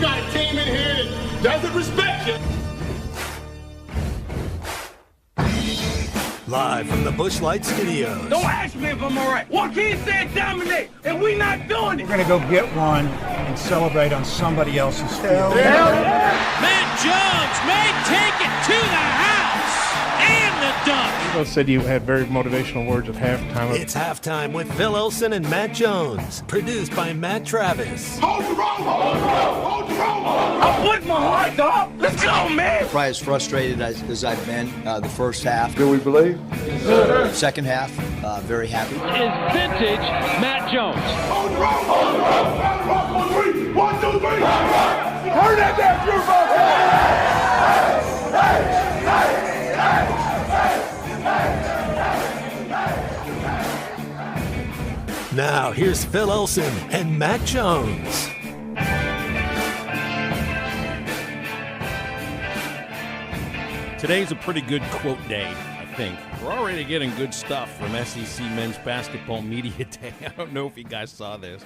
got a team in here that doesn't respect you. Live from the Busch Light Studios. Don't ask me if I'm all right. Joaquin said dominate, and we not doing it. We're going to go get one and celebrate on somebody else's field. Matt Jones may take it to the house and the dunk. You said you had very motivational words at halftime. It's halftime with Phil Elson and Matt Jones. Produced by Matt Travis. Hold the rope! Hold the rope! Hold the rope! I put my heart up. Let's go, man. Probably as frustrated as I've been the first half. Do we believe? Second half, very happy. Is vintage Matt Jones. Hold the rope! Hold the rope! Hold the rope! 1, 3! 1, 2, 3! Turn that down, Now, here's Phil Elson and Matt Jones. Today's a pretty good quote day, I think. We're already getting good stuff from SEC Men's Basketball Media Day. I don't know if you guys saw this.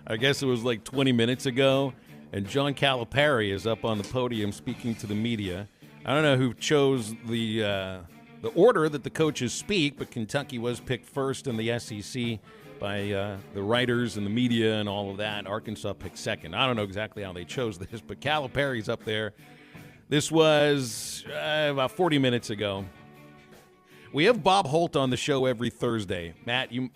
I guess it was like 20 minutes ago, and John Calipari is up on the podium speaking to the media. I don't know who chose the order that the coaches speak, but Kentucky was picked first in the SEC by the writers and the media and all of that. Arkansas picked second. I don't know exactly how they chose this, but Calipari's up there. This was about 40 minutes ago. We have Bob Holt on the show every Thursday. Matt, you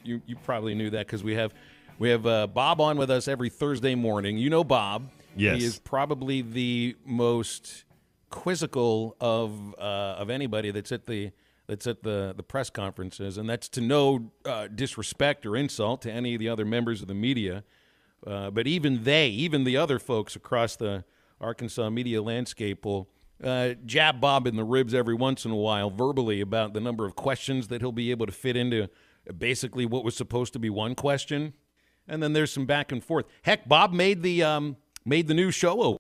probably knew that because we have Bob on with us every Thursday morning. You know Bob. Yes. He is probably the most quizzical of anybody that's at the press conferences, and that's to no disrespect or insult to any of the other members of the media. But even the other folks across the Arkansas media landscape will jab Bob in the ribs every once in a while verbally about the number of questions that he'll be able to fit into basically what was supposed to be one question. And then there's some back and forth. Heck, Bob made the new show open.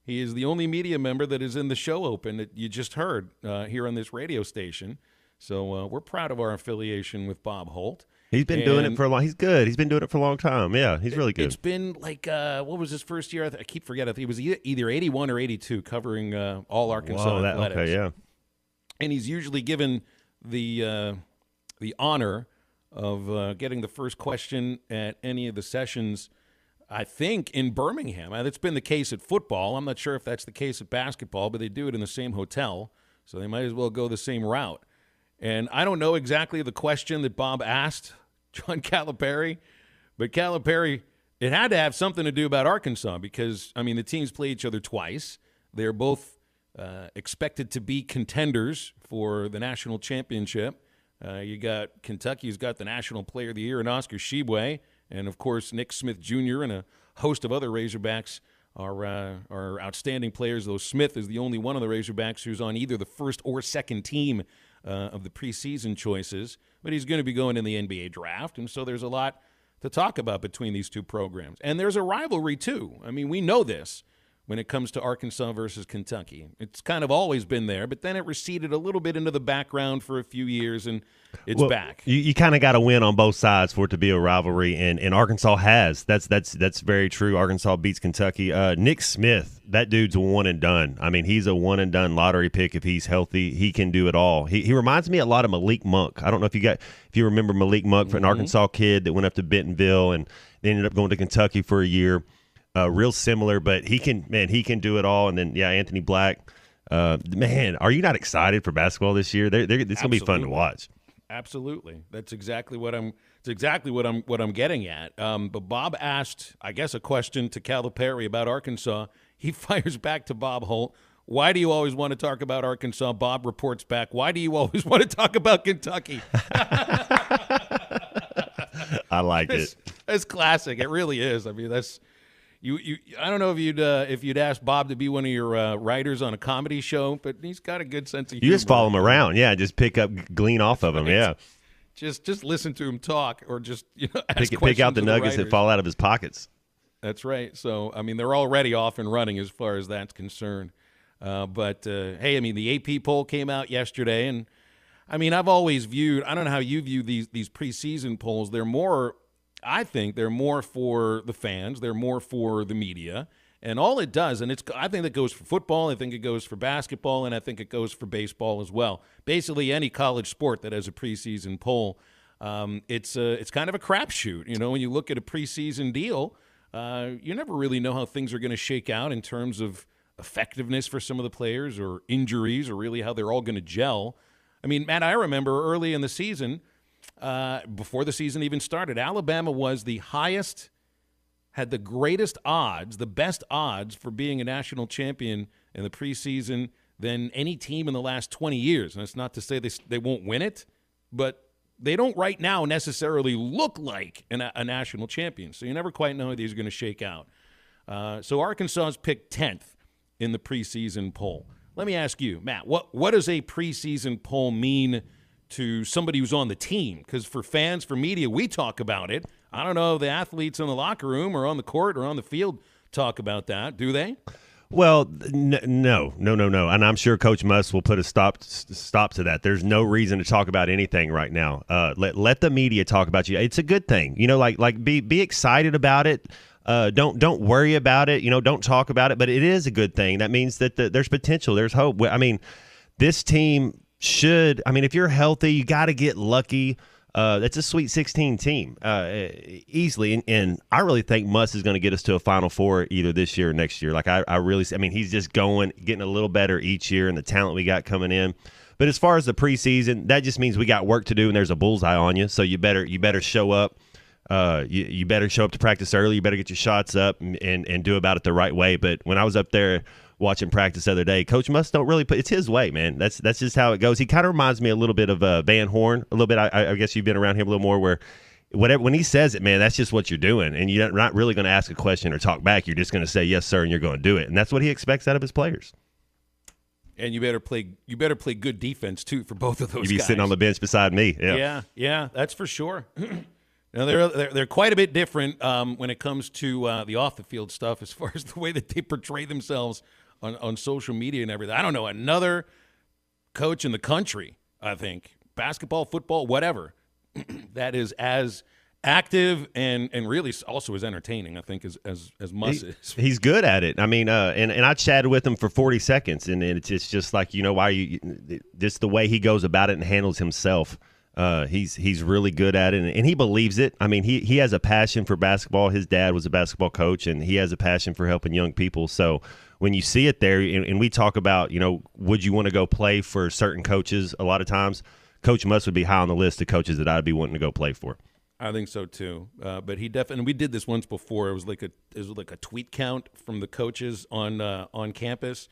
He is the only media member that is in the show open that you just heard here on this radio station. So we're proud of our affiliation with Bob Holt. He's been doing it for a long. He's good. He's been doing it for a long time. Yeah, he's really good. It's been like what was his first year? I keep forgetting. He was either 81 or 82, covering all Arkansas athletics. Okay, yeah. And he's usually given the honor of getting the first question at any of the sessions. I think in Birmingham. That's been the case at football. I'm not sure if that's the case at basketball, but they do it in the same hotel, so they might as well go the same route. And I don't know exactly the question that Bob asked John Calipari, but Calipari, it had to have something to do about Arkansas because, I mean, the teams play each other twice. They're both expected to be contenders for the national championship. You got Kentucky, who's got the National Player of the Year in Oscar Tshiebwe, and, of course, Nick Smith Jr. and a host of other Razorbacks are outstanding players, though Smith is the only one of the Razorbacks who's on either the first or second team of the preseason choices, but he's going to be going in the NBA draft, and so there's a lot to talk about between these two programs. And there's a rivalry, too. I mean, we know this when it comes to Arkansas versus Kentucky. It's kind of always been there, but then it receded a little bit into the background for a few years, and it's back. You kind of got to win on both sides for it to be a rivalry, and Arkansas has. That's very true. Arkansas beats Kentucky. Nick Smith, that dude's a one and done. I mean, he's a one and done lottery pick if he's healthy. He can do it all. He reminds me a lot of Malik Monk. I don't know if you remember Malik Monk, an Arkansas kid that went up to Bentonville and they ended up going to Kentucky for a year. Real similar, but he can do it all. And then, Anthony Black. Man, are you not excited for basketball this year? It's going to be fun to watch. Absolutely. That's exactly what I'm getting at. But Bob asked, I guess, a question to Calipari about Arkansas. He fires back to Bob Holt. Why do you always want to talk about Arkansas? Bob reports back, why do you always want to talk about Kentucky? I like it. That's classic. It really is. I mean, that's I don't know if you'd ask Bob to be one of your writers on a comedy show, but he's got a good sense of humor. You just follow him around, just glean off of him, yeah. Just listen to him talk, or just ask pick out the nuggets that fall out of his pockets. That's right. So I mean, they're already off and running as far as that's concerned. But hey, I mean, the AP poll came out yesterday, and I mean, I've always viewed. I don't know how you view these preseason polls. I think they're more for the fans. They're more for the media. And all it does, and I think that goes for football, I think it goes for basketball, and I think it goes for baseball as well. Basically, any college sport that has a preseason poll, it's kind of a crapshoot. You know, when you look at a preseason deal, you never really know how things are going to shake out in terms of effectiveness for some of the players or injuries or really how they're all going to gel. I mean, Matt, I remember early in the season, before the season even started, Alabama was the highest, had the greatest odds, the best odds for being a national champion in the preseason than any team in the last 20 years. And it's not to say they won't win it, but they don't right now necessarily look like a national champion. So you never quite know how these are going to shake out. So Arkansas is picked 10th in the preseason poll. Let me ask you, Matt, what does a preseason poll mean to somebody who's on the team? Because for fans, for media, we talk about it. I don't know if the athletes in the locker room or on the court or on the field talk about that. Do they? Well, no. And I'm sure Coach Muss will put a stop to that. There's no reason to talk about anything right now. Let the media talk about you. It's a good thing. You know, like be excited about it. Don't worry about it. You know, don't talk about it. But it is a good thing. That means that there's potential. There's hope. I mean, this team should. I mean, if you're healthy, you got to get lucky. That's a Sweet 16 team easily, and I really think Muss is going to get us to a Final Four either this year or next year. Like I mean, he's just getting a little better each year, and the talent we got coming in. But as far as the preseason, that just means we got work to do, and there's a bullseye on you. So you better show up. You better show up to practice early. You better get your shots up and do about it the right way. But when I was up there watching practice the other day, Coach Muss don't really it's his way, man. That's just how it goes. He kind of reminds me a little bit of Van Horn, a little bit. I guess you've been around him a little more, where when he says it, man, that's just what you're doing, and you're not really going to ask a question or talk back. You're just going to say yes, sir, and you're going to do it, and that's what he expects out of his players. And you better play good defense too for both of those guys. You'd be sitting on the bench beside me. Yeah, that's for sure. Now they're quite a bit different when it comes to the off the field stuff, as far as the way that they portray themselves on social media and everything. I don't know another coach in the country, I think, basketball, football, whatever, that is as active and really also as entertaining, I think, as Muss is. He's good at it. I mean, and I chatted with him for 40 seconds, and it's just like, you know, just the way he goes about it and handles himself. He's really good at it, and he believes it. I mean, he has a passion for basketball. His dad was a basketball coach, and he has a passion for helping young people. So when you see it there, and we talk about, you know, would you want to go play for certain coaches? A lot of times, Coach Muss would be high on the list of coaches that I'd be wanting to go play for. I think so too. But he definitely. We did this once before. It was like a tweet count from the coaches on campus,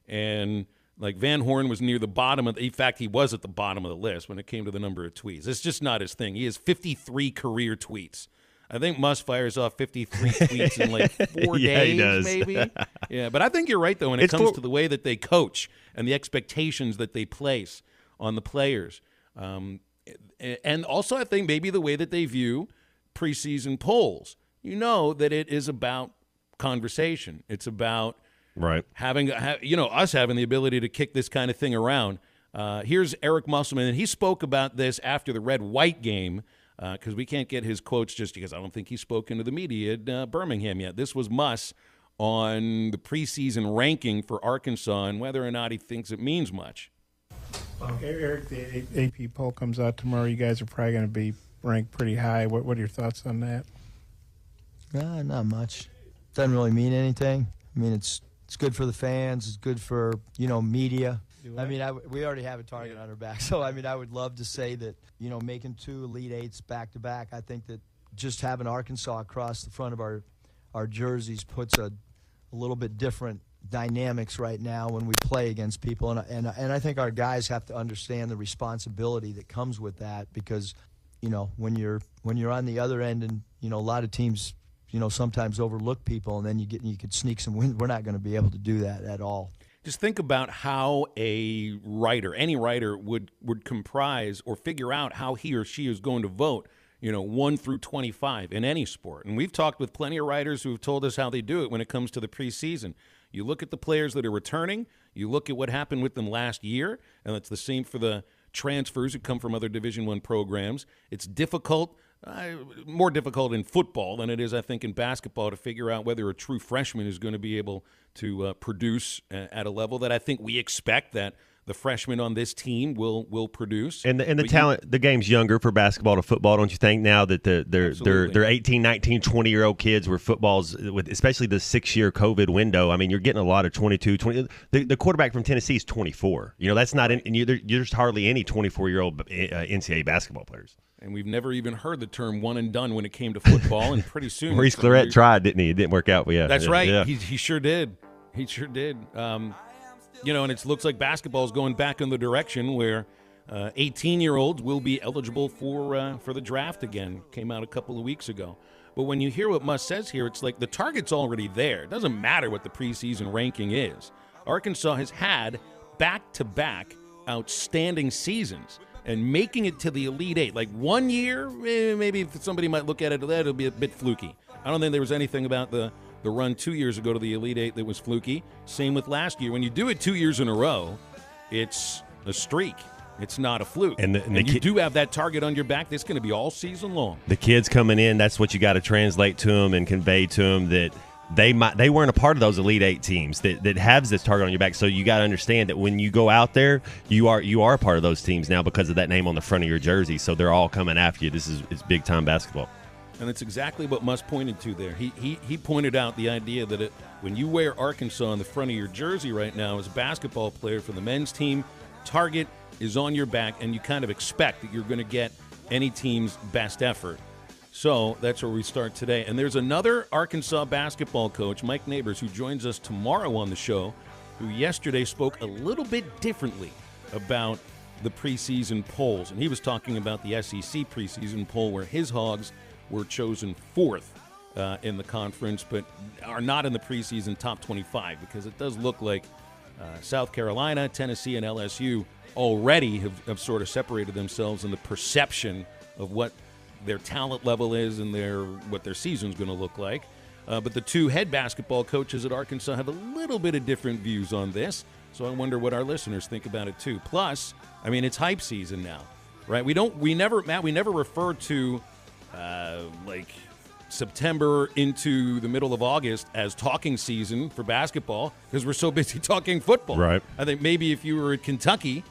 and like Van Horn was near the bottom of. In fact, he was at the bottom of the list when it came to the number of tweets. It's just not his thing. He has 53 career tweets. I think Muss fires off 53 tweets in like 4 days, he does. maybe. Yeah, but I think you're right though when it comes to the way that they coach and the expectations that they place on the players. And also, I think maybe the way that they view preseason polls. You know that it is about conversation. It's about having us having the ability to kick this kind of thing around. Here's Eric Musselman, and he spoke about this after the Red-White game because we can't get his quotes just because I don't think he's spoken to the media at Birmingham yet. This was Muss on the preseason ranking for Arkansas and whether or not he thinks it means much. Eric, the AP poll comes out tomorrow. You guys are probably going to be ranked pretty high. What are your thoughts on that? Not much. Doesn't really mean anything. I mean, it's good for the fans. It's good for, media. I mean, we already have a target on our back. So, I mean, I would love to say that, making 2 Elite Eights back-to-back, I think that just having Arkansas across the front of our jerseys puts a little bit different dynamics right now when we play against people. And I think our guys have to understand the responsibility that comes with that because, when you're on the other end and, a lot of teams, sometimes overlook people and then you could sneak some wins. We're not going to be able to do that at all. Just think about how any writer would comprise or figure out how he or she is going to vote, 1 through 25 in any sport. And we've talked with plenty of writers who have told us how they do it when it comes to the preseason. You look at the players that are returning, you look at what happened with them last year, and it's the same for the transfers who come from other Division I programs. It's difficult more difficult in football than it is, I think, in basketball to figure out whether a true freshman is going to be able to produce at a level that I think we expect that the freshmen on this team will produce. And the talent, the game's younger for basketball to football, don't you think, now that they're 18, 19, 20-year-old kids where football's, with especially the 6-year COVID window, I mean, you're getting a lot of 22, 20. The quarterback from Tennessee is 24. That's not – there's hardly any 24-year-old NCAA basketball players. And we've never even heard the term one and done when it came to football, and pretty soon – Maurice Clarett tried, didn't he? It didn't work out, but yeah. That's right. Yeah. He sure did. He sure did. And it looks like basketball is going back in the direction where 18-year-olds will be eligible for the draft again. Came out a couple of weeks ago. But when you hear what Muss says here, it's like the target's already there. It doesn't matter what the preseason ranking is. Arkansas has had back-to-back outstanding seasons and making it to the Elite Eight. Like 1 year, maybe if somebody might look at it, that'll be a bit fluky. I don't think there was anything about the run 2 years ago to the Elite Eight that was fluky. Same with last year. When you do it 2 years in a row, it's a streak. It's not a fluke. And you do have that target on your back. That's going to be all season long. The kids coming in, that's what you got to translate to them and convey to them, that they weren't a part of those Elite Eight teams that has this target on your back. So you got to understand that when you go out there, you are a part of those teams now because of that name on the front of your jersey. So they're all coming after you. It's big time basketball. And it's exactly what Muss pointed to there. He pointed out the idea that when you wear Arkansas on the front of your jersey right now as a basketball player for the men's team, target is on your back, and you kind of expect that you're going to get any team's best effort. So that's where we start today. And there's another Arkansas basketball coach, Mike Neighbors, who joins us tomorrow on the show, who yesterday spoke a little bit differently about the preseason polls. And he was talking about the SEC preseason poll where his Hogs were chosen fourth in the conference, but are not in the preseason top 25 because it does look like South Carolina, Tennessee, and LSU already have sort of separated themselves in the perception of what their talent level is and what their season's going to look like. But the two head basketball coaches at Arkansas have a little bit of different views on this, so I wonder what our listeners think about it too. Plus, I mean, it's hype season now, right? We never refer to like September into the middle of August as talking season for basketball because we're so busy talking football. Right. I think maybe if you were at Kentucky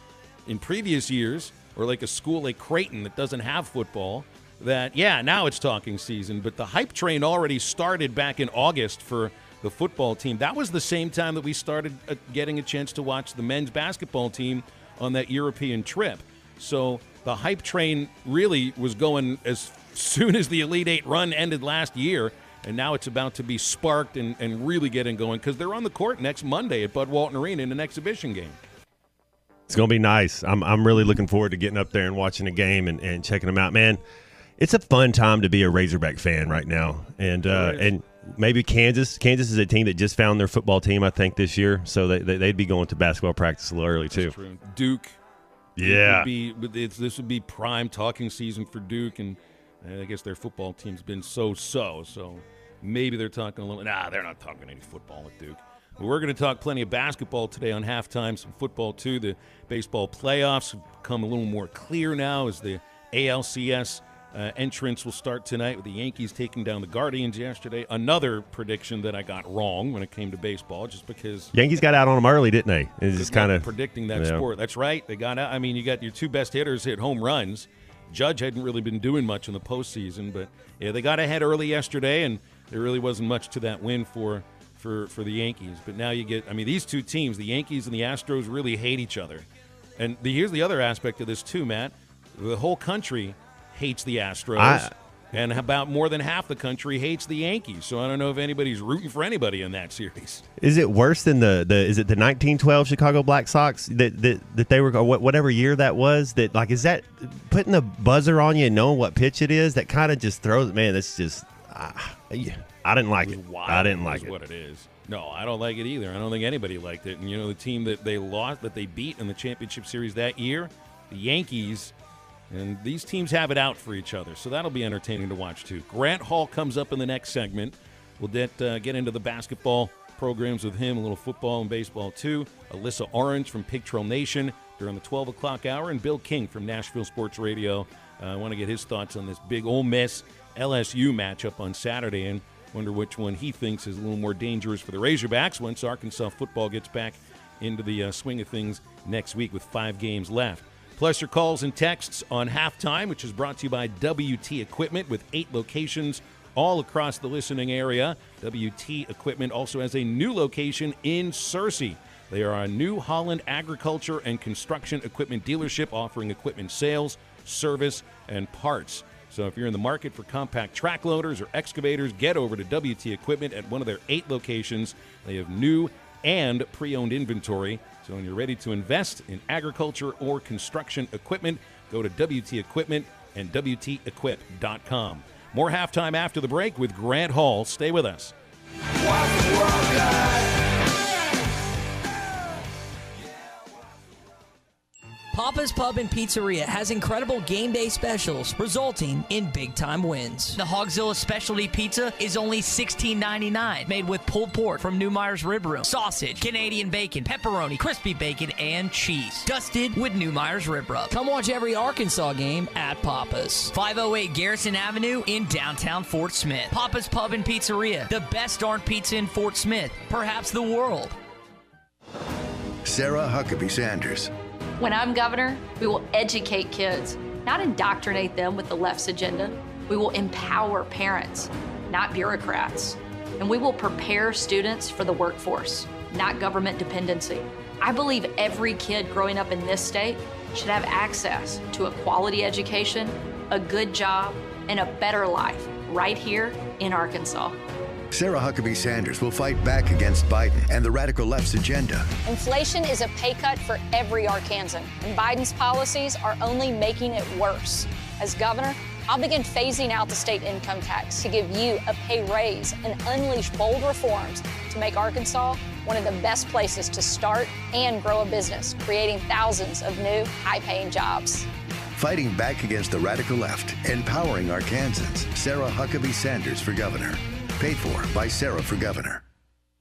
in previous years or like a school like Creighton that doesn't have football, that, yeah, now it's talking season. But the hype train already started back in August for the football team. That was the same time that we started getting a chance to watch the men's basketball team on that European trip. So the hype train really was going as soon as the Elite Eight run ended last year, and now it's about to be sparked and really getting going because they're on the court next Monday at Bud Walton Arena in an exhibition game. It's going to be nice. I'm really looking forward to getting up there and watching a game and checking them out. Man, it's a fun time to be a Razorback fan right now. And maybe Kansas is a team that just found their football team, I think, this year. So they'd be going to basketball practice a little early, too. That's true. Duke. Yeah. This would be prime talking season for Duke, and I guess their football team's been so maybe they're talking a little. Nah, they're not talking any football at Duke. But we're going to talk plenty of basketball today on halftime, some football too. The baseball playoffs have become a little more clear now as the ALCS entrance will start tonight with the Yankees taking down the Guardians yesterday. Another prediction that I got wrong when it came to baseball, just because Yankees got out on them early, didn't they? It's just kind of predicting that sport. That's right. They got out. I mean, you got your two best hitters hit home runs. Judge hadn't really been doing much in the postseason, but yeah, they got ahead early yesterday, and there really wasn't much to that win for the Yankees. But now you get, I mean, these two teams, the Yankees and the Astros, really hate each other. And here's the other aspect of this too, Matt. The whole country hates the Astros, and about more than half the country hates the Yankees. So I don't know if anybody's rooting for anybody in that series. Is it worse than the 1912 Chicago Black Sox that they were, or whatever year that was? That, like, is that putting the buzzer on you and knowing what pitch it is? That kind of just throws. Man, that's just I didn't like it. I didn't like it. What it is. No, I don't like it either. I don't think anybody liked it. And you know, the team that they beat in the championship series that year, the Yankees. And these teams have it out for each other, so that'll be entertaining to watch, too. Grant Hall comes up in the next segment. We'll get into the basketball programs with him, a little football and baseball, too. Alyssa Orange from Pig Trail Nation during the 12 o'clock hour, and Bill King from Nashville Sports Radio I want to get his thoughts on this big Ole Miss LSU matchup on Saturday, and wonder which one he thinks is a little more dangerous for the Razorbacks once Arkansas football gets back into the swing of things next week with 5 games left. Plus your calls and texts on Halftime, which is brought to you by WT Equipment with 8 locations all across the listening area. WT Equipment also has a new location in Searcy. They are a New Holland agriculture and construction equipment dealership offering equipment sales, service, and parts. So if you're in the market for compact track loaders or excavators, get over to WT Equipment at one of their 8 locations. They have new and pre-owned inventory. So when you're ready to invest in agriculture or construction equipment, go to WT Equipment and WTEquip.com. More Halftime after the break with Grant Hall. Stay with us. Papa's Pub and Pizzeria has incredible game day specials resulting in big-time wins. The Hogzilla Specialty Pizza is only $16.99, made with pulled pork from Neumeyer's Rib Room, sausage, Canadian bacon, pepperoni, crispy bacon, and cheese, dusted with Neumeyer's Rib Rub. Come watch every Arkansas game at Papa's. 508 Garrison Avenue in downtown Fort Smith. Papa's Pub and Pizzeria, the best darn pizza in Fort Smith, perhaps the world. Sarah Huckabee Sanders. When I'm governor, we will educate kids, not indoctrinate them with the left's agenda. We will empower parents, not bureaucrats. And we will prepare students for the workforce, not government dependency. I believe every kid growing up in this state should have access to a quality education, a good job, and a better life right here in Arkansas. Sarah Huckabee Sanders will fight back against Biden and the radical left's agenda. Inflation is a pay cut for every Arkansan, and Biden's policies are only making it worse. As governor, I'll begin phasing out the state income tax to give you a pay raise and unleash bold reforms to make Arkansas one of the best places to start and grow a business, creating thousands of new, high-paying jobs. Fighting back against the radical left, empowering Arkansans. Sarah Huckabee Sanders for governor. Paid for by Sarah for Governor.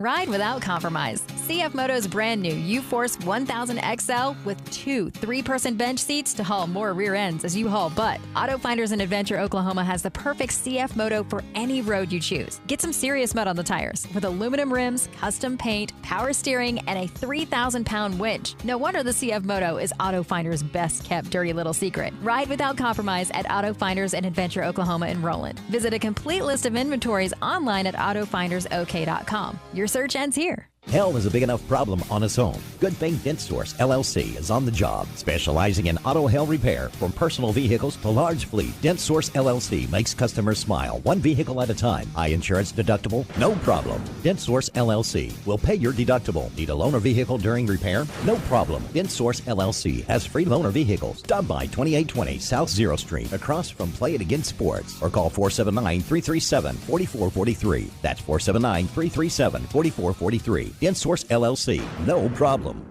Ride without compromise. CF Moto's brand new U-Force 1000 XL with 2 3-person bench seats to haul more rear ends as you haul butt. Auto Finders in Adventure, Oklahoma has the perfect CF Moto for any road you choose. Get some serious mud on the tires with aluminum rims, custom paint, power steering, and a 3,000-pound winch. No wonder the CF Moto is Auto Finders' best-kept dirty little secret. Ride without compromise at Auto Finders in Adventure, Oklahoma in Roland. Visit a complete list of inventories online at autofindersok.com. Your search ends here. Hell is a big enough problem on its own. Good Thing Dent Source LLC is on the job, specializing in auto hail repair from personal vehicles to large fleet. Dent Source LLC makes customers smile, one vehicle at a time. High insurance deductible? No problem. Dent Source LLC will pay your deductible. Need a loaner vehicle during repair? No problem. Dent Source LLC has free loaner vehicles. Stop by 2820 South Zero Street across from Play It Again Sports or call 479-337-4443. That's 479-337-4443. Dent Source LLC. No problem.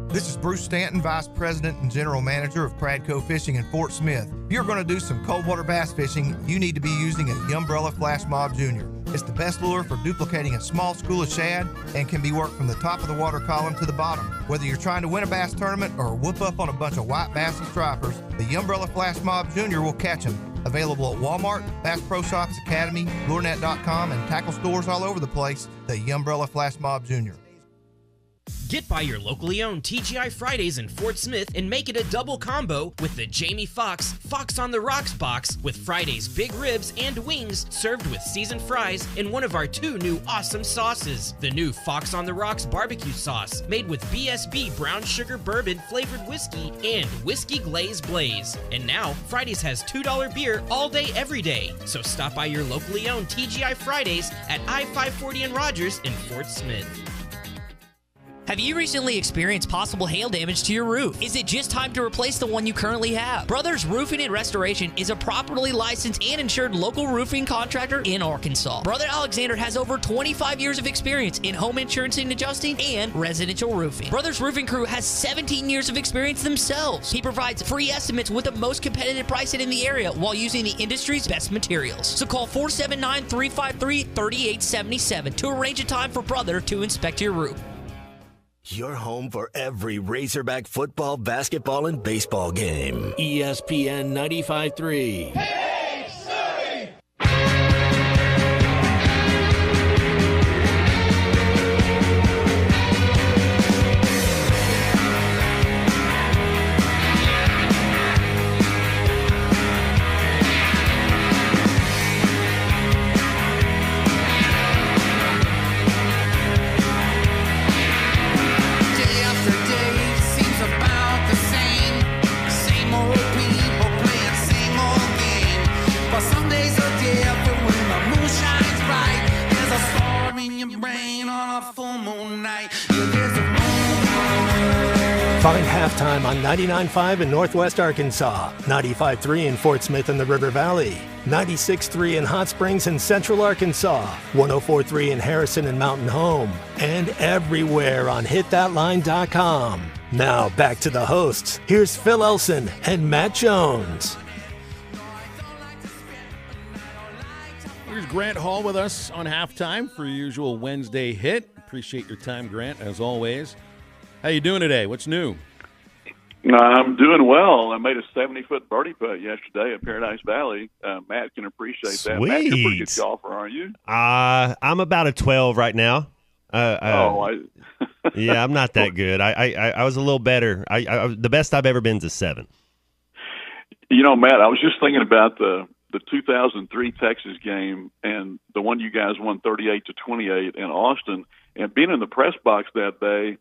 This is Bruce Stanton, Vice President and General Manager of Pradco Fishing in Fort Smith. If you're going to do some cold water bass fishing, you need to be using a Umbrella Flash Mob Jr. It's the best lure for duplicating a small school of shad and can be worked from the top of the water column to the bottom. Whether you're trying to win a bass tournament or whoop up on a bunch of white bass and stripers, the Umbrella Flash Mob Jr. will catch them. Available at Walmart, Bass Pro Shops Academy, LureNet.com, and tackle stores all over the place. The Umbrella Flash Mob Jr. Get by your locally owned TGI Fridays in Fort Smith and make it a double combo with the Jamie Foxx Fox on the Rocks box with Friday's big ribs and wings served with seasoned fries and one of our 2 new awesome sauces. The new Fox on the Rocks barbecue sauce made with BSB brown sugar bourbon flavored whiskey and whiskey glaze blaze. And now Fridays has $2 beer all day every day. So stop by your locally owned TGI Fridays at I-540 and Rogers in Fort Smith. Have you recently experienced possible hail damage to your roof? Is it just time to replace the one you currently have? Brothers Roofing and Restoration is a properly licensed and insured local roofing contractor in Arkansas. Brother Alexander has over 25 years of experience in home insurance and adjusting and residential roofing. Brothers Roofing Crew has 17 years of experience themselves. He provides free estimates with the most competitive pricing in the area while using the industry's best materials. So call 479-353-3877 to arrange a time for Brother to inspect your roof. Your home for every Razorback football, basketball, and baseball game. ESPN 95.3. Find Halftime on 99.5 in Northwest Arkansas, 95.3 in Fort Smith and the River Valley, 96.3 in Hot Springs and Central Arkansas, 104.3 in Harrison and Mountain Home, and everywhere on hitthatline.com. Now back to the hosts. Here's Phil Elson and Matt Jones. Here's Grant Hall with us on Halftime for your usual Wednesday hit. Appreciate your time, Grant, as always. How you doing today? What's new? I'm doing well. I made a 70-foot birdie putt yesterday at Paradise Valley. Matt can appreciate that. Matt, you're a pretty good golfer, aren't you? I'm about a 12 right now. Yeah, I'm not that good. I was a little better. I the best I've ever been is a 7. You know, Matt, I was just thinking about the 2003 Texas game and the one you guys won 38-28 in Austin, and being in the press box that day.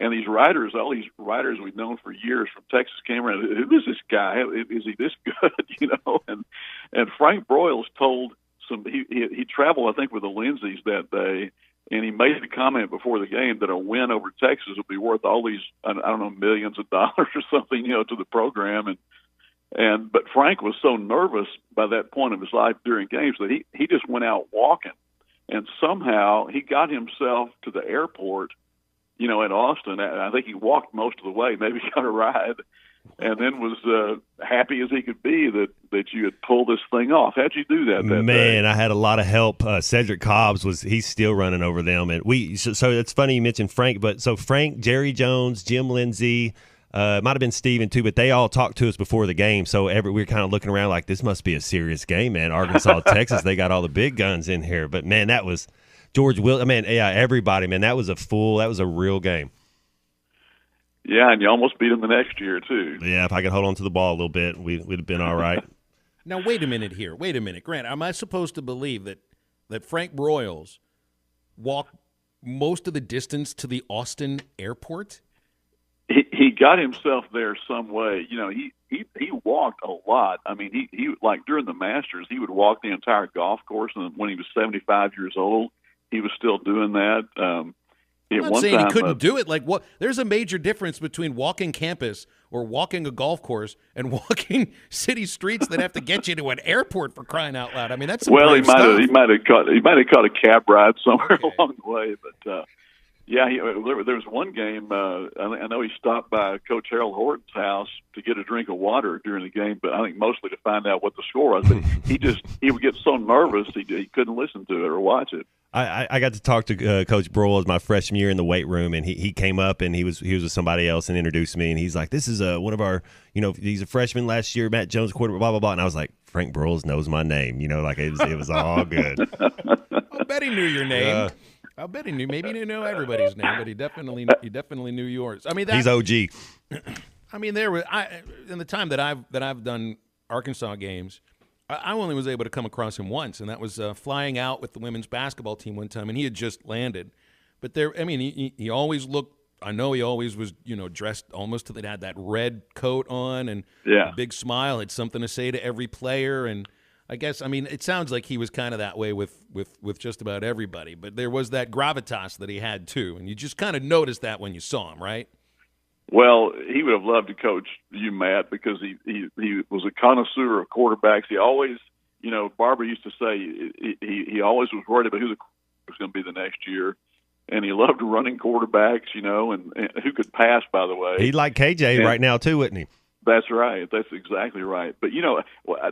And these writers, all these writers we've known for years from Texas came around. Who is this guy? Is he this good? You know, and Frank Broyles told some. He traveled, I think, with the Lindsays that day, and he made the comment before the game that a win over Texas would be worth all these, I don't know, millions of dollars or something, you know, to the program. But Frank was so nervous by that point of his life during games that he just went out walking, and somehow he got himself to the airport. You know, in Austin, I think he walked most of the way, maybe got a ride, and then was happy as he could be that you had pulled this thing off. How'd you do that day? Man, I had a lot of help. Cedric Cobbs he's still running over them, and so it's funny you mentioned Frank, but so Frank, Jerry Jones, Jim Lindsay, it might have been Steven too, but they all talked to us before the game, so we were kind of looking around like this must be a serious game, man. Arkansas, Texas, they got all the big guns in here, but man, that was. George Will, everybody, man, that was a real game. Yeah, and you almost beat him the next year, too. Yeah, if I could hold on to the ball a little bit, we'd have been all right. Now, wait a minute here. Wait a minute. Grant, am I supposed to believe that Frank Broyles walked most of the distance to the Austin airport? He got himself there some way. You know, he walked a lot. I mean, he like during the Masters, he would walk the entire golf course, and when he was 75 years old, he was still doing that. I'm not saying he couldn't do it. Like, what? There's a major difference between walking campus or walking a golf course and walking city streets that have to get you to an airport, for crying out loud. I mean, that's some brave stuff. He might have caught a cab ride somewhere along the way, but yeah, there was one game. I know he stopped by Coach Harold Horton's house to get a drink of water during the game, but I think mostly to find out what the score was. But he would get so nervous he couldn't listen to it or watch it. I got to talk to Coach Broyles my freshman year in the weight room, and he came up and he was with somebody else and introduced me, and he's like, "This is one of our, you know, he's a freshman last year, Matt Jones quarterback, blah blah blah," and I was like, "Frank Broyles knows my name," you know, like it was all good. I bet he knew your name. I bet he knew. Maybe he didn't know everybody's name, but he definitely knew yours. I mean, he's OG. I mean, in the time that I've done Arkansas games, I only was able to come across him once, and that was flying out with the women's basketball team one time, and he had just landed. But he always looked. I know he always was, you know, dressed almost till he had that red coat on and a big smile, had something to say to every player, and I guess, I mean, it sounds like he was kind of that way with just about everybody, but there was that gravitas that he had too, and you just kind of noticed that when you saw him, right? Well, he would have loved to coach you, Matt, because he was a connoisseur of quarterbacks. He always, you know, Barbara used to say he always was worried about who the quarterback was going to be the next year, and he loved running quarterbacks, you know, and who could pass, by the way. He'd like KJ right now too, wouldn't he? That's right. That's exactly right. But, you know,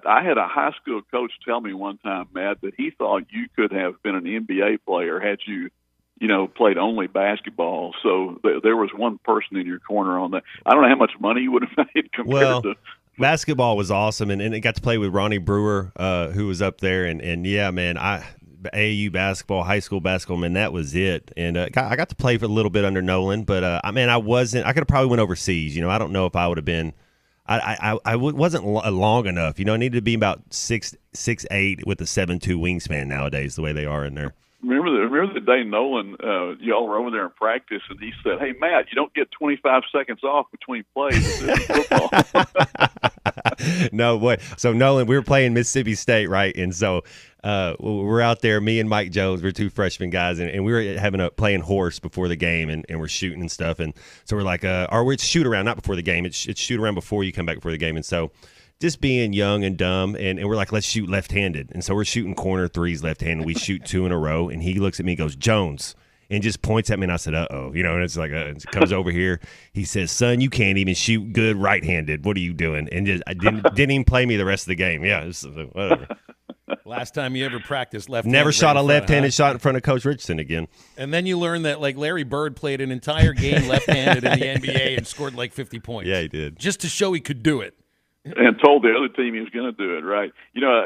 I had a high school coach tell me one time, Matt, that he thought you could have been an NBA player had you played only basketball. So there was one person in your corner on that. I don't know how much money you would have made compared to. Basketball was awesome, and it got to play with Ronnie Brewer, who was up there, and yeah, man, AAU basketball, high school basketball, man, that was it. And I got to play for a little bit under Nolan, but I could have probably went overseas. I don't know if I would have been. I wasn't long enough. I needed to be about 6'8" with a 7'2" wingspan nowadays, the way they are in there. Remember the day Nolan, y'all were over there in practice, and he said, "Hey, Matt, you don't get 25 seconds off between plays in football." No, boy. So, Nolan, we were playing Mississippi State, right? And so we're out there, me and Mike Jones, we're two freshman guys, and we were playing horse before the game, and we're shooting and stuff. And so we're like, it's shoot around, not before the game. It's shoot around before you come back before the game. And so just being young and dumb, and we're like, let's shoot left-handed. And so we're shooting corner threes left-handed. We shoot 2 in a row, and he looks at me and goes, "Jones," and just points at me, and I said, "Uh-oh." And it's like, it comes over here. He says, "Son, you can't even shoot good right-handed. What are you doing?" And I didn't even play me the rest of the game. Yeah, whatever. Last time you ever practiced left-handed. Never shot a left-handed shot in front of Coach Richardson again. And then you learn that, Larry Bird played an entire game left-handed in the NBA and scored 50 points. Yeah, he did. Just to show he could do it. And told the other team he was going to do it, right?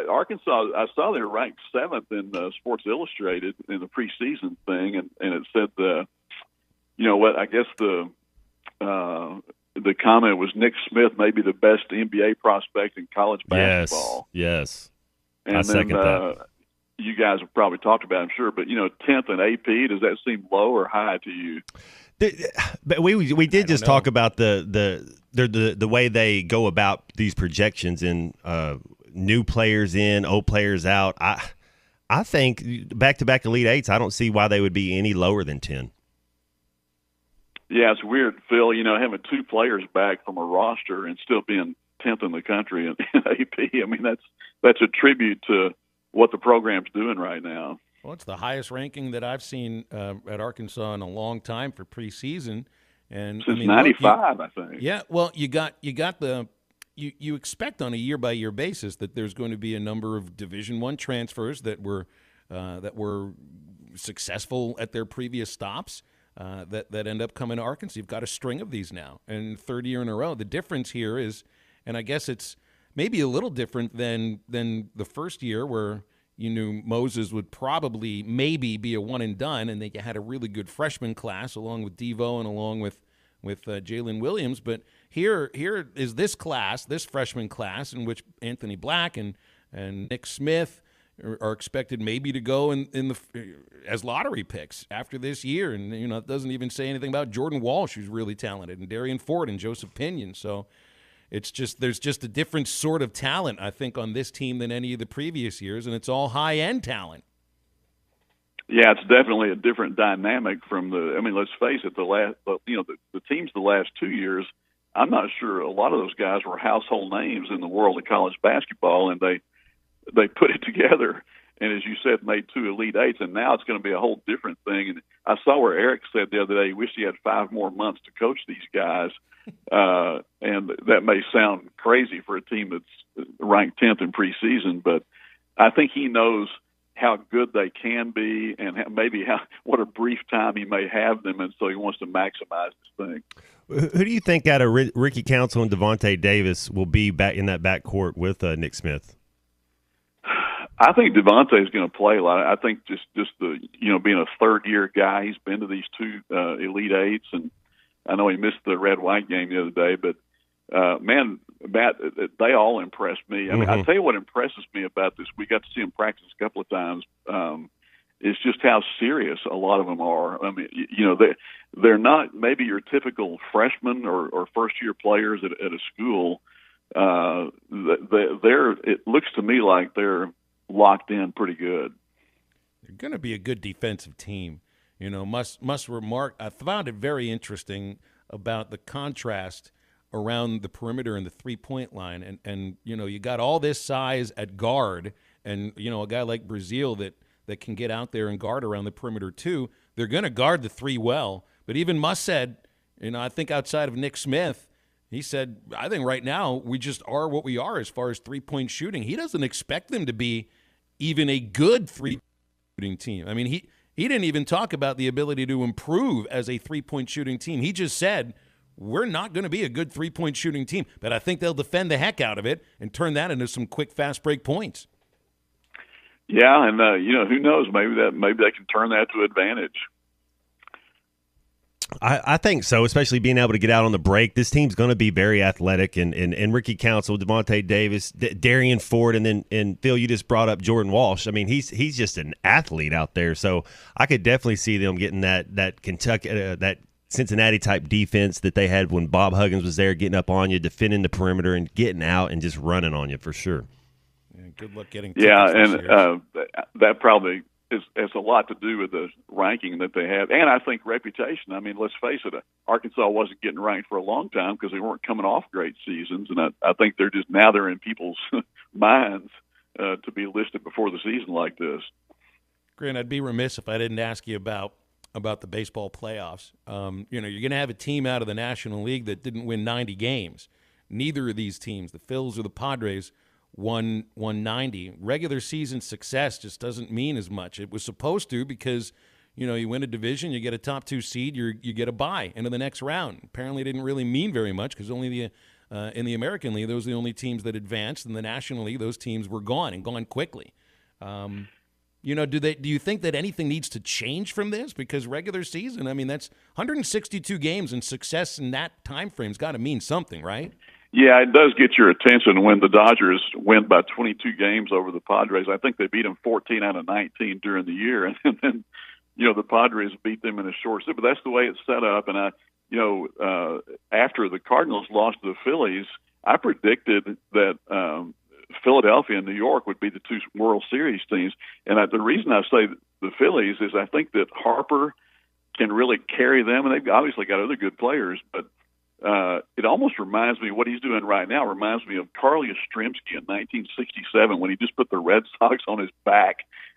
Arkansas, I saw they were ranked 7th in Sports Illustrated in the preseason thing, and it said, I guess the comment was Nick Smith may be the best NBA prospect in college basketball. Yes. And I second that. You guys have probably talked about it, I'm sure, but 10th in AP, does that seem low or high to you? But we did just talk about the way they go about these projections and new players in, old players out. I think back-to-back Elite Eights, I don't see why they would be any lower than 10. Yeah, it's weird, Phil, having 2 players back from a roster and still being 10th in the country in AP. I mean, that's a tribute to what the program's doing right now. Well, it's the highest ranking that I've seen at Arkansas in a long time for preseason, and since '95, I think. Yeah, well, you expect on a year-by-year basis that there's going to be a number of Division I transfers that were successful at their previous stops that end up coming to Arkansas. You've got a string of these now, and third year in a row. The difference here is, and I guess it's maybe a little different than the first year where you knew Moses would probably maybe be a one and done, and they had a really good freshman class along with Devo and along with Jalen Williams. But here is this class, this freshman class, in which Anthony Black and Nick Smith are expected maybe to go as lottery picks after this year. And it doesn't even say anything about Jordan Walsh, who's really talented, and Darian Ford and Joseph Pinion. So there's just a different sort of talent, I think, on this team than any of the previous years, and it's all high-end talent. Yeah, it's definitely a different dynamic from let's face it, the teams the last 2 years, I'm not sure a lot of those guys were household names in the world of college basketball, and they put it together and, as you said, made 2 Elite Eights, and now it's going to be a whole different thing. And I saw where Eric said the other day he wished he had 5 more months to coach these guys. And that may sound crazy for a team that's ranked 10th in preseason, but I think he knows how good they can be and what a brief time he may have them, and so he wants to maximize this thing. Who do you think out of Ricky Council and Devontae Davis will be back in that backcourt with Nick Smith? I think Devontae is going to play a lot. I think just the being a third-year guy, he's been to these 2 Elite Eights, and I know he missed the red-white game the other day, but, man, Matt, they all impressed me. I mean, I'll tell you what impresses me about this. We got to see him practice a couple of times. It's just how serious a lot of them are. I mean, they're not maybe your typical freshmen or first-year players at a school. It looks to me like they're locked in pretty good. They're going to be a good defensive team. Must remark, I found it very interesting about the contrast around the perimeter and the three-point line. And you got all this size at guard and, a guy like Brazil that can get out there and guard around the perimeter too. They're going to guard the 3 well. But even Muss said, I think outside of Nick Smith, he said, I think right now we just are what we are as far as three-point shooting. He doesn't expect them to be even a good three-point shooting team. I mean, He didn't even talk about the ability to improve as a three-point shooting team. He just said, we're not going to be a good three-point shooting team, but I think they'll defend the heck out of it and turn that into some quick, fast break points. Yeah, and who knows? Maybe they can turn that to advantage. I think so, especially being able to get out on the break. This team's going to be very athletic, and Ricky Council, Devontae Davis, Darian Ford, and Phil, you just brought up Jordan Walsh. I mean, he's just an athlete out there, so I could definitely see them getting that Kentucky that Cincinnati type defense that they had when Bob Huggins was there, getting up on you, defending the perimeter, and getting out and just running on you for sure. Yeah, good luck getting. Yeah, and that probably has a lot to do with the ranking that they have, and I think reputation. I mean, let's face it, Arkansas wasn't getting ranked for a long time because they weren't coming off great seasons, and I think they're in people's minds to be listed before the season like this. Grant, I'd be remiss if I didn't ask you about the baseball playoffs. You're going to have a team out of the National League that didn't win 90 games. Neither of these teams, the Phils or the Padres, won 90. Regular season success just doesn't mean as much. It was supposed to because, you win a division, you get a top 2 seed, you get a bye into the next round. Apparently it didn't really mean very much because only in the American League, those were the only teams that advanced. In the National League, those teams were gone and gone quickly. Do you think that anything needs to change from this? Because regular season, I mean, that's 162 games, and success in that time frame's got to mean something, right? Yeah, it does get your attention when the Dodgers win by 22 games over the Padres. I think they beat them 14 out of 19 during the year, and then the Padres beat them in a short season. But that's the way it's set up. And after the Cardinals lost to the Phillies, I predicted that Philadelphia and New York would be the 2 World Series teams. And the reason I say the Phillies is I think that Harper can really carry them, and they've obviously got other good players, but it almost reminds me, what he's doing right now reminds me of Carly Yastrzemski in 1967 when he just put the Red Sox on his back.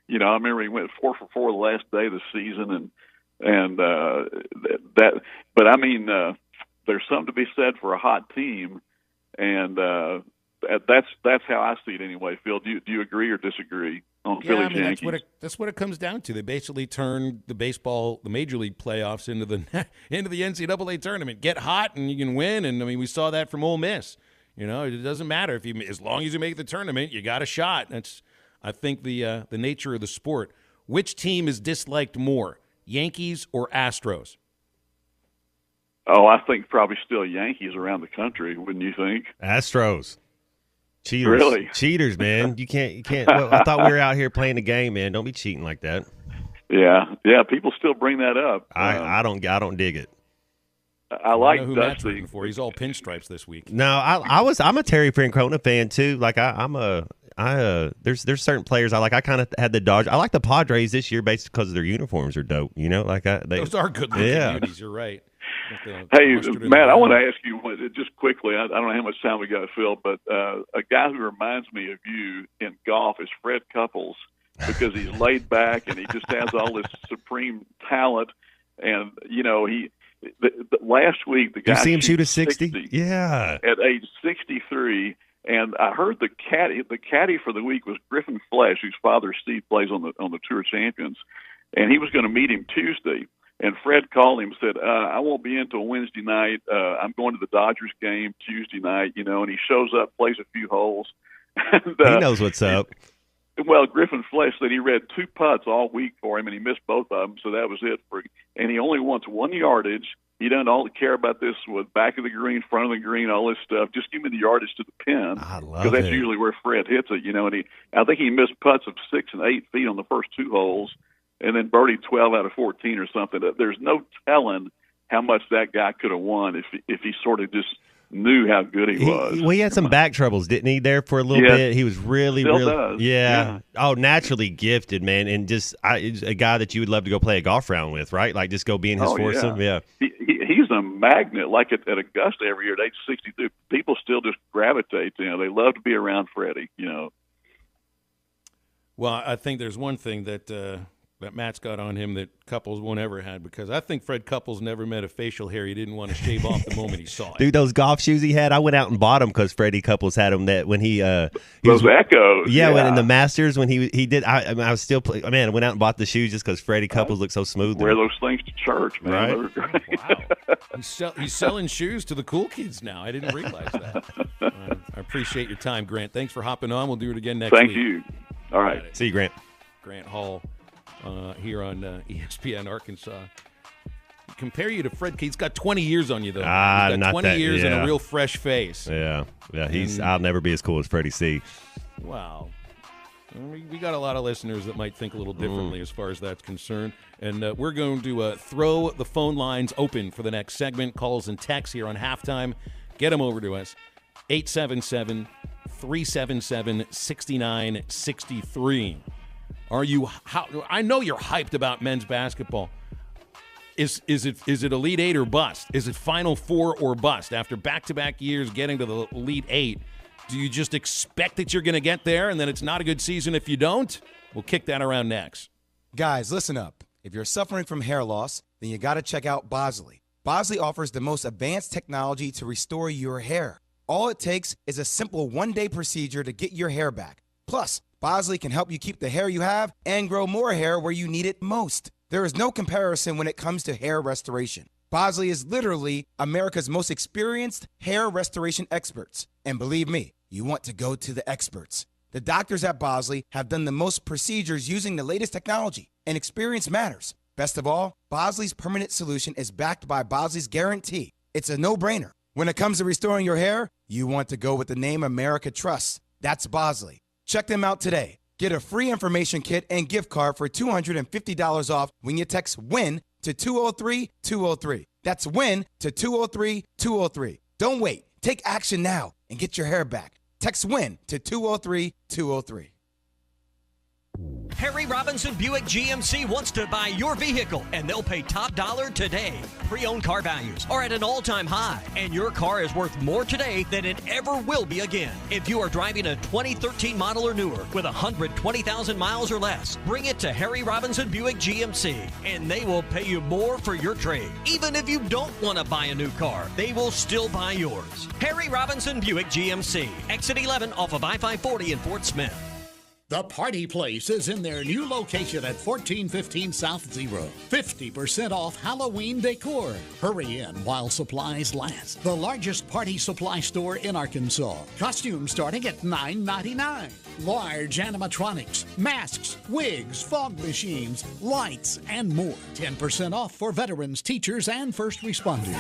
I remember he went 4 for 4 the last day of the season, and that. But I mean, there's something to be said for a hot team, and that's how I see it anyway. Phil, do you agree or disagree on Phillies Yankees? That's what it comes down to. They basically turned the Major League playoffs into the NCAA tournament. Get hot and you can win, and I mean we saw that from Ole Miss. It doesn't matter as long as you make the tournament, you got a shot. That's I think the nature of the sport. Which team is disliked more, Yankees or Astros? Oh, I think probably still Yankees around the country. Wouldn't you think? Astros. Cheaters. Really? Cheaters, man. You can't. Well, I thought we were out here playing the game, man. Don't be cheating like that. Yeah. People still bring that up. I don't dig it. I like who Matt's rooting for. He's all pinstripes this week. No, I'm a Terry Francona fan too. Like there's certain players I like. I kind of had the Dodgers. I like the Padres this year based because their uniforms are dope. Those are good looking beauties. You're right. Hey, Matt, I want to ask you just quickly. I don't know how much time we got, Phil, but a guy who reminds me of you in golf is Fred Couples because he's laid back and he just has all this supreme talent. And last week the guy you see him shoot a 60? Yeah, at age 63. And I heard the caddy for the week was Griffin Flesh, whose father Steve plays on the Tour Champions, and he was going to meet him Tuesday. And Fred called him and said, I won't be in until Wednesday night. I'm going to the Dodgers game Tuesday night, and he shows up, plays a few holes. And, he knows what's up. Well, Griffin Flesh said he read 2 putts all week for him, and he missed both of them, so that was it. And he only wants 1 yardage. He doesn't all care about this with back of the green, front of the green, all this stuff. Just give me the yardage to the pin. I love it. Because that's usually where Fred hits it, and I think he missed putts of 6 and 8 feet on the first 2 holes. And then birdied 12 out of 14 or something. There's no telling how much that guy could have won if he sort of just knew how good he was. He had some back troubles, didn't he, there for a little bit? He was really does. Yeah. Oh, naturally gifted, man. And just a guy that you would love to go play a golf round with, right? Like just go be in his foursome. Yeah. He's a magnet. Like at Augusta every year at age 62, people still just gravitate to him. They love to be around Freddie, Well, I think there's one thing that that Matt's got on him that Couples won't ever had, because I think Fred Couples never met a facial hair he didn't want to shave off the moment he saw it. Dude, those golf shoes he had, I went out and bought them because Freddie Couples had them. That when he those was, Echoes. Yeah, when in the Masters when he did. I was still I went out and bought the shoes just because Freddie Couples looked so smooth. Wear those things to church, man. Right? They're great. Wow. He's selling shoes to the cool kids now. I didn't realize that. I appreciate your time, Grant. Thanks for hopping on. We'll do it again next week. Thank you. All right. See you, Grant. Grant Hall here on ESPN Arkansas. Compare you to Fred. He's got 20 years on you, though. He's got not 20 that, years yeah. and a real fresh face. Yeah. I'll never be as cool as Freddie C. Wow. We got a lot of listeners that might think a little differently as far as that's concerned. And we're going to throw the phone lines open for the next segment. Calls and texts here on halftime. Get them over to us. 877-377-6963. I know you're hyped about men's basketball. Is it Elite Eight or bust? Is it Final Four or bust? After back-to-back years getting to the Elite Eight, do you just expect that you're going to get there and then it's not a good season if you don't? We'll kick that around next. Guys, listen up. If you're suffering from hair loss, then you got to check out Bosley. Bosley offers the most advanced technology to restore your hair. All it takes is a simple one-day procedure to get your hair back. Plus, Bosley can help you keep the hair you have and grow more hair where you need it most. There is no comparison when it comes to hair restoration. Bosley is literally America's most experienced hair restoration experts. And believe me, you want to go to the experts. The doctors at Bosley have done the most procedures using the latest technology, and experience matters. Best of all, Bosley's permanent solution is backed by Bosley's guarantee. It's a no-brainer. When it comes to restoring your hair, you want to go with the name America trusts. That's Bosley. Check them out today. Get a free information kit and gift card for $250 off when you text WIN to 203-203. That's WIN to 203-203. Don't wait. Take action now and get your hair back. Text WIN to 203-203. Harry Robinson Buick GMC wants to buy your vehicle, and they'll pay top dollar today. Pre-owned car values are at an all-time high, and your car is worth more today than it ever will be again. If you are driving a 2013 model or newer with 120,000 miles or less, bring it to Harry Robinson Buick GMC, and they will pay you more for your trade. Even if you don't want to buy a new car, they will still buy yours. Harry Robinson Buick GMC, exit 11 off of I-540 in Fort Smith. The Party Place is in their new location at 1415 South Zero. 50% off Halloween decor. Hurry in while supplies last. The largest party supply store in Arkansas. Costumes starting at $9.99. Large animatronics, masks, wigs, fog machines, lights, and more. 10% off for veterans, teachers, and first responders.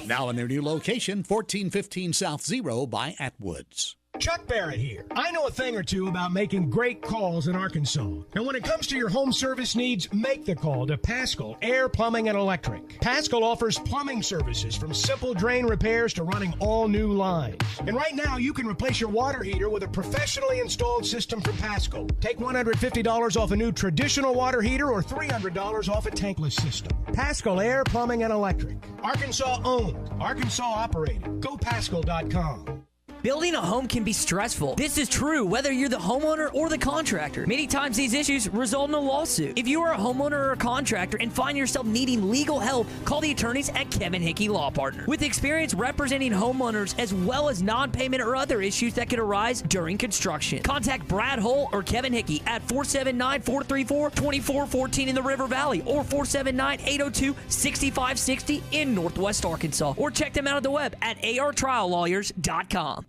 Now in their new location, 1415 South Zero by Atwoods. Chuck Barrett here. I know a thing or two about making great calls in Arkansas. And when it comes to your home service needs, make the call to Paschal Air, Plumbing, and Electric. Paschal offers plumbing services from simple drain repairs to running all new lines. And right now, you can replace your water heater with a professionally installed system from Paschal. Take $150 off a new traditional water heater or $300 off a tankless system. Paschal Air, Plumbing, and Electric. Arkansas owned. Arkansas operated. GoPaschal.com. Building a home can be stressful. This is true whether you're the homeowner or the contractor. Many times these issues result in a lawsuit. If you are a homeowner or a contractor and find yourself needing legal help, call the attorneys at Kevin Hickey Law Partner. With experience representing homeowners as well as non-payment or other issues that could arise during construction. Contact Brad Hull or Kevin Hickey at 479-434-2414 in the River Valley or 479-802-6560 in Northwest Arkansas. Or check them out on the web at artriallawyers.com.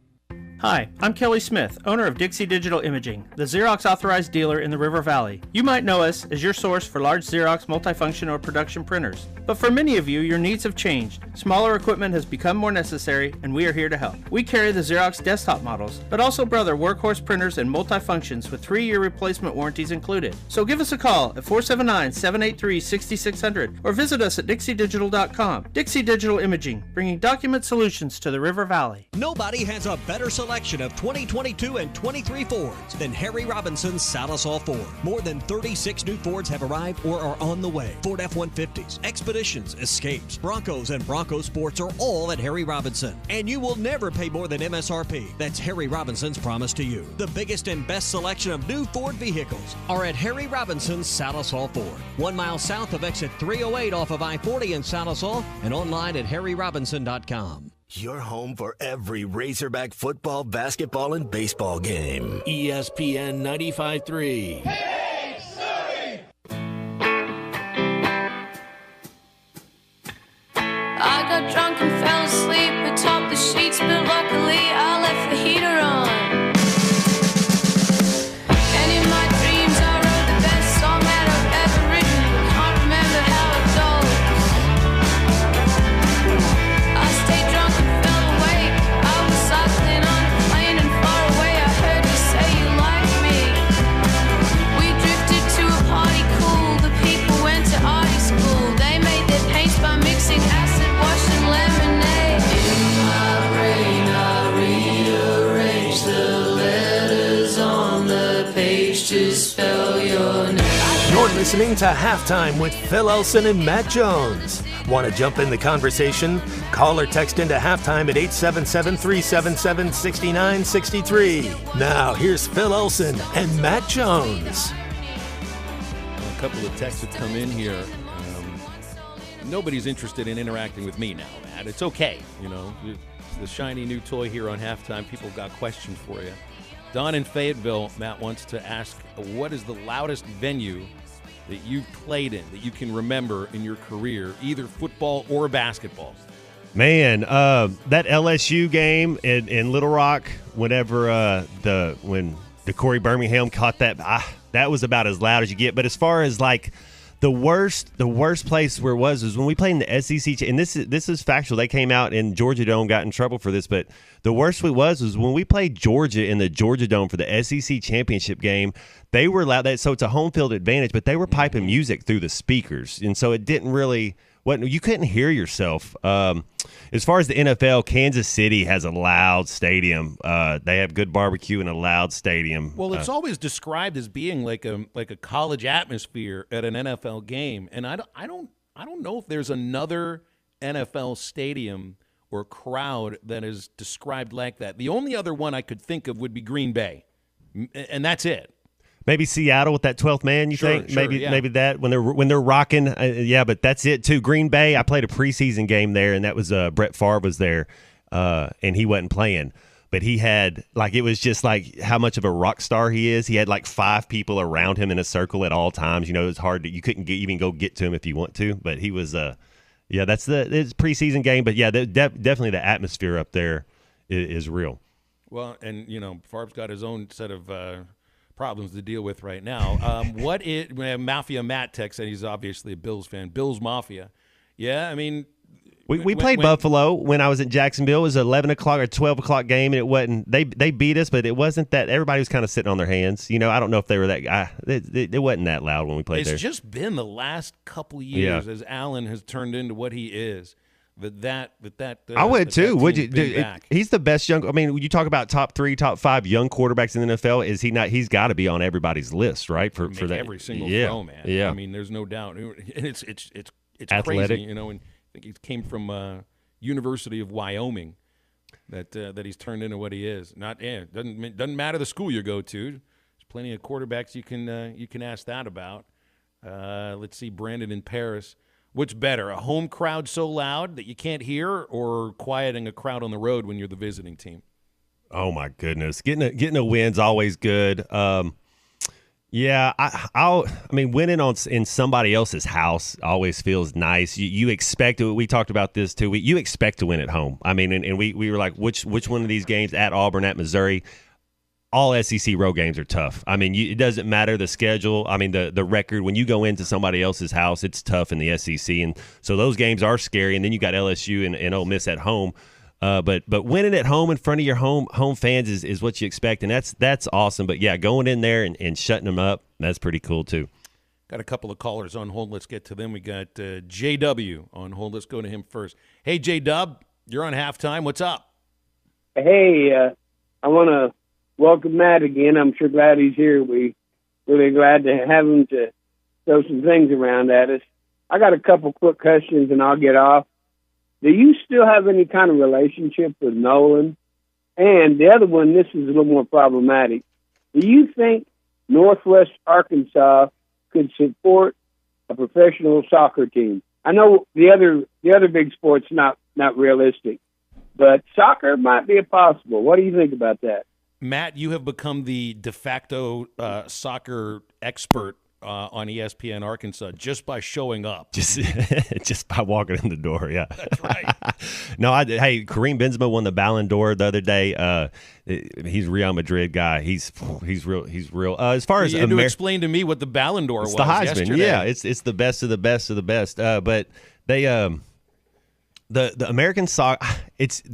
Hi, I'm Kelly Smith, owner of Dixie Digital Imaging, the Xerox authorized dealer in the River Valley. You might know us as your source for large Xerox multifunction or production printers. But for many of you, your needs have changed. Smaller equipment has become more necessary, and we are here to help. We carry the Xerox desktop models, but also brother workhorse printers and multifunctions with 3-year replacement warranties included. So give us a call at 479-783-6600 or visit us at dixiedigital.com. Dixie Digital Imaging, bringing document solutions to the River Valley. Nobody has a better selection selection of 2022 and 23 Fords than Harry Robinson's Salisal Ford. More than 36 new Fords have arrived or are on the way. Ford F-150s, Expeditions, Escapes, Broncos, and Bronco Sports are all at Harry Robinson. And you will never pay more than MSRP. That's Harry Robinson's promise to you. The biggest and best selection of new Ford vehicles are at Harry Robinson's Salisal Ford. 1 mile south of exit 308 off of I-40 in Salisal and online at harryrobinson.com. Your home for every Razorback football, basketball, and baseball game. ESPN 95.3. I got drunk and fell asleep atop the sheets, but luckily I left the heater on. And in my dreams I wrote the best song that I've ever written. Can't remember how it goes. I stayed drunk and fell awake. I was cycling on a plane and far away I heard you say you like me. We drifted to a party cool. The people went to arty school. They made their paints by mixing acid wash and lemonade. In my brain I rearrange the letters on the page to spell your name. You're listening to Halftime with Phil Elson and Matt Jones. Want to jump in the conversation? Call or text into halftime at 877-377-6963. Now, here's Phil Elson and Matt Jones. A couple of texts that come in here. Nobody's interested in interacting with me now, Matt. It's okay. You know, the shiny new toy here on Halftime. People got questions for you. Don in Fayetteville, Matt wants to ask, what is the loudest venue that you've played in that you can remember in your career, either football or basketball? Man, that LSU game in Little Rock, whenever when Corey Birmingham caught that, that was about as loud as you get. But as far as like the worst place where it was when we played in the SEC, and this is factual. They came out in Georgia Dome, got in trouble for this, but the worst it was when we played Georgia in the Georgia Dome for the SEC championship game. They were loud, so it's a home field advantage, but they were piping music through the speakers, and so it didn't really. You couldn't hear yourself. As far as the NFL, Kansas City has a loud stadium. They have good barbecue and a loud stadium. Well, it's always described as being like a college atmosphere at an NFL game, and I don't know if there's another NFL stadium or crowd that is described like that. The only other one I could think of would be Green Bay, and that's it. Maybe Seattle with that 12th man, you think? Sure, maybe that when they're rocking. Yeah, but that's it too. Green Bay, I played a preseason game there, and that was Brett Favre was there, and he wasn't playing. But he had, it was just like how much of a rock star he is. He had 5 people around him in a circle at all times. You know, it was hard you couldn't even go get to him if you want to. But he was, that's it's preseason game. But yeah, definitely the atmosphere up there is real. Well, and Favre's got his own set of problems to deal with right now. Mafia Matt texts, and he's obviously a Bills fan. Bills Mafia. Yeah, I mean, we played Buffalo when I was in Jacksonville. It was an 11 o'clock or 12 o'clock game, and it wasn't. They beat us, but it wasn't that. Everybody was kind of sitting on their hands. I don't know if they were that guy. It wasn't that loud when we played there. It's just been the last couple years as Allen has turned into what he is. I would too. Would you? He's the best young. I mean, you talk about top 3, top 5 young quarterbacks in the NFL. Is he not? He's got to be on everybody's list, right? For that every single throw, man. Yeah. I mean, there's no doubt. And it's athletic. Crazy, and I think he came from University of Wyoming. That he's turned into what he is. Doesn't matter the school you go to. There's plenty of quarterbacks you can ask that about. Let's see, Brandon in Paris. What's better, a home crowd so loud that you can't hear, or quieting a crowd on the road when you're the visiting team? Oh my goodness, getting a win's always good. Yeah, I mean, winning in somebody else's house always feels nice. You expect it. We talked about this too. You expect to win at home. I mean, and we were like, which one of these games, at Auburn, at Missouri? All SEC road games are tough. I mean, it doesn't matter the schedule. I mean, the record, when you go into somebody else's house, it's tough in the SEC. And so those games are scary. And then you got LSU and Ole Miss at home. But winning at home in front of your home fans is what you expect. And that's awesome. But, yeah, going in there and shutting them up, that's pretty cool too. Got a couple of callers on hold. Let's get to them. We got JW on hold. Let's go to him first. Hey, J-Dub, you're on halftime. What's up? Hey, I want to welcome Matt again. I'm sure glad he's here. We really glad to have him to throw some things around at us. I got a couple quick questions, and I'll get off. Do you still have any kind of relationship with Nolan? And the other one, this is a little more problematic. Do you think Northwest Arkansas could support a professional soccer team? I know the other big sports not realistic, but soccer might be possible. What do you think about that? Matt, you have become the de facto soccer expert on ESPN Arkansas just by showing up. Just by walking in the door, yeah. That's right. No, hey, Kareem Benzema won the Ballon d'Or the other day. He's a Real Madrid guy. He's real. As far as you had to explain to me what the Ballon d'Or was. The Heisman, yesterday. yeah. It's the best of the best of the best. But they the American soccer,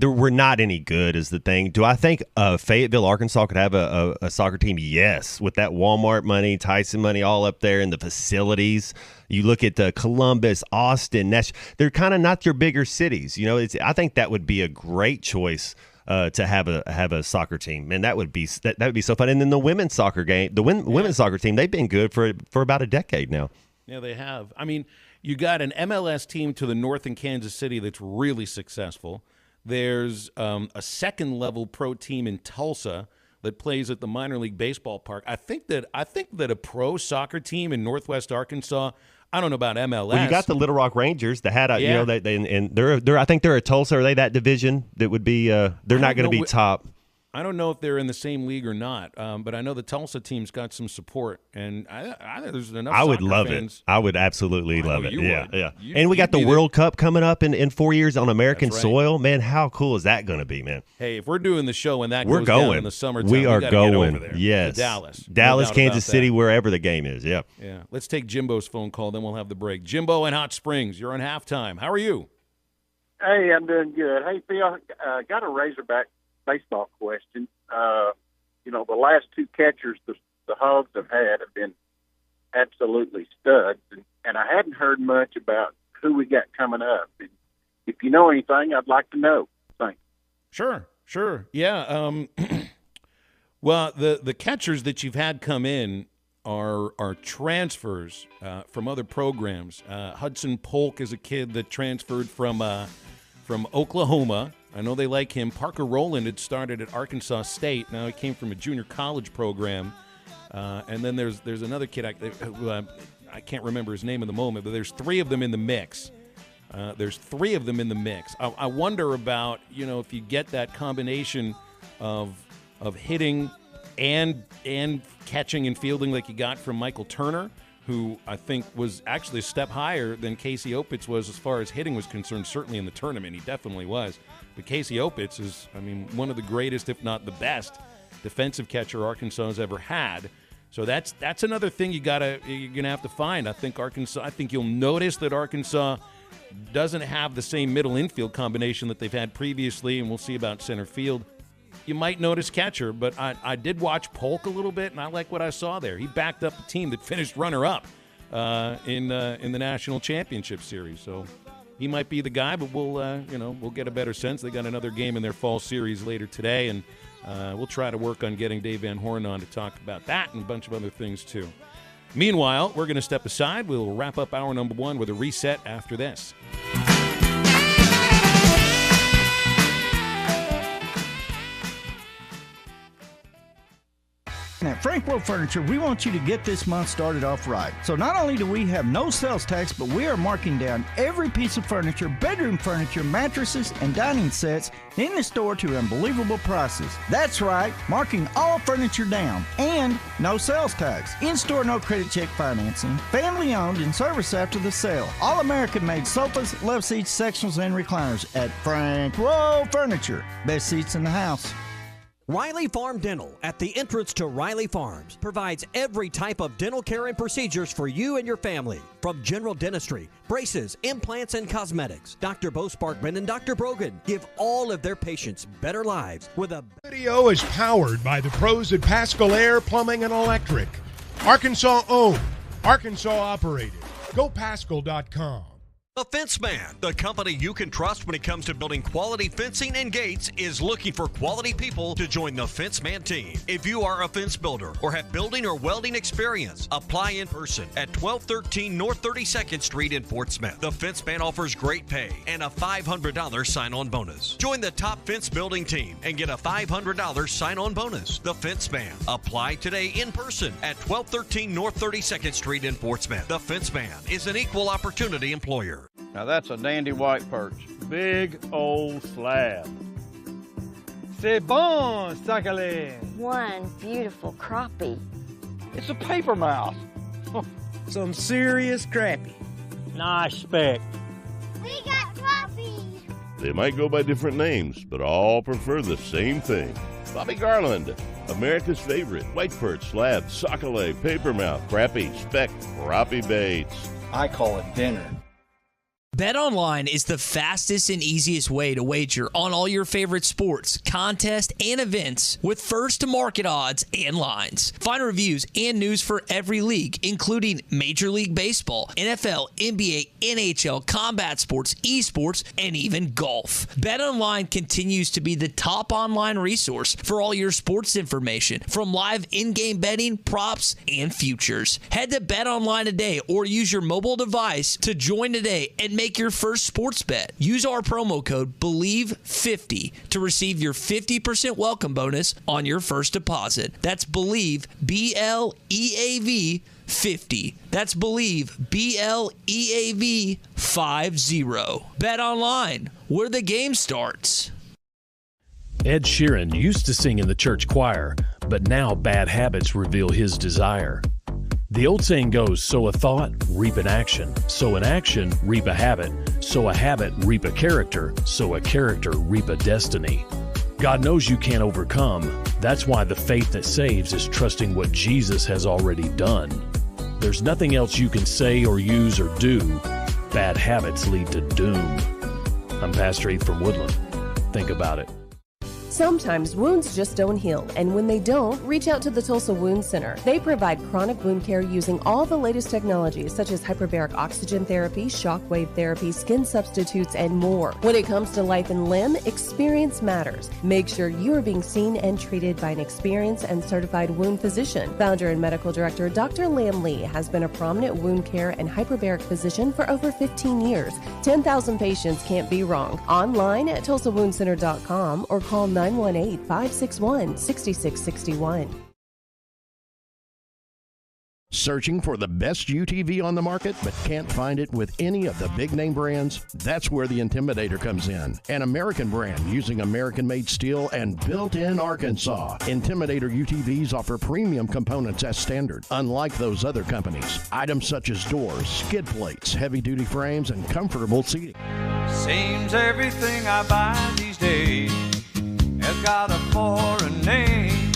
we're not any good is the thing. Do I think Fayetteville, Arkansas could have a soccer team? Yes, with that Walmart money, Tyson money all up there, and the facilities. You look at Columbus, Austin, they're kind of not your bigger cities. You know, I think that would be a great choice to have a soccer team, and that would be so fun. And then the women's soccer game, women's soccer team, they've been good for about a decade now. Yeah, they have. I mean, you got an MLS team to the north in Kansas City that's really successful. There's a second-level pro team in Tulsa that plays at the minor league baseball park. I think that a pro soccer team in Northwest Arkansas. I don't know about MLS. Well, you got the Little Rock Rangers. They had they're I think they're a Tulsa. Are they that division that would be? They're not going to be top. I don't know if they're in the same league or not, but I know the Tulsa team's got some support, and I there's enough. I would love fans. it. I would absolutely love it. Yeah, would. yeah. And we got the World Cup coming up in 4 years on American soil. Man, how cool is that going to be, man? Hey, if we're doing the show and that we're goes going down in the summertime, we are gotta going. Get over there. Yes, to Dallas, no Kansas City, wherever the game is. Yeah. Yeah. Let's take Jimbo's phone call, then we'll have the break. Jimbo in Hot Springs, you're on halftime. How are you? Hey, I'm doing good. Hey, Phil, got a Razorback baseball question. The last two catchers the Hogs have been absolutely studs, and I hadn't heard much about who we got coming up. And if you know anything, I'd like to know. Thanks. Sure. Yeah. Well, the catchers that you've had come in are transfers from other programs. Hudson Polk is a kid that transferred from Oklahoma. I know they like him. Parker Rowland had started at Arkansas State. Now he came from a junior college program. And then there's another kid I can't remember his name in the moment, but there's three of them in the mix. I wonder about, if you get that combination of hitting and catching and fielding like you got from Michael Turner, who I think was actually a step higher than Casey Opitz was as far as hitting was concerned, certainly in the tournament. He definitely was. But Casey Opitz is, one of the greatest, if not the best, defensive catcher Arkansas has ever had. So that's another thing you're gonna have to find. I think you'll notice that Arkansas doesn't have the same middle infield combination that they've had previously, and we'll see about center field. You might notice catcher, but I did watch Polk a little bit, and I like what I saw there. He backed up a team that finished runner-up in the national championship series. So he might be the guy, but we'll get a better sense. They got another game in their fall series later today, and we'll try to work on getting Dave Van Horn on to talk about that and a bunch of other things too. Meanwhile, we're going to step aside. We'll wrap up hour number one with a reset after this. At Frank World Furniture, we want you to get this month started off right. So not only do we have no sales tax, but we are marking down every piece of furniture, bedroom furniture, mattresses, and dining sets in the store to unbelievable prices. That's right, marking all furniture down. And no sales tax. In-store, no credit check financing. Family owned and service after the sale. All American made sofas, love seats, sectionals, and recliners at Frank World Furniture. Best seats in the house. Riley Farm Dental, at the entrance to Riley Farms, provides every type of dental care and procedures for you and your family. From general dentistry, braces, implants, and cosmetics, Dr. Bo Sparkman and Dr. Brogan give all of their patients better lives with a... Video is powered by the pros at Pascal Air Plumbing and Electric. Arkansas owned, Arkansas operated. GoPascal.com. The Fence Man, the company you can trust when it comes to building quality fencing and gates, is looking for quality people to join the Fence Man team. If you are a fence builder or have building or welding experience, apply in person at 1213 North 32nd Street in Fort Smith. The Fence Man offers great pay and a $500 sign-on bonus. Join the top fence building team and get a $500 sign-on bonus. The Fence Man. Apply today in person at 1213 North 32nd Street in Fort Smith. The Fence Man is an equal opportunity employer. Now that's a dandy white perch. Big old slab. C'est bon, sacalé. One beautiful crappie. It's a paper mouse. Some serious crappie. Nice speck. We got crappies. They might go by different names, but all prefer the same thing. Bobby Garland, America's favorite. White perch, slab, sacalé, papermouth, crappie, speck, crappie baits. I call it dinner. BetOnline is the fastest and easiest way to wager on all your favorite sports, contests, and events with first-to-market odds and lines. Find reviews and news for every league, including Major League Baseball, NFL, NBA, NHL, combat sports, esports, and even golf. BetOnline continues to be the top online resource for all your sports information, from live in-game betting, props, and futures. Head to BetOnline today or use your mobile device to join today and make your first sports bet. Use our promo code BELIEVE50 to receive your 50% welcome bonus on your first deposit. That's BELIEVE, BLEAV 50. That's BELIEVE, BLEAV 50. Bet online, where the game starts. Ed Sheeran used to sing in the church choir, but now bad habits reveal his desire. The old saying goes, sow a thought, reap an action. Sow an action, reap a habit. Sow a habit, reap a character. Sow a character, reap a destiny. God knows you can't overcome. That's why the faith that saves is trusting what Jesus has already done. There's nothing else you can say or use or do. Bad habits lead to doom. I'm Pastor Heath from Woodland. Think about it. Sometimes wounds just don't heal, and when they don't, reach out to the Tulsa Wound Center. They provide chronic wound care using all the latest technologies such as hyperbaric oxygen therapy, shockwave therapy, skin substitutes, and more. When it comes to life and limb, experience matters. Make sure you are being seen and treated by an experienced and certified wound physician. Founder and medical director Dr. Lam Lee has been a prominent wound care and hyperbaric physician for over 15 years. 10,000 patients can't be wrong. Online at TulsaWoundCenter.com or call 918-561-6661. Searching for the best UTV on the market but can't find it with any of the big name brands? That's where the Intimidator comes in. An American brand using American-made steel and built in Arkansas. Intimidator UTVs offer premium components as standard, unlike those other companies. Items such as doors, skid plates, heavy-duty frames, and comfortable seating. Seems everything I buy these days has got a foreign name.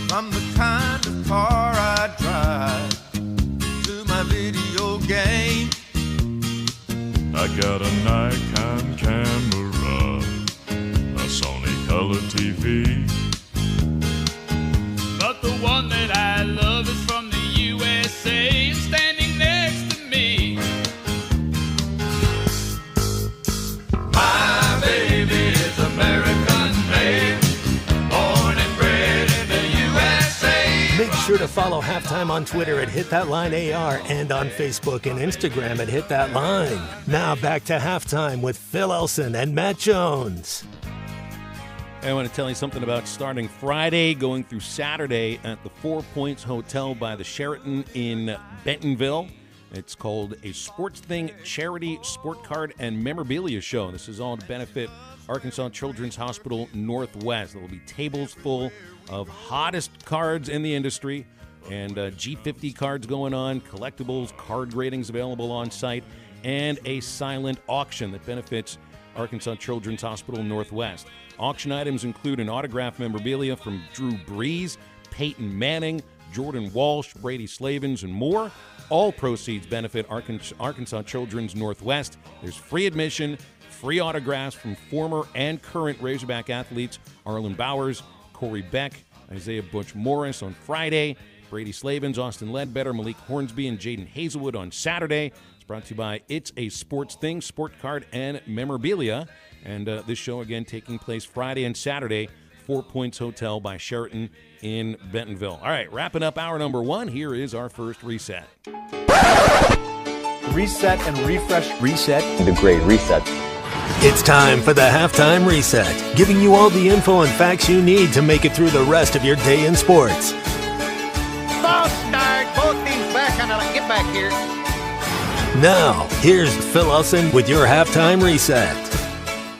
From the kind of car I drive to my video game. I got a Nikon camera, a Sony color TV. But the one that I love is from the USA and standing next to me. My baby is American made, born and bred in the USA. Make sure to follow Halftime on Twitter at HitThatLineAR and on Facebook and Instagram at HitThatLine. Now back to Halftime with Phil Elson and Matt Jones. I want to tell you something about starting Friday, going through Saturday at the 4 Points Hotel by the Sheraton in Bentonville. It's called a Sports Thing Charity Sport Card and Memorabilia Show. This is all to benefit Arkansas Children's Hospital Northwest. There will be tables full of hottest cards in the industry and G50 cards going on, collectibles, card gradings available on site, and a silent auction that benefits Arkansas Children's Hospital Northwest. Auction items include an autographed memorabilia from Drew Brees, Peyton Manning, Jordan Walsh, Brady Slavens, and more. All proceeds benefit Arkansas Children's Northwest. There's free admission, free autographs from former and current Razorback athletes Arlen Bowers, Corey Beck, Isaiah Butch Morris on Friday, Brady Slavens, Austin Ledbetter, Malik Hornsby, and Jaden Hazelwood on Saturday. It's brought to you by It's a Sports Thing, Sport Card, and Memorabilia. And this show, again, taking place Friday and Saturday, 4 Points Hotel by Sheraton in Bentonville. All right, wrapping up hour number 1, here is our first reset. Reset and refresh. Reset. The great reset. It's time for the Halftime Reset, giving you all the info and facts you need to make it through the rest of your day in sports. False start. Both teams back on the get back here. Now, here's Phil Elson with your Halftime Reset.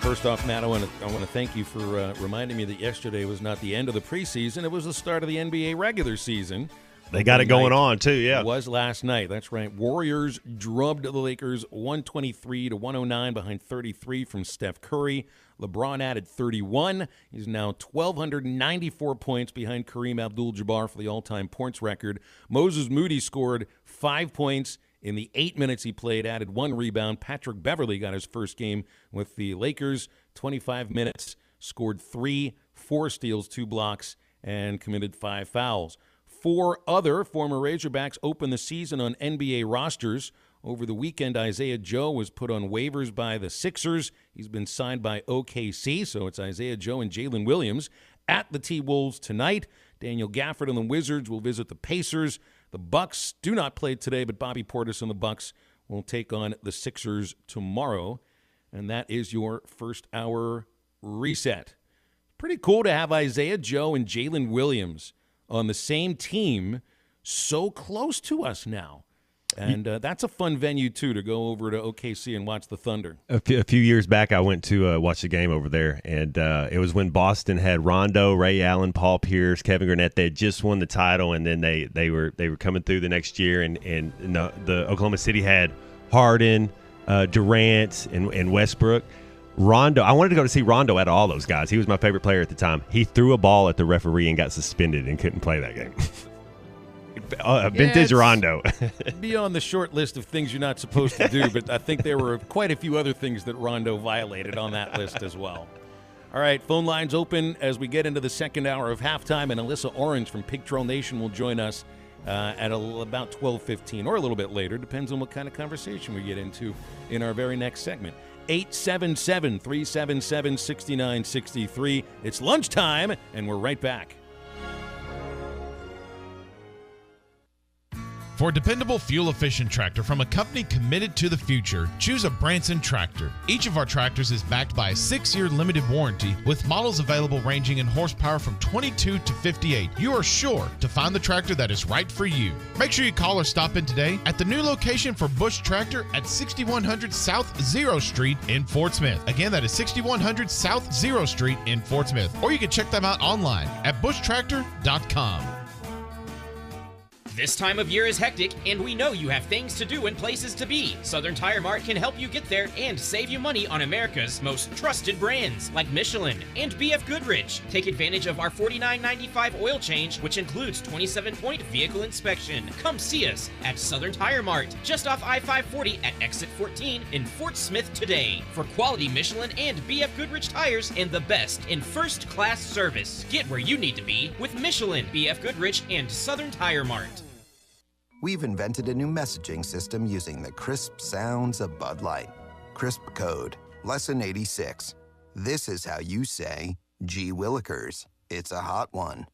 First off, Matt, I want to thank you for reminding me that yesterday was not the end of the preseason. It was the start of the NBA regular season. They got it going on, too, yeah. It was last night. That's right. Warriors drubbed the Lakers 123-109 behind 33 from Steph Curry. LeBron added 31. He's now 1,294 points behind Kareem Abdul-Jabbar for the all-time points record. Moses Moody scored 5 points in the 8 minutes he played, added 1 rebound. Patrick Beverley got his first game with the Lakers, 25 minutes, scored 3, 4 steals, 2 blocks, and committed 5 fouls. 4 other former Razorbacks opened the season on NBA rosters. Over the weekend, Isaiah Joe was put on waivers by the Sixers. He's been signed by OKC, so it's Isaiah Joe and Jalen Williams at the T-Wolves tonight. Daniel Gafford and the Wizards will visit the Pacers. The Bucks do not play today, but Bobby Portis and the Bucks will take on the Sixers tomorrow. And that is your first hour reset. Pretty cool to have Isaiah Joe and Jalen Williams on the same team so close to us now. And that's a fun venue, too, to go over to OKC and watch the Thunder. A few years back, I went to watch the game over there, and it was when Boston had Rondo, Ray Allen, Paul Pierce, Kevin Garnett. They had just won the title, and then they were coming through the next year, and the Oklahoma City had Harden, Durant, and Westbrook. Rondo, I wanted to go to see Rondo out of all those guys. He was my favorite player at the time. He threw a ball at the referee and got suspended and couldn't play that game. Vintage Rondo. Be on the short list of things you're not supposed to do, but I think there were quite a few other things that Rondo violated on that list as well. All right, phone lines open as we get into the second hour of halftime, and Alyssa Orange from Pig Trail Nation will join us at about 12:15 or a little bit later. Depends on what kind of conversation we get into in our very next segment. 877-377-6963. It's lunchtime, and we're right back. For a dependable, fuel-efficient tractor from a company committed to the future, choose a Branson tractor. Each of our tractors is backed by a 6-year limited warranty with models available ranging in horsepower from 22 to 58. You are sure to find the tractor that is right for you. Make sure you call or stop in today at the new location for Bush Tractor at 6100 South 0 Street in Fort Smith. Again, that is 6100 South 0 Street in Fort Smith. Or you can check them out online at bushtractor.com. This time of year is hectic, and we know you have things to do and places to be. Southern Tire Mart can help you get there and save you money on America's most trusted brands like Michelin and BF Goodrich. Take advantage of our $49.95 oil change, which includes 27-point vehicle inspection. Come see us at Southern Tire Mart, just off I-540 at exit 14 in Fort Smith today. For quality Michelin and BF Goodrich tires and the best in first-class service. Get where you need to be with Michelin, BF Goodrich, and Southern Tire Mart. We've invented a new messaging system using the crisp sounds of Bud Light. Crisp Code, Lesson 86. This is how you say, gee willikers, it's a hot one.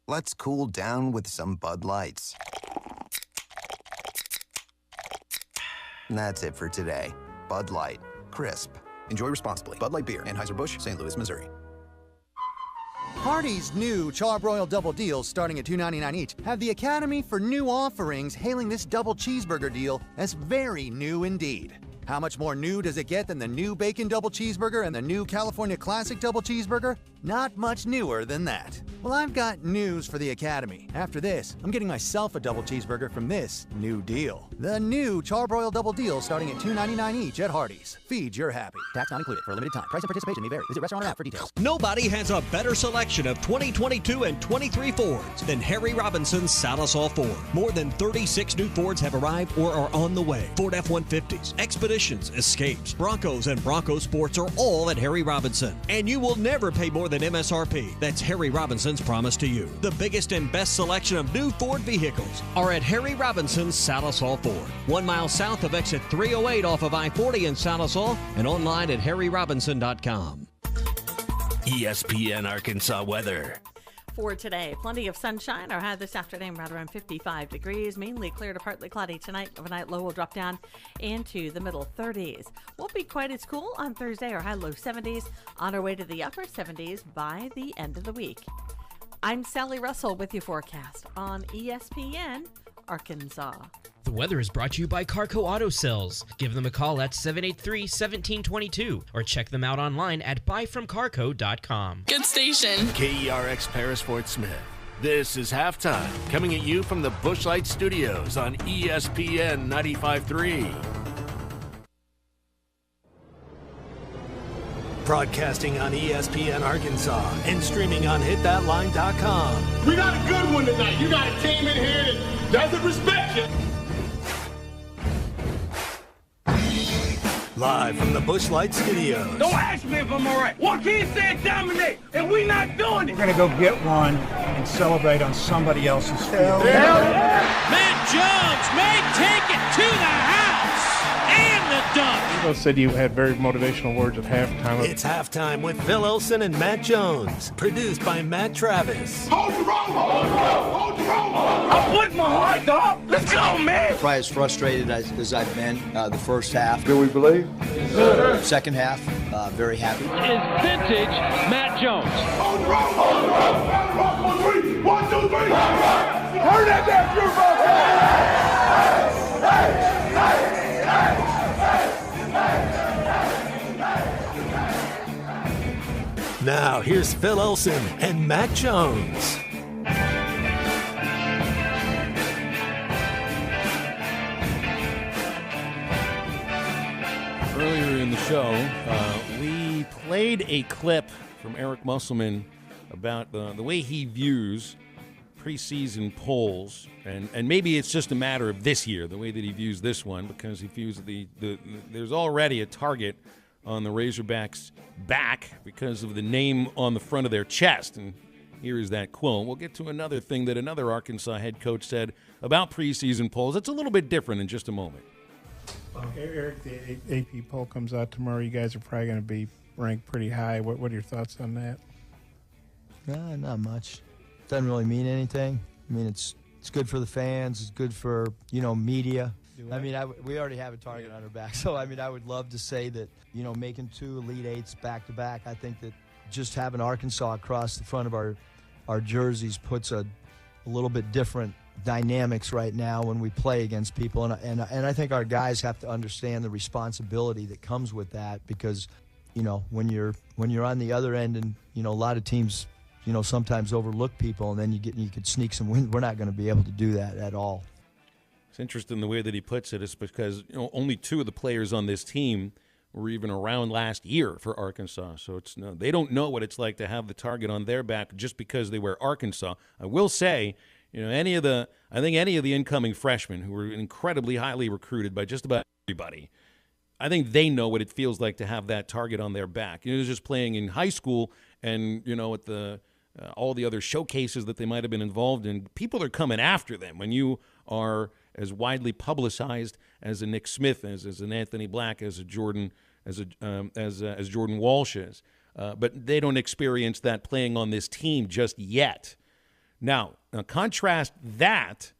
Let's cool down with some Bud Lights. And that's it for today. Bud Light, crisp. Enjoy responsibly. Bud Light Beer, Anheuser-Busch, St. Louis, Missouri. Hardee's new Charbroil Double Deals, starting at $2.99 each, have the Academy for New Offerings hailing this double cheeseburger deal as very new indeed. How much more new does it get than the new Bacon Double Cheeseburger and the new California Classic Double Cheeseburger? Not much newer than that. Well, I've got news for the Academy. After this, I'm getting myself a double cheeseburger from this new deal. The new Charbroil Double Deal, starting at $2.99 each at Hardee's. Feed your happy. Tax not included for a limited time. Price and participation may vary. Visit restaurant or app for details. Nobody has a better selection of 2022 and 23 Fords than Harry Robinson's Salisal Ford. More than 36 new Fords have arrived or are on the way. Ford F-150s, Expeditions, Escapes, Broncos, and Bronco Sports are all at Harry Robinson. And you will never pay more more than MSRP. That's Harry Robinson's promise to you. The biggest and best selection of new Ford vehicles are at Harry Robinson's Salisaw Ford. 1 mile south of exit 308 off of I-40 in Salisaw and online at harryrobinson.com. ESPN Arkansas weather. For today, plenty of sunshine. Our high this afternoon right around 55 degrees. Mainly clear to partly cloudy tonight. Overnight low will drop down into the middle 30s. Won't be quite as cool on Thursday. Our high low 70s. On our way to the upper 70s by the end of the week. I'm Sally Russell with your forecast on ESPN Arkansas. The weather is brought to you by Carco Auto Sales. Give them a call at 783-1722 or check them out online at buyfromcarco.com. Good station. KERX Paris Fort Smith. This is Halftime, coming at you from the Bushlight Studios on ESPN 95.3. Broadcasting on ESPN Arkansas and streaming on hitthatline.com. We got a good one tonight. You got a team in here that doesn't respect you. Live from the Bushlight Studios. Don't ask me if I'm all right. Joaquin said dominate, and we not doing it. We're going to go get one and celebrate on somebody else's field. Matt Jones may take it to the house and the dunk. You said you had very motivational words at halftime. It's Halftime with Phil Elson and Matt Jones. Produced by Matt Travis. Hold the rope! Hold the rope! Hold the rope! I'm putting my heart, dog. Let's go, man! Probably as frustrated as I've been the first half. Do we believe? Second half, very happy. Is vintage Matt Jones. Hold the rope! Hold the rope! Hold the rope! On three! 1, 2, 3! Turn that down, Drew! Hey! Hey! Hey! Now, here's Phil Elson and Matt Jones. Earlier in the show, we played a clip from Eric Musselman about the way he views preseason polls, and maybe it's just a matter of this year, the way that he views this one, because he views there's already a target on the Razorbacks' back because of the name on the front of their chest. And here is that quote. We'll get to another thing that another Arkansas head coach said about preseason polls. It's a little bit different in just a moment. Eric, the AP poll comes out tomorrow. You guys are probably going to be ranked pretty high. What are your thoughts on that? Not much. Doesn't really mean anything. I mean, it's good for the fans. It's good for, media. I mean, we already have a target on our back. So, I mean, I would love to say that, making 2 Elite Eights back-to-back, I think that just having Arkansas across the front of our jerseys puts a little bit different dynamics right now when we play against people. And I think our guys have to understand the responsibility that comes with that because, when you're on the other end and, a lot of teams, sometimes overlook people and then you could sneak some wins. We're not going to be able to do that at all. It's interesting the way that he puts it is because only 2 of the players on this team were even around last year for Arkansas. So they don't know what it's like to have the target on their back just because they wear Arkansas. I will say, I think any of the incoming freshmen who were incredibly highly recruited by just about everybody, I think they know what it feels like to have that target on their back. They're just playing in high school and, at the all the other showcases that they might have been involved in. People are coming after them when you are as widely publicized as a Nick Smith, as an Anthony Black, as a Jordan, as Jordan Walsh is. But they don't experience that playing on this team just yet. Now contrast that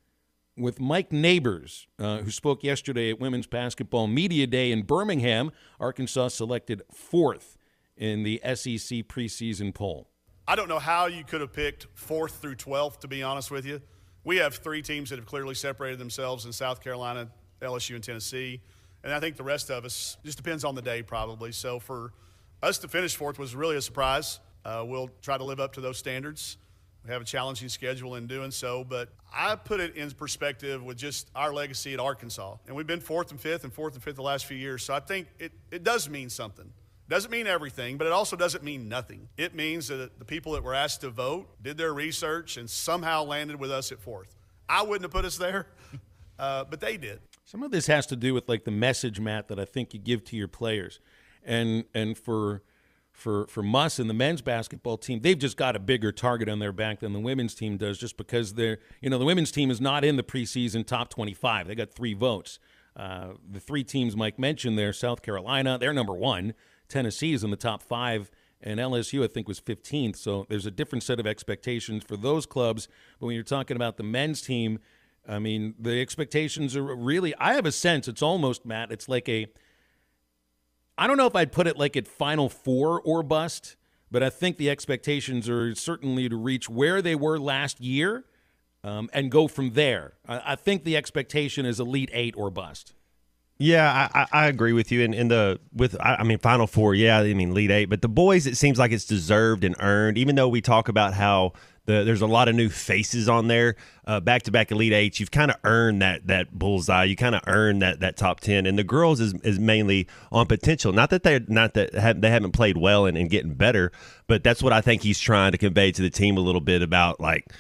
with Mike Neighbors, who spoke yesterday at Women's Basketball Media Day in Birmingham. Arkansas selected 4th in the SEC preseason poll. I don't know how you could have picked 4th through 12th, to be honest with you. We have 3 teams that have clearly separated themselves in South Carolina, LSU, and Tennessee. And I think the rest of us, just depends on the day probably. So for us to finish 4th was really a surprise. We'll try to live up to those standards. We have a challenging schedule in doing so, but I put it in perspective with just our legacy at Arkansas. And we've been 4th and 5th and 4th and 5th the last few years. So I think it does mean something. Doesn't mean everything, but it also doesn't mean nothing. It means that the people that were asked to vote did their research and somehow landed with us at 4th. I wouldn't have put us there, but they did. Some of this has to do with the message, Matt, that I think you give to your players. And for for Muss and the men's basketball team, they've just got a bigger target on their back than the women's team does, just because the women's team is not in the preseason top 25. They got 3 votes. The 3 teams Mike mentioned there, South Carolina, they're number 1. Tennessee is in the top 5, and LSU, I think, was 15th. So there's a different set of expectations for those clubs. But when you're talking about the men's team, I mean, the expectations are really, I have a sense, it's almost, Matt, it's like I don't know if I'd put it like at Final Four or bust, but I think the expectations are certainly to reach where they were last year and go from there. I think the expectation is Elite 8 or bust. Yeah, I agree with you. Final Four, yeah, I mean, Elite 8. But the boys, it seems like it's deserved and earned, even though we talk about how there's a lot of new faces on there. Back-to-back Elite 8s, you've kind of earned that bullseye. You kind of earned that top 10. And the girls is mainly on potential. Not that they haven't played well and getting better, but that's what I think he's trying to convey to the team a little bit about, like,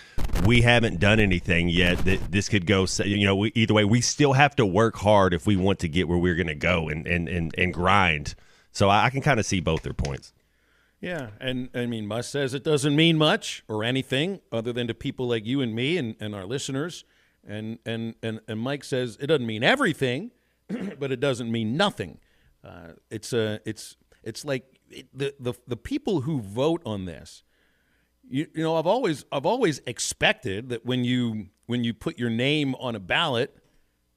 we haven't done anything yet. That this could go, either way. We still have to work hard if we want to get where we're going to go and grind. So I can kind of see both their points. Yeah, and I mean, Muss says it doesn't mean much or anything other than to people like you and me and our listeners. And Mike says it doesn't mean everything, but it doesn't mean nothing. It's like the people who vote on this. I've always expected that when you put your name on a ballot,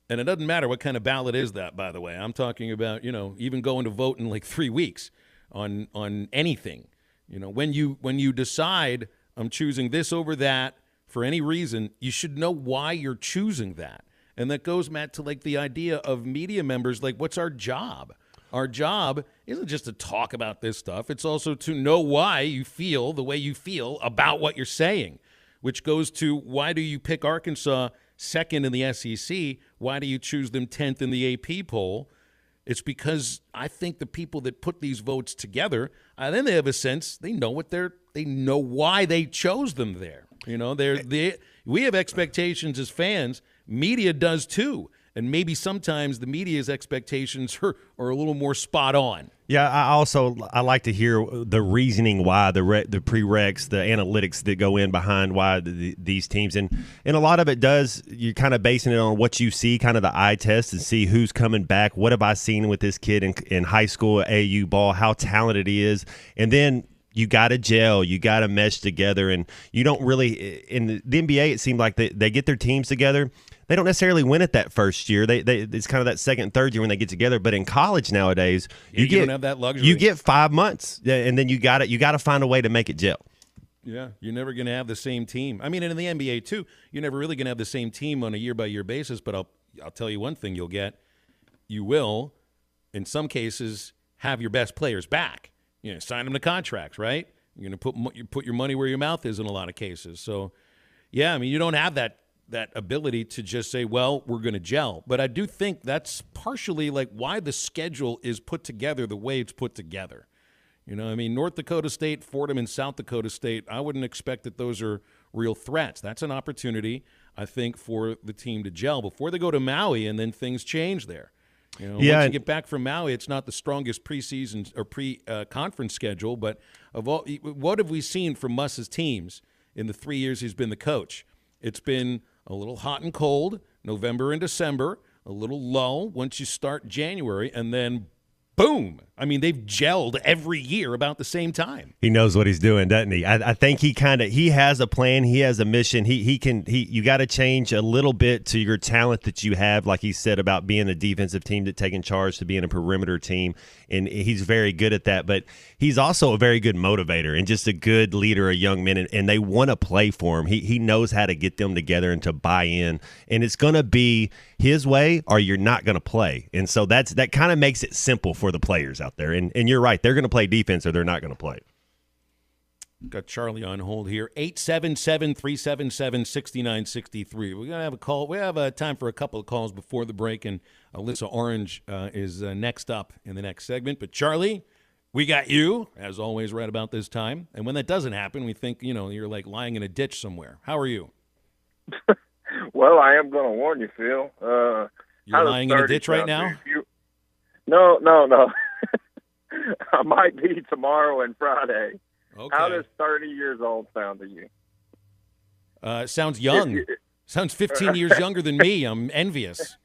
and it doesn't matter what kind of ballot is that, by the way. I'm talking about even going to vote in like 3 weeks. On anything, when you decide I'm choosing this over that for any reason, you should know why you're choosing that. And that goes, Matt, to like the idea of media members. Like, what's our job? Our job isn't just to talk about this stuff. It's also to know why you feel the way you feel about what you're saying, which goes to why do you pick Arkansas second in the SEC? Why do you choose them 10th in the AP poll? It's because I think the people that put these votes together, then they have a sense they know why they chose them there. We have expectations as fans. Media does too, and maybe sometimes the media's expectations are a little more spot on. Yeah, I like to hear the reasoning why, the prereqs, the analytics that go in behind why these teams. And a lot of it you're kind of basing it on what you see, kind of the eye test, and see who's coming back. What have I seen with this kid in high school, AU ball, how talented he is. And then you got to gel, you got to mesh together. And you don't really – in the NBA, it seemed like they get their teams together. They don't necessarily win it that first year. It's kind of that second and third year when they get together. But in college nowadays, you don't have that luxury. You get 5 months, and then you got to find a way to make it gel. Yeah, you're never going to have the same team. I mean, and in the NBA too, you're never really going to have the same team on a year-by-year basis. But I'll tell you one thing: you will, in some cases, have your best players back. Sign them to contracts, right? You're going to put your money where your mouth is in a lot of cases. So, yeah, I mean, you don't have that ability to just say, well, we're going to gel. But I do think that's partially like why the schedule is put together the way it's put together. I mean, North Dakota State, Fordham, and South Dakota State, I wouldn't expect that those are real threats. That's an opportunity, I think, for the team to gel before they go to Maui, and then things change there. Once you get back from Maui, it's not the strongest preseason or pre-conference schedule, but what have we seen from Muss's teams in the 3 years he's been the coach? It's been a little hot and cold, November and December, a little lull once you start January, and then boom. I mean, they've gelled every year about the same time. He knows what he's doing, doesn't he? I think he has a plan. He has a mission. You got to change a little bit to your talent that you have, like he said about being a defensive team that taking charge to being a perimeter team, and he's very good at that. But he's also a very good motivator and just a good leader of young men, and they want to play for him. He knows how to get them together and to buy in, and it's going to be his way or you're not going to play. And so that kind of makes it simple for the players out there. And you're right. They're going to play defense or they're not going to play. Got Charlie on hold here. 877-377-6963. We're going to have a call. We have time for a couple of calls before the break, and Alyssa Orange is next up in the next segment. But, Charlie, we got you, as always, right about this time. And when that doesn't happen, we think, you're like lying in a ditch somewhere. How are you? Well, I am going to warn you, Phil. You're lying in a ditch right now? No. I might be tomorrow and Friday. Okay. How does 30 years old sound to you? Sounds young. Sounds 15 years younger than me. I'm envious.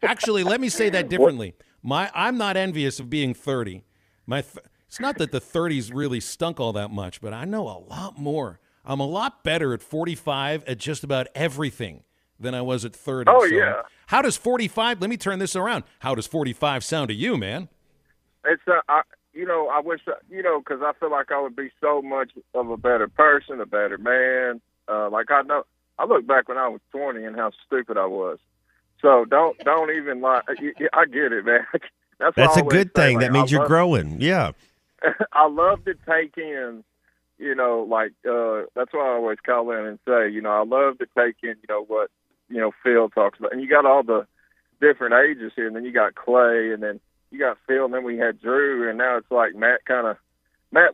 Actually, let me say that differently. I'm not envious of being 30. It's not that the 30s really stunk all that much, but I know a lot more. I'm a lot better at 45 at just about everything than I was at 30. Oh, so yeah. How does 45, let me turn this around. How does 45 sound to you, man? It's, I wish, because I feel like I would be so much of a better person, a better man. I look back when I was 20 and how stupid I was. So don't even lie. I get it, man. That's a good thing. That means you're growing. Yeah. I love to take in, that's why I always call in and say, I love to take in, what, Phil talks about. And you got all the different ages here, and then you got Clay, and then you got Phil, and then we had Drew, and now it's like Matt,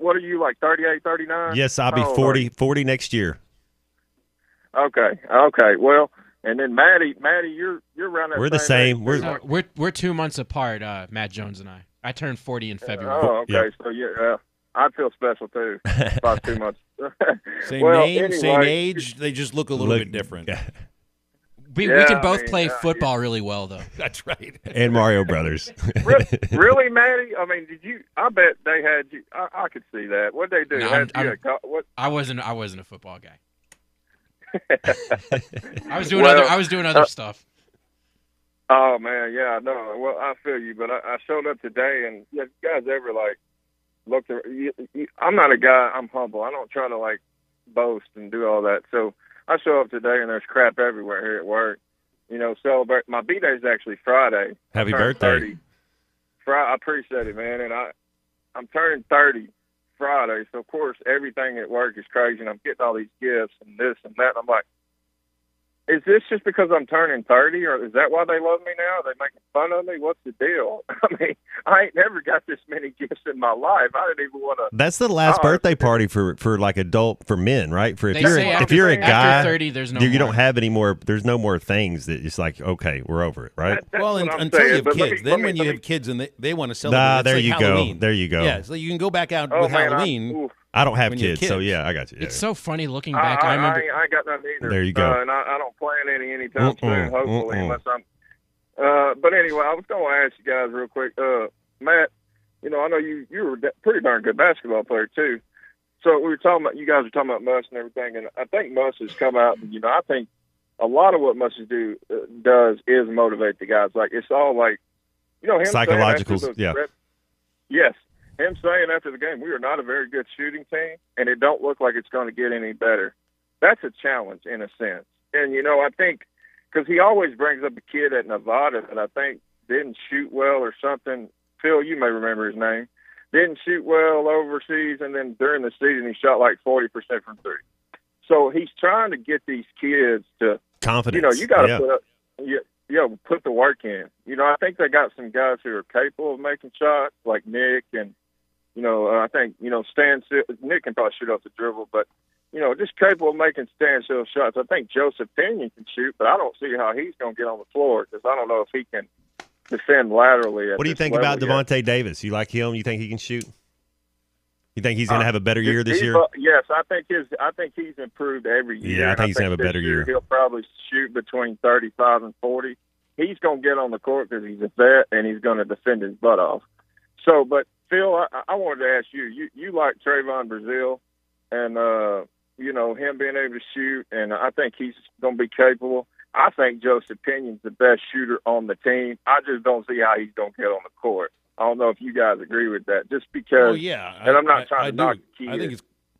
what are you, like 38, 39? Yes, I'll be 40 next year. Okay. Well, and then Maddie, you're around that. We're the same. We're 2 months apart, Matt Jones and I. I turned 40 in February. Oh, okay. Yep. So yeah, I feel special too. About 2 months. Same name, same age. They just look a little bit different. We can both play football really well, though. That's right. And Mario Brothers. Really, Maddie? I mean, I bet they had you. I could see that. What did they do? I wasn't a football guy. I was doing other stuff. Oh man, yeah, no. Well, I feel you, but I showed up today, and you guys ever looked? I'm not a guy. I'm humble. I don't try to boast and do all that. So I show up today, and there's crap everywhere here at work. Celebrate. My B-day is actually Friday. Happy birthday! I appreciate it, man. And I'm turning 30 Friday, so of course everything at work is crazy, and I'm getting all these gifts and this and that. And I'm like, is this just because I'm turning 30, or is that why they love me now? Are they making fun of me? What's the deal? I mean, I ain't never got this many gifts in my life. I didn't even want to. That's the last birthday party for adult for men, right? If you're a guy, after 30, there's no you don't have any more. There's no more things that it's like, okay, we're over it, right? Well, until you have kids. Then when you have kids and they want to celebrate, there you Halloween. go. There you go. Yeah, so you can go back out with Halloween. I don't have kids, so yeah, I got you. Yeah. It's so funny looking back. I remember. I ain't got nothing either. There you go. And I don't plan anytime soon, hopefully, unless I'm. But anyway, I was going to ask you guys real quick, Matt. I know you were a pretty darn good basketball player too. So we were talking about, you guys were talking about Muss and everything, and I think Muss has come out. And, I think a lot of what Muss does is motivate the guys. Like it's all him psychological. Yeah. Yes. Him saying after the game, we are not a very good shooting team, and it don't look like it's going to get any better. That's a challenge in a sense. And, I think because he always brings up a kid at Nevada that I think didn't shoot well or something. Phil, you may remember his name. Didn't shoot well overseas, and then during the season he shot like 40% from three. So he's trying to get these kids to confidence. You got to put the work in. I think they got some guys who are capable of making shots, like Nick and. I think, Nick can probably shoot off the dribble, but, just capable of making standstill shots. I think Joseph Pinion can shoot, but I don't see how he's going to get on the floor because I don't know if he can defend laterally. What do you think about Devontae Davis? You like him? You think he can shoot? You think he's going to have a better year this year? Yes, I think he's improved every year. Yeah, I think he's going to have a better year. He'll probably shoot between 35 and 40. He's going to get on the court because he's a vet, and he's going to defend his butt off. So, but Phil, I wanted to ask you. You like Trayvon Brazile, and him being able to shoot, and I think he's going to be capable. I think Joseph Pinion's the best shooter on the team. I just don't see how he's going to get on the court. I don't know if you guys agree with that. Just because. Oh yeah, and I'm not trying to knock the kid.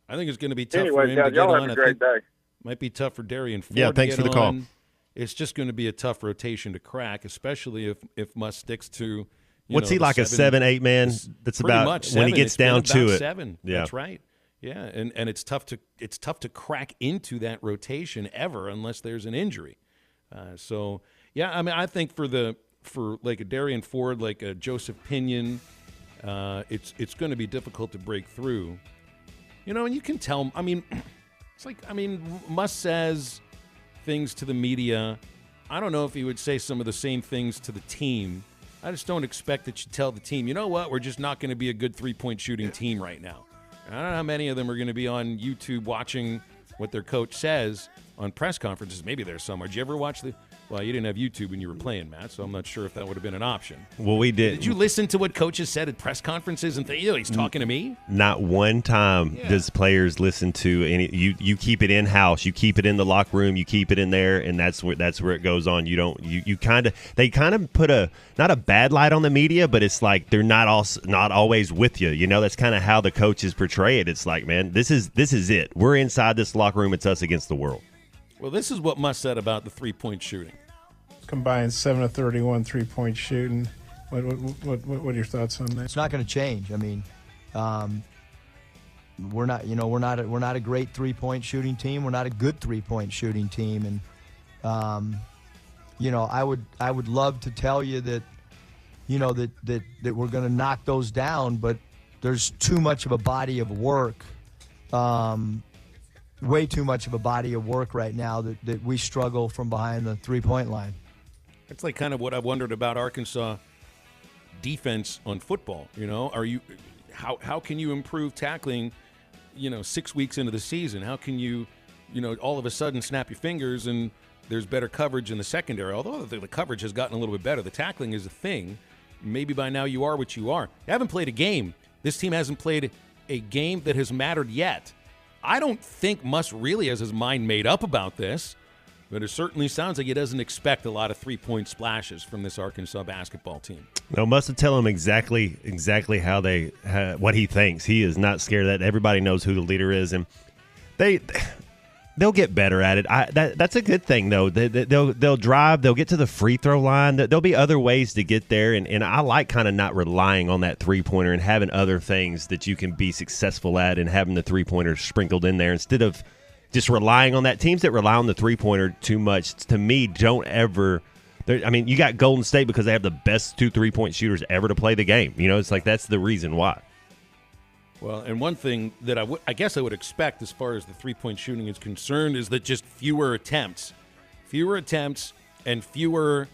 I think it's going to be tough anyway, for him guys, to get y'all on. have a great day. Might be tough for Darian Ford. Yeah, thanks to for get the on. call. It's just going to be a tough rotation to crack, especially if Muss sticks to. What's he like, a 7-8 man? That's about much when he gets down to it. 7. Yeah. That's right. Yeah, and it's tough to crack into that rotation ever unless there's an injury. So yeah, I mean, I think for like a Darian Ford, like a Joseph Pinion, it's going to be difficult to break through. And you can tell. I mean, Muss says things to the media. I don't know if he would say some of the same things to the team. I just don't expect that you tell the team, you know what, we're just not going to be a good three-point shooting team right now. I don't know how many of them are going to be on YouTube watching what their coach says on press conferences. Maybe there's some. Did you ever watch well, you didn't have YouTube when you were playing, Matt, so I'm not sure if that would have been an option. Well, we did. Did you listen to what coaches said at press conferences and think, he's talking to me? Not one time does players listen to any. You keep it in house. You keep it in the locker room. You keep it in there, and that's where it goes on. You don't. You kind of. They kind of put not a bad light on the media, but it's like they're not always with you. You know, that's kind of how the coaches portray it. It's like, man, this is it. We're inside this locker room. It's us against the world. Well, this is what Muss said about the three-point shooting. Combined 7 of 31 3-point shooting. What are your thoughts on that? It's not going to change. I mean, we're not a great 3-point shooting team. We're not a good 3-point shooting team, and I would love to tell you that, that we're going to knock those down, but there's too much of a body of work. Way too much of a body of work right now that we struggle from behind the 3-point line. It's like kind of what I wondered about Arkansas defense on football. How can you improve tackling, 6 weeks into the season? How can you, all of a sudden snap your fingers and there's better coverage in the secondary? Although the coverage has gotten a little bit better, the tackling is a thing. Maybe by now you are what you are. You haven't played a game. This team hasn't played a game that has mattered yet. I don't think Muss really has his mind made up about this, but it certainly sounds like he doesn't expect a lot of three-point splashes from this Arkansas basketball team. No, Muss will tell him exactly how what he thinks. He is not scared of that. Everybody knows who the leader is, and they'll get better at it. That's a good thing, though. They'll drive. They'll get to the free throw line. There'll be other ways to get there, and I like kind of not relying on that three-pointer and having other things that you can be successful at and having the three-pointer sprinkled in there instead of just relying on that. Teams that rely on the three-pointer too much, to me, don't ever – you got Golden State because they have the best 2 3-point shooters ever to play the game. It's like that's the reason why. Well, and one thing that I guess I would expect as far as the three-point shooting is concerned is that just fewer attempts and fewer,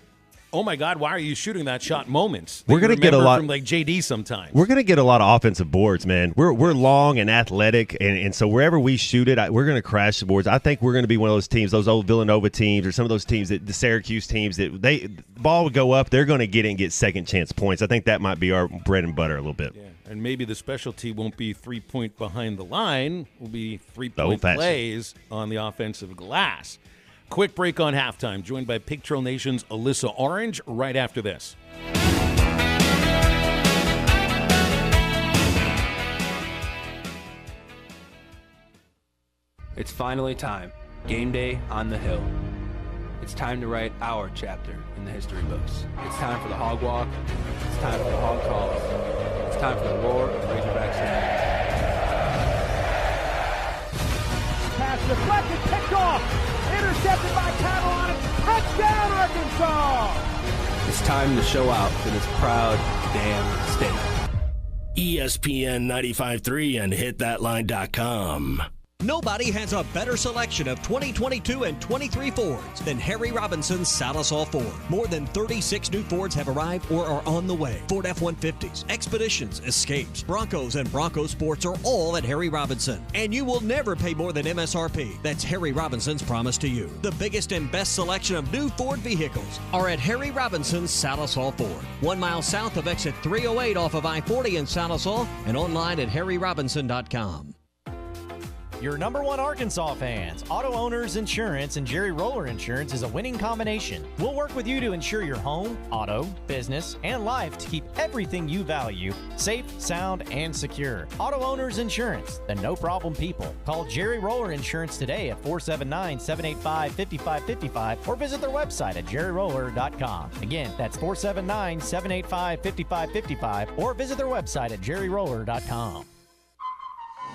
oh my God, why are you shooting that shot moments? We're going to get a lot from like JD sometimes. We're going to get a lot of offensive boards, man. We're long and athletic, and so wherever we shoot it, we're going to crash the boards. I think we're going to be one of those teams, those old Villanova teams, or some of those teams the Syracuse teams that the ball would go up, they're going to get in and get second chance points. I think that might be our bread and butter a little bit. Yeah. And maybe the specialty won't be 3-point behind the line. Will be 3-point plays on the offensive glass. Quick break on halftime, joined by Pig Trail Nation's Alyssa Orange right after this. It's finally time. Game day on the Hill. It's time to write our chapter in the history books. It's time for the hog walk. It's time for the hog calls. It's time for the roar of Razorback Stadium. Pass deflected, picked off, intercepted by Catalan. Touchdown, Arkansas! It's time to show out for this proud damn state. ESPN 95.3 and hitthatline.com. Nobody has a better selection of 2022 and 23 Fords than Harry Robinson's Salisol Ford. More than 36 new Fords have arrived or are on the way. Ford F-150s, Expeditions, Escapes, Broncos, and Bronco Sports are all at Harry Robinson. And you will never pay more than MSRP. That's Harry Robinson's promise to you. The biggest and best selection of new Ford vehicles are at Harry Robinson's Salisol Ford. 1 mile south of exit 308 off of I-40 in Salisol and online at harryrobinson.com. Your number one Arkansas fans, Auto Owners Insurance and Jerry Roller Insurance is a winning combination. We'll work with you to insure your home, auto, business, and life to keep everything you value safe, sound, and secure. Auto Owners Insurance, the no-problem people. Call Jerry Roller Insurance today at 479-785-5555 or visit their website at jerryroller.com. Again, that's 479-785-5555 or visit their website at jerryroller.com.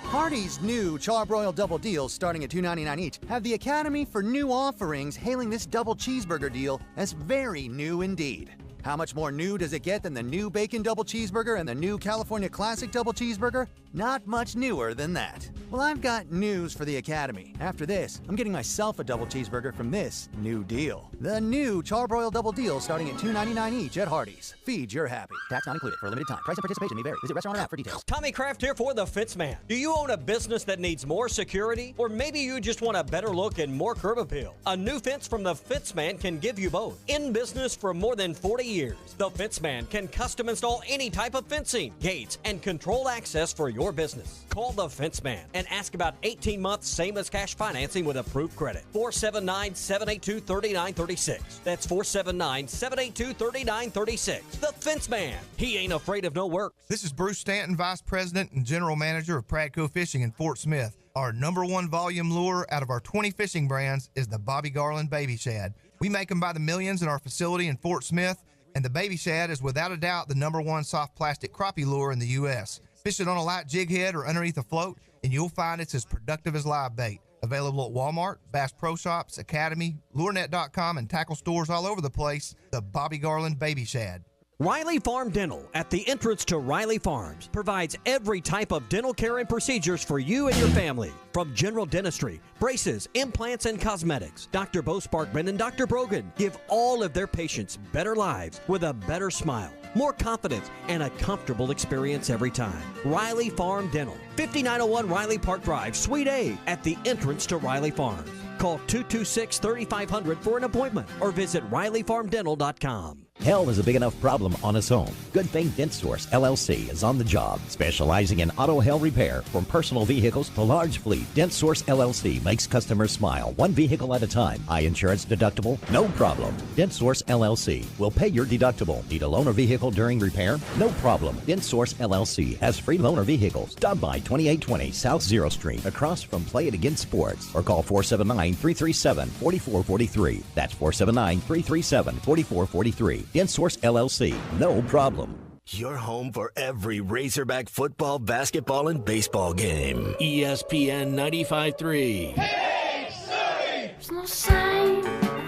Hardee's new Charbroiled Double Deals, starting at $2.99 each, have the Academy for New Offerings hailing this double cheeseburger deal as very new indeed. How much more new does it get than the new Bacon Double Cheeseburger and the new California Classic Double Cheeseburger? Not much newer than that. Well, I've got news for the Academy. After this, I'm getting myself a double cheeseburger from this new deal. The new Charbroiled Double Deal starting at $2.99 each at Hardee's. Feed your happy. Tax not included for a limited time. Price and participation may vary. Visit restaurant or app for details. Tommy Kraft here for the Fitzman. Do you own a business that needs more security? Or maybe you just want a better look and more curb appeal? A new fence from the Fitzman can give you both. In business for more than 40 years, the Fitzman can custom install any type of fencing, gates, and controlled access for your business. Call the Fitzman and ask about 18 months same as cash financing with approved credit. 479-782-3936. That's 479-782-3936. The Fitzman. He ain't afraid of no work. This is Bruce Stanton, Vice President and General Manager of Pradco Fishing in Fort Smith. Our number one volume lure out of our 20 fishing brands is the Bobby Garland Baby Shad. We make them by the millions in our facility in Fort Smith, and the Baby Shad is without a doubt the number one soft plastic crappie lure in the U.S. Fish it on a light jig head or underneath a float, and you'll find it's as productive as live bait. Available at Walmart, Bass Pro Shops, Academy, LureNet.com, and tackle stores all over the place. The Bobby Garland Baby Shad. Riley Farm Dental at the entrance to Riley Farms provides every type of dental care and procedures for you and your family. From general dentistry, braces, implants, and cosmetics, Dr. Bo Sparkman and Dr. Brogan give all of their patients better lives with a better smile, more confidence, and a comfortable experience every time. Riley Farm Dental, 5901 Riley Park Drive, Suite A, at the entrance to Riley Farms. Call 226-3500 for an appointment or visit RileyFarmDental.com. Hell is a big enough problem on its own. Good Thing Dent Source, LLC is on the job, specializing in auto hail repair from personal vehicles to large fleet. Dent Source, LLC makes customers smile, one vehicle at a time. High insurance deductible? No problem. Dent Source, LLC will pay your deductible. Need a loaner vehicle during repair? No problem. Dent Source, LLC has free loaner vehicles. Stop by 2820 South Zero Street, across from Play It Again Sports, or call 479-337-4443. That's 479-337-4443. Dent Source LLC. No problem. Your home for every Razorback football, basketball, and baseball game. ESPN 95.3. Hey, Surrey! There's no sign,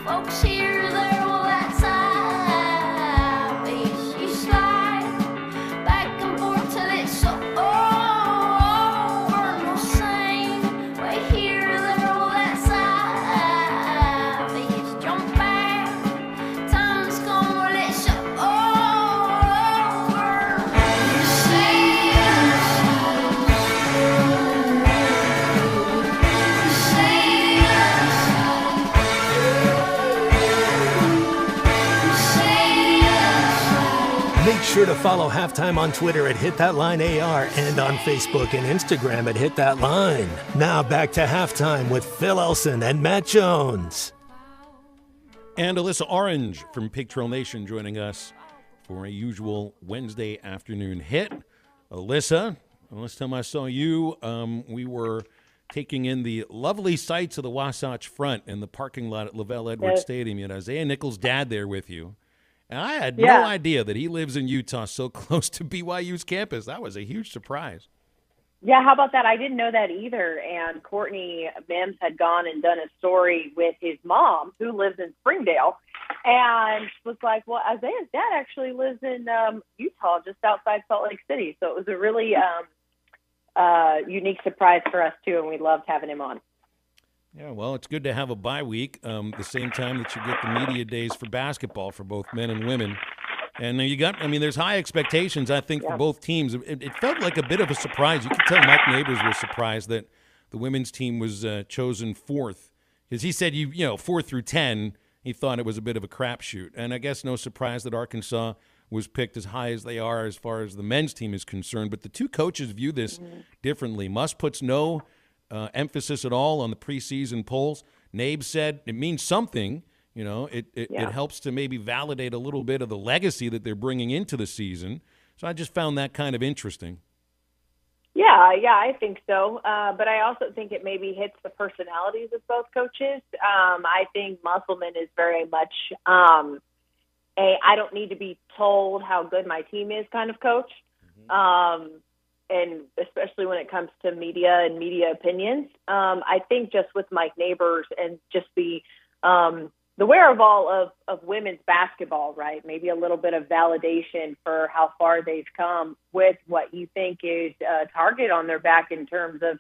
folks here, they're all outside. Wish you slide back and forth till it's so over. No sign, right here, they're all outside. Please jump back, time's gone, let's so over. Make sure to follow Halftime on Twitter at HitThatLineAR and on Facebook and Instagram at HitThatLine. Now back to Halftime with Phil Elson and Matt Jones. And Alyssa Orange from Pig Trail Nation joining us for a usual Wednesday afternoon hit. Alyssa, last time I saw you, we were taking in the lovely sights of the Wasatch Front in the parking lot at Lavelle Edwards Stadium. You had Isaiah Nichols' dad there with you. And I had no idea that he lives in Utah so close to BYU's campus. That was a huge surprise. Yeah, how about that? I didn't know that either. And Courtney Mims had gone and done a story with his mom, who lives in Springdale, and was like, well, Isaiah's dad actually lives in Utah, just outside Salt Lake City. So it was a really unique surprise for us, too, and we loved having him on. Yeah, well, it's good to have a bye week, the same time that you get the media days for basketball for both men and women. And there's high expectations, I think, for both teams. It felt like a bit of a surprise. You could tell Mike Neighbors was surprised that the women's team was chosen fourth. Because he said, 4 through 10, he thought it was a bit of a crapshoot. And I guess no surprise that Arkansas was picked as high as they are as far as the men's team is concerned. But the two coaches view this differently. Muss puts no emphasis at all on the preseason polls. Nabe said it means something. It helps to maybe validate a little bit of the legacy that they're bringing into the season. So I just found that kind of interesting. Yeah, I think so. But I also think it maybe hits the personalities of both coaches. I think Musselman is very much I don't need to be told how good my team is kind of coach. And especially when it comes to media and media opinions. I think just with Mike Neighbors and just the the wherewithal of women's basketball, right? Maybe a little bit of validation for how far they've come with what you think is a target on their back in terms of,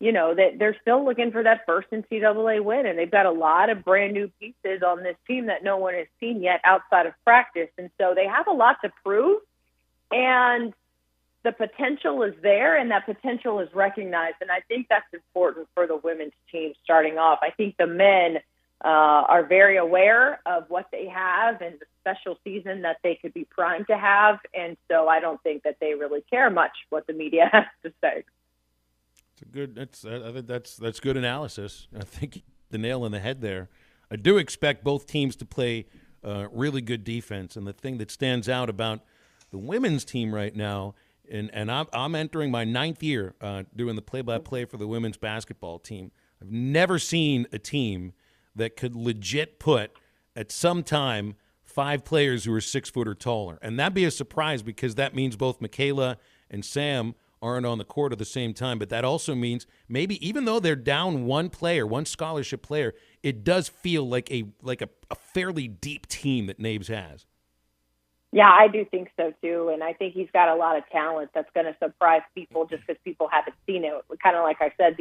that they're still looking for that first NCAA win. And they've got a lot of brand new pieces on this team that no one has seen yet outside of practice. And so they have a lot to prove. And the potential is there, and that potential is recognized. And I think that's important for the women's team starting off. I think the men are very aware of what they have and the special season that they could be primed to have. And so I don't think that they really care much what the media has to say. I think that's good analysis. I think you hit the nail on the head there. I do expect both teams to play really good defense. And the thing that stands out about the women's team right now, and I'm entering my 9th year doing the play-by-play for the women's basketball team. I've never seen a team that could legit put at some time 5 players who are 6 foot or taller. And that'd be a surprise because that means both Michaela and Sam aren't on the court at the same time. But that also means maybe even though they're down one scholarship player, it does feel like a fairly deep team that Nabes has. Yeah, I do think so too. And I think he's got a lot of talent that's going to surprise people just because people haven't seen it. Kind of like I said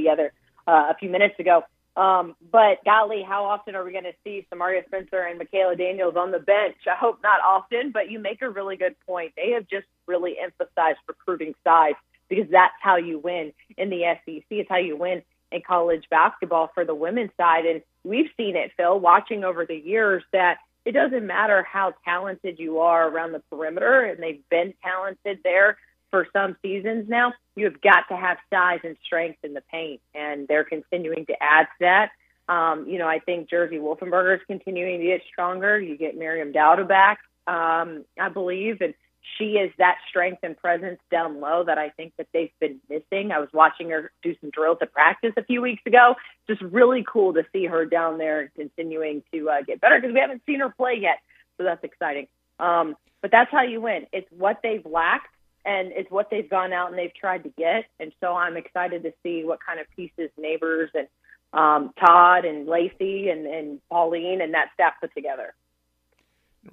a few minutes ago. But golly, how often are we going to see Samaria Spencer and Michaela Daniels on the bench? I hope not often, but you make a really good point. They have just really emphasized recruiting size because that's how you win in the SEC. It's how you win in college basketball for the women's side. And we've seen it, Phil, watching over the years that it doesn't matter how talented you are around the perimeter, and they've been talented there for some seasons now. You've got to have size and strength in the paint, and they're continuing to add to that. I think Jersey Wolfenberger is continuing to get stronger. You get Miriam Dowda back, I believe, and she is that strength and presence down low that I think that they've been missing. I was watching her do some drills at practice a few weeks ago. Just really cool to see her down there continuing to get better because we haven't seen her play yet, so that's exciting. But that's how you win. It's what they've lacked, and it's what they've gone out and they've tried to get. And so I'm excited to see what kind of pieces Neighbors and Todd and Lacey and Pauline and that staff put together.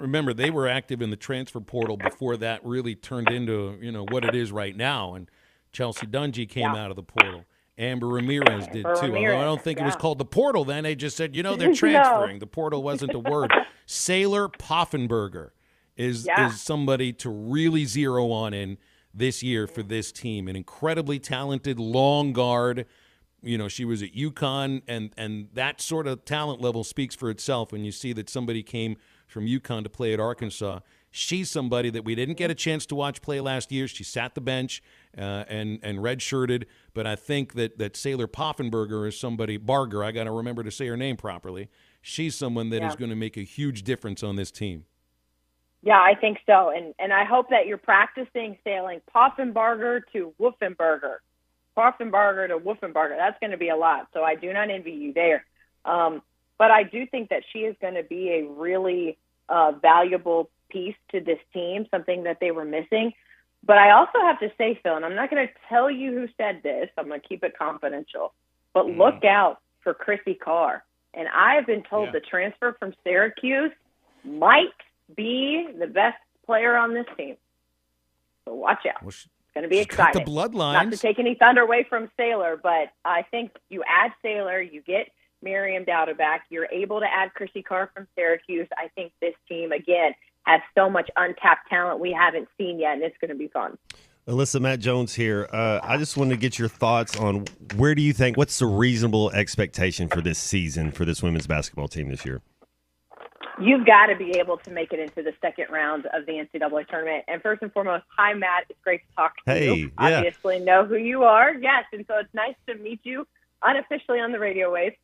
Remember, they were active in the transfer portal before that really turned into, what it is right now. And Chelsea Dungy came out of the portal. Amber Ramirez did too. Although I don't think it was called the portal then. They just said, they're transferring. The portal wasn't a word. Sailor Poffenberger is somebody to really zero on in this year for this team. An incredibly talented long guard. She was at UConn, and that sort of talent level speaks for itself when you see that somebody came from UConn to play at Arkansas. She's somebody that we didn't get a chance to watch play last year. She sat the bench and redshirted, but I think that Sailor Poffenberger is somebody, Barger, I got to remember to say her name properly. She's someone that is going to make a huge difference on this team. Yeah, I think so, and I hope that you're practicing saying Poffenberger to Wolfenberger. Poffenberger to Wolfenberger. That's going to be a lot, so I do not envy you there. But I do think that she is going to be a really valuable piece to this team, something that they were missing. But I also have to say, Phil, and I'm not going to tell you who said this. I'm going to keep it confidential. But look out for Chrissy Carr. And I have been told the transfer from Syracuse might be the best player on this team. So watch out. It's going to be exciting. The bloodlines. Not to take any thunder away from Sailor, but I think you add Sailor, you get Miriam Dowda back. You're able to add Chrissy Carr from Syracuse. I think this team, again, has so much untapped talent we haven't seen yet, and it's going to be fun. Alyssa, Matt Jones here. I just wanted to get your thoughts on where do you think, what's the reasonable expectation for this season for this women's basketball team this year? You've got to be able to make it into the second round of the NCAA tournament. And first and foremost, hi, Matt. It's great to talk to you. Yeah. Obviously know who you are. Yes, and so it's nice to meet you unofficially on the radio waves.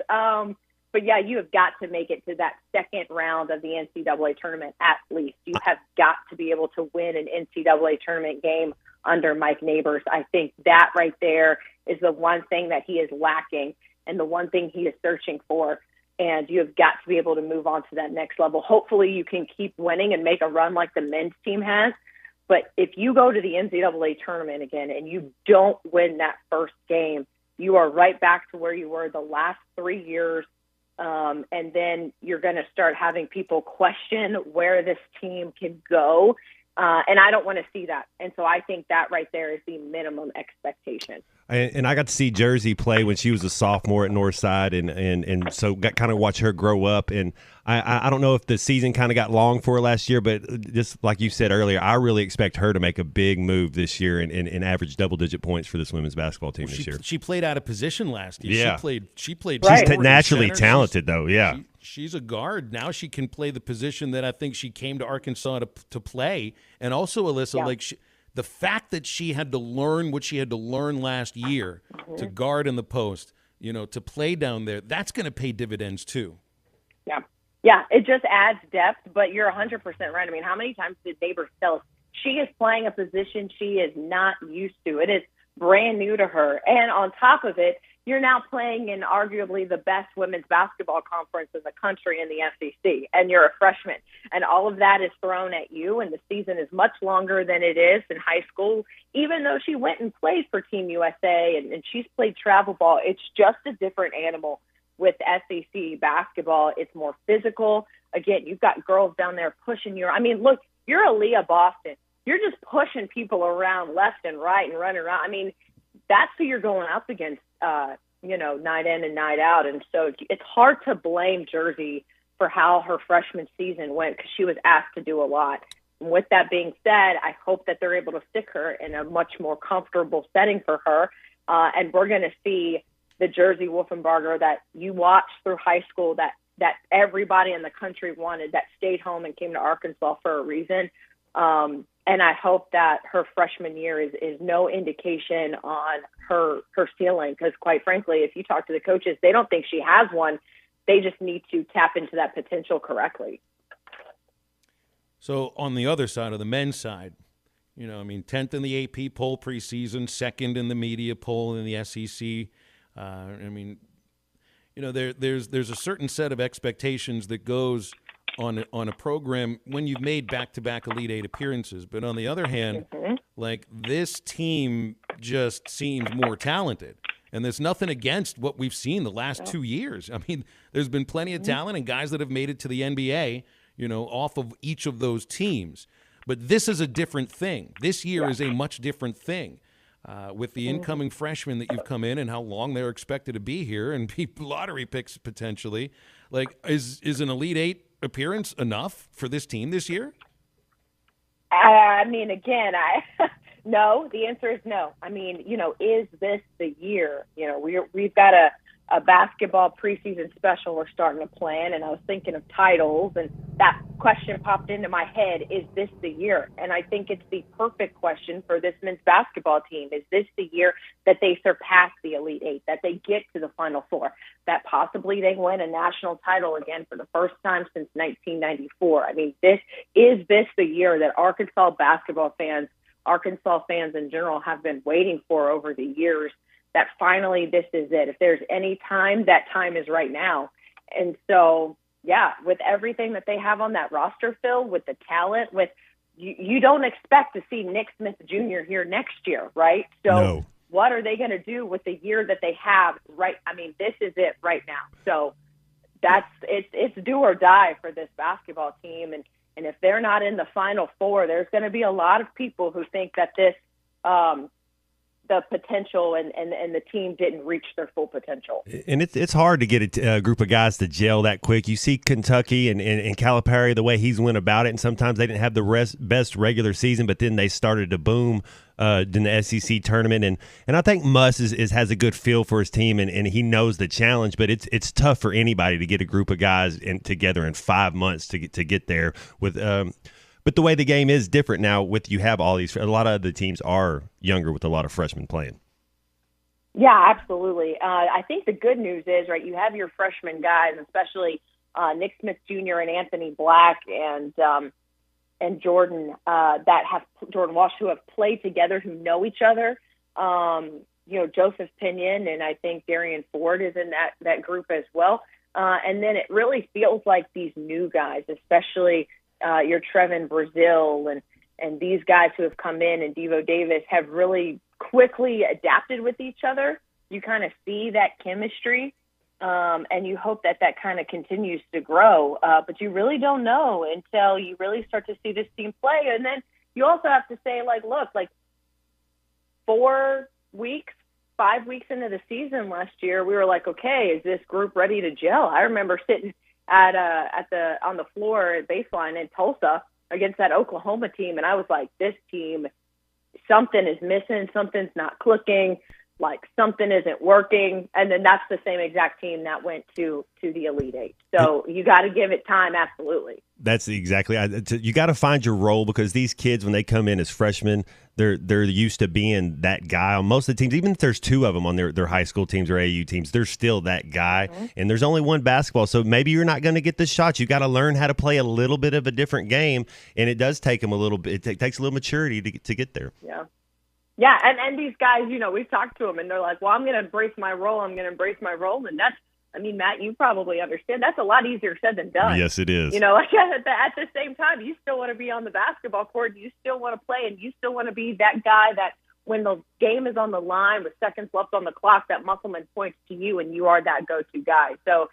But, yeah, you have got to make it to that second round of the NCAA tournament at least. You have got to be able to win an NCAA tournament game under Mike Neighbors. I think that right there is the one thing that he is lacking and the one thing he is searching for. And you have got to be able to move on to that next level. Hopefully you can keep winning and make a run like the men's team has. But if you go to the NCAA tournament again and you don't win that first game, you are right back to where you were the last 3 years And then you're going to start having people question where this team can go. And I don't want to see that. And so I think that right there is the minimum expectation. And I got to see Jersey play when she was a sophomore at Northside, and so got kind of watch her grow up. And I don't know if the season kind of got long for her last year, but just like you said earlier, I really expect her to make a big move this year and average double-digit points for this women's basketball team this year. She played out of position last year. Yeah. She played. She's naturally talented, though. Yeah. She's a guard. Now she can play the position that I think she came to Arkansas to play. And also, Alyssa, the fact that she had to learn what she had to learn last year to guard in the post, to play down there, that's going to pay dividends too. Yeah. Yeah, it just adds depth, but you're 100% right. I mean, how many times did neighbors tell us she is playing a position she is not used to? It is brand new to her. And on top of it, you're now playing in arguably the best women's basketball conference in the country in the SEC, and you're a freshman. And all of that is thrown at you, and the season is much longer than it is in high school. Even though she went and played for Team USA and she's played travel ball, it's just a different animal with SEC basketball. It's more physical. Again, you've got girls down there pushing you. I mean, look, you're Aaliyah Boston. You're just pushing people around left and right and running around. I mean, that's who you're going up against, night in and night out. And so it's hard to blame Jersey for how her freshman season went because she was asked to do a lot. And with that being said, I hope that they're able to stick her in a much more comfortable setting for her. And we're going to see the Jersey Wolfenbarger that you watched through high school, that everybody in the country wanted, that stayed home and came to Arkansas for a reason. And I hope that her freshman year is no indication on her ceiling, because quite frankly, if you talk to the coaches, they don't think she has one. They just need to tap into that potential correctly. So on the other side of the men's side, 10th in the AP poll preseason, 2nd in the media poll in the SEC. There's a certain set of expectations that goes on a program when you've made back-to-back Elite Eight appearances. But on the other hand, this team just seems more talented. And there's nothing against what we've seen the last 2 years. I mean, there's been plenty of talent and guys that have made it to the NBA, off of each of those teams. But this is a different thing. This year is a much different thing. With the incoming freshmen that you've come in and how long they're expected to be here and be lottery picks potentially, is an Elite Eight appearance enough for this team this year? I mean, again, no. The answer is no. I mean, is this the year? We've got a basketball preseason special we're starting to plan, and I was thinking of titles, and that question popped into my head, is this the year? And I think it's the perfect question for this men's basketball team. Is this the year that they surpass the Elite Eight, that they get to the Final Four, that possibly they win a national title again for the first time since 1994? I mean, is this the year that Arkansas basketball fans, Arkansas fans in general, have been waiting for over the years, that finally this is it? If there's any time, that time is right now. And so, with everything that they have on that roster, Phil, with the talent, you don't expect to see Nick Smith Jr. here next year, right? So what are they going to do with the year that they have? Right? I mean, this is it right now. So it's do or die for this basketball team. And if they're not in the Final Four, there's going to be a lot of people who think that this the potential and the team didn't reach their full potential. And it's hard to get a group of guys to gel that quick. You see Kentucky and Calipari, the way he's went about it, and sometimes they didn't have the best regular season, but then they started to boom in the SEC tournament. And I think Muss has a good feel for his team, and he knows the challenge, but it's tough for anybody to get a group of guys together in 5 months to get there with but the way the game is different now, with you have all these, a lot of the teams are younger with a lot of freshmen playing. Yeah, absolutely. I think the good news is, right, you have your freshman guys, especially Nick Smith Jr. and Anthony Black and Jordan Jordan Walsh, who have played together, who know each other. Joseph Pinion and I think Darian Ford is in that group as well. And then it really feels like these new guys, especially your Trevin Brazil and these guys who have come in, and Devo Davis, have really quickly adapted with each other. You kind of see that chemistry. And you hope that kind of continues to grow. But you really don't know until you really start to see this team play. And then you also have to say, look, 5 weeks into the season last year, we were like, okay, is this group ready to gel? I remember sitting on the floor at baseline in Tulsa against that Oklahoma team, and I was like, this team, something is missing, something's not clicking, something isn't working. And then that's the same exact team that went to the Elite Eight. So you got to give it time, absolutely. That's exactly. You got to find your role, because these kids, when they come in as freshmen, they're used to being that guy on most of the teams. Even if there's 2 of them on their high school teams or AAU teams, they're still that guy. Mm-hmm. And there's only one basketball, so maybe you're not going to get the shots. You got to learn how to play a little bit of a different game, and it does take them a little bit. It takes a little maturity to get there. Yeah. Yeah, and these guys, we've talked to them, and they're like, well, I'm going to embrace my role. And that's, Matt, you probably understand, that's a lot easier said than done. Yes, it is. At the same time, you still want to be on the basketball court. You still want to play, and you still want to be that guy that when the game is on the line with seconds left on the clock, that Musselman points to you, and you are that go-to guy. So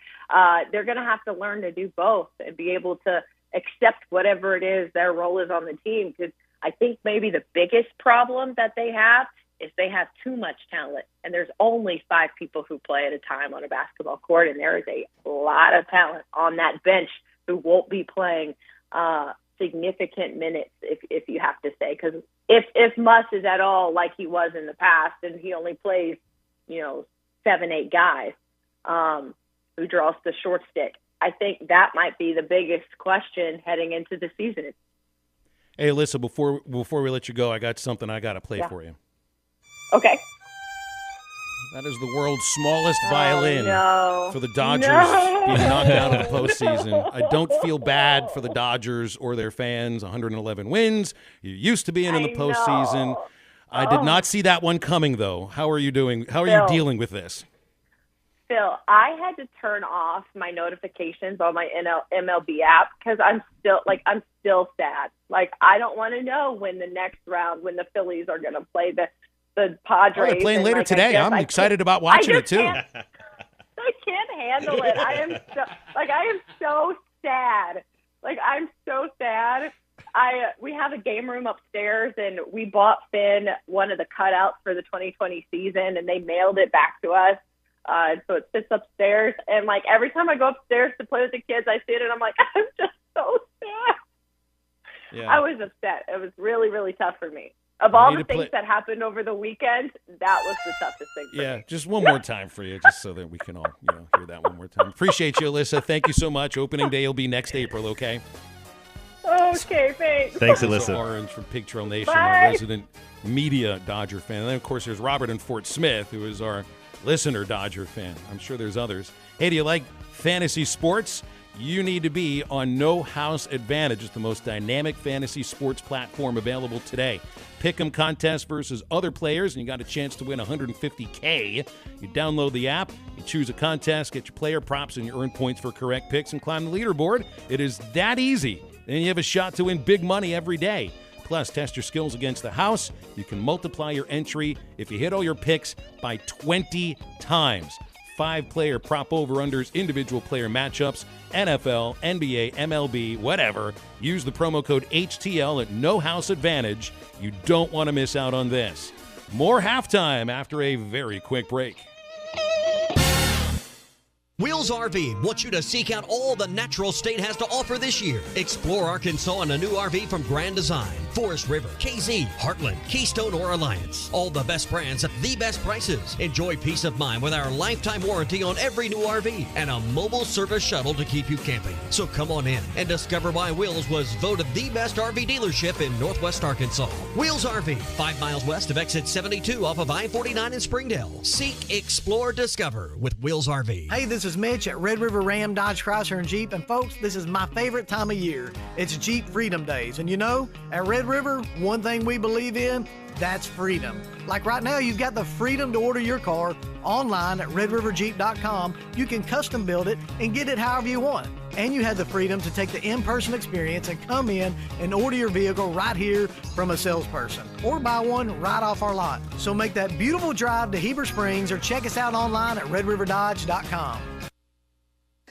they're going to have to learn to do both and be able to accept whatever it is their role is on the team, because I think maybe the biggest problem that they have is they have too much talent, and there's only 5 people who play at a time on a basketball court, and there is a lot of talent on that bench who won't be playing significant minutes, if you have to say, because if Muss is at all like he was in the past, and he only plays 7-8 guys who draws the short stick, I think that might be the biggest question heading into the season. Hey, Alyssa, before we let you go, I got something I got to play for you. Okay. That is the world's smallest violin for the Dodgers being knocked out of the postseason. I don't feel bad for the Dodgers or their fans. 111 wins. You're used to being in the postseason. I did not see that one coming, though. How are you doing? How are you dealing with this? Phil, I had to turn off my notifications on my MLB app because I'm still sad. I don't want to know when the next round, when the Phillies are going to play the Padres. They're playing later today. I'm excited about watching it too. I can't handle it. I am so sad. I'm so sad. We have a game room upstairs, and we bought Finn one of the cutouts for the 2020 season, and they mailed it back to us. So it sits upstairs, and every time I go upstairs to play with the kids, I see it, and I'm I'm just so sad. Yeah. I was upset. It was really, really tough for me. Of all the things that happened over the weekend, that was the toughest thing for me. Just one more time for you, just so that we can all hear that one more time. Appreciate you, Alyssa. Thank you so much. Opening day will be next April, okay? Okay, thanks. Thanks, Alyssa. Orange from Pig Trail Nation, our resident media Dodger fan. And then, of course, there's Robert in Fort Smith, who is our listener Dodger fan. I'm sure there's others. Hey, do you like fantasy sports? You need to be on No House Advantage. It's the most dynamic fantasy sports platform available today. Pick'em contest versus other players, and you got a chance to win $150K. You download the app, you choose a contest, get your player props, and you earn points for correct picks and climb the leaderboard. It is that easy. And you have a shot to win big money every day. Plus, test your skills against the house. You can multiply your entry if you hit all your picks by 20 times. 5-player prop over-unders, individual player matchups, NFL, NBA, MLB, whatever. Use the promo code HTL at No House Advantage. You don't want to miss out on this. More halftime after a very quick break. Wheels RV wants you to seek out all the natural state has to offer this year. Explore Arkansas in a new RV from Grand Design, Forest River, KZ, Heartland, Keystone, or Alliance. All the best brands at the best prices. Enjoy peace of mind with our lifetime warranty on every new RV and a mobile service shuttle to keep you camping. So come on in and discover why Wheels was voted the best RV dealership in Northwest Arkansas. Wheels RV, 5 miles west of exit 72 off of I-49 in Springdale. Seek, explore, discover with Wheels RV. Hey, this is Mitch at Red River Ram, Dodge, Chrysler, and Jeep. And folks, this is my favorite time of year. It's Jeep Freedom Days. And at Red River, one thing we believe in, that's freedom. Like right now, you've got the freedom to order your car online at redriverjeep.com. You can custom build it and get it however you want. And you have the freedom to take the in-person experience and come in and order your vehicle right here from a salesperson or buy one right off our lot. So make that beautiful drive to Heber Springs or check us out online at redriverdodge.com.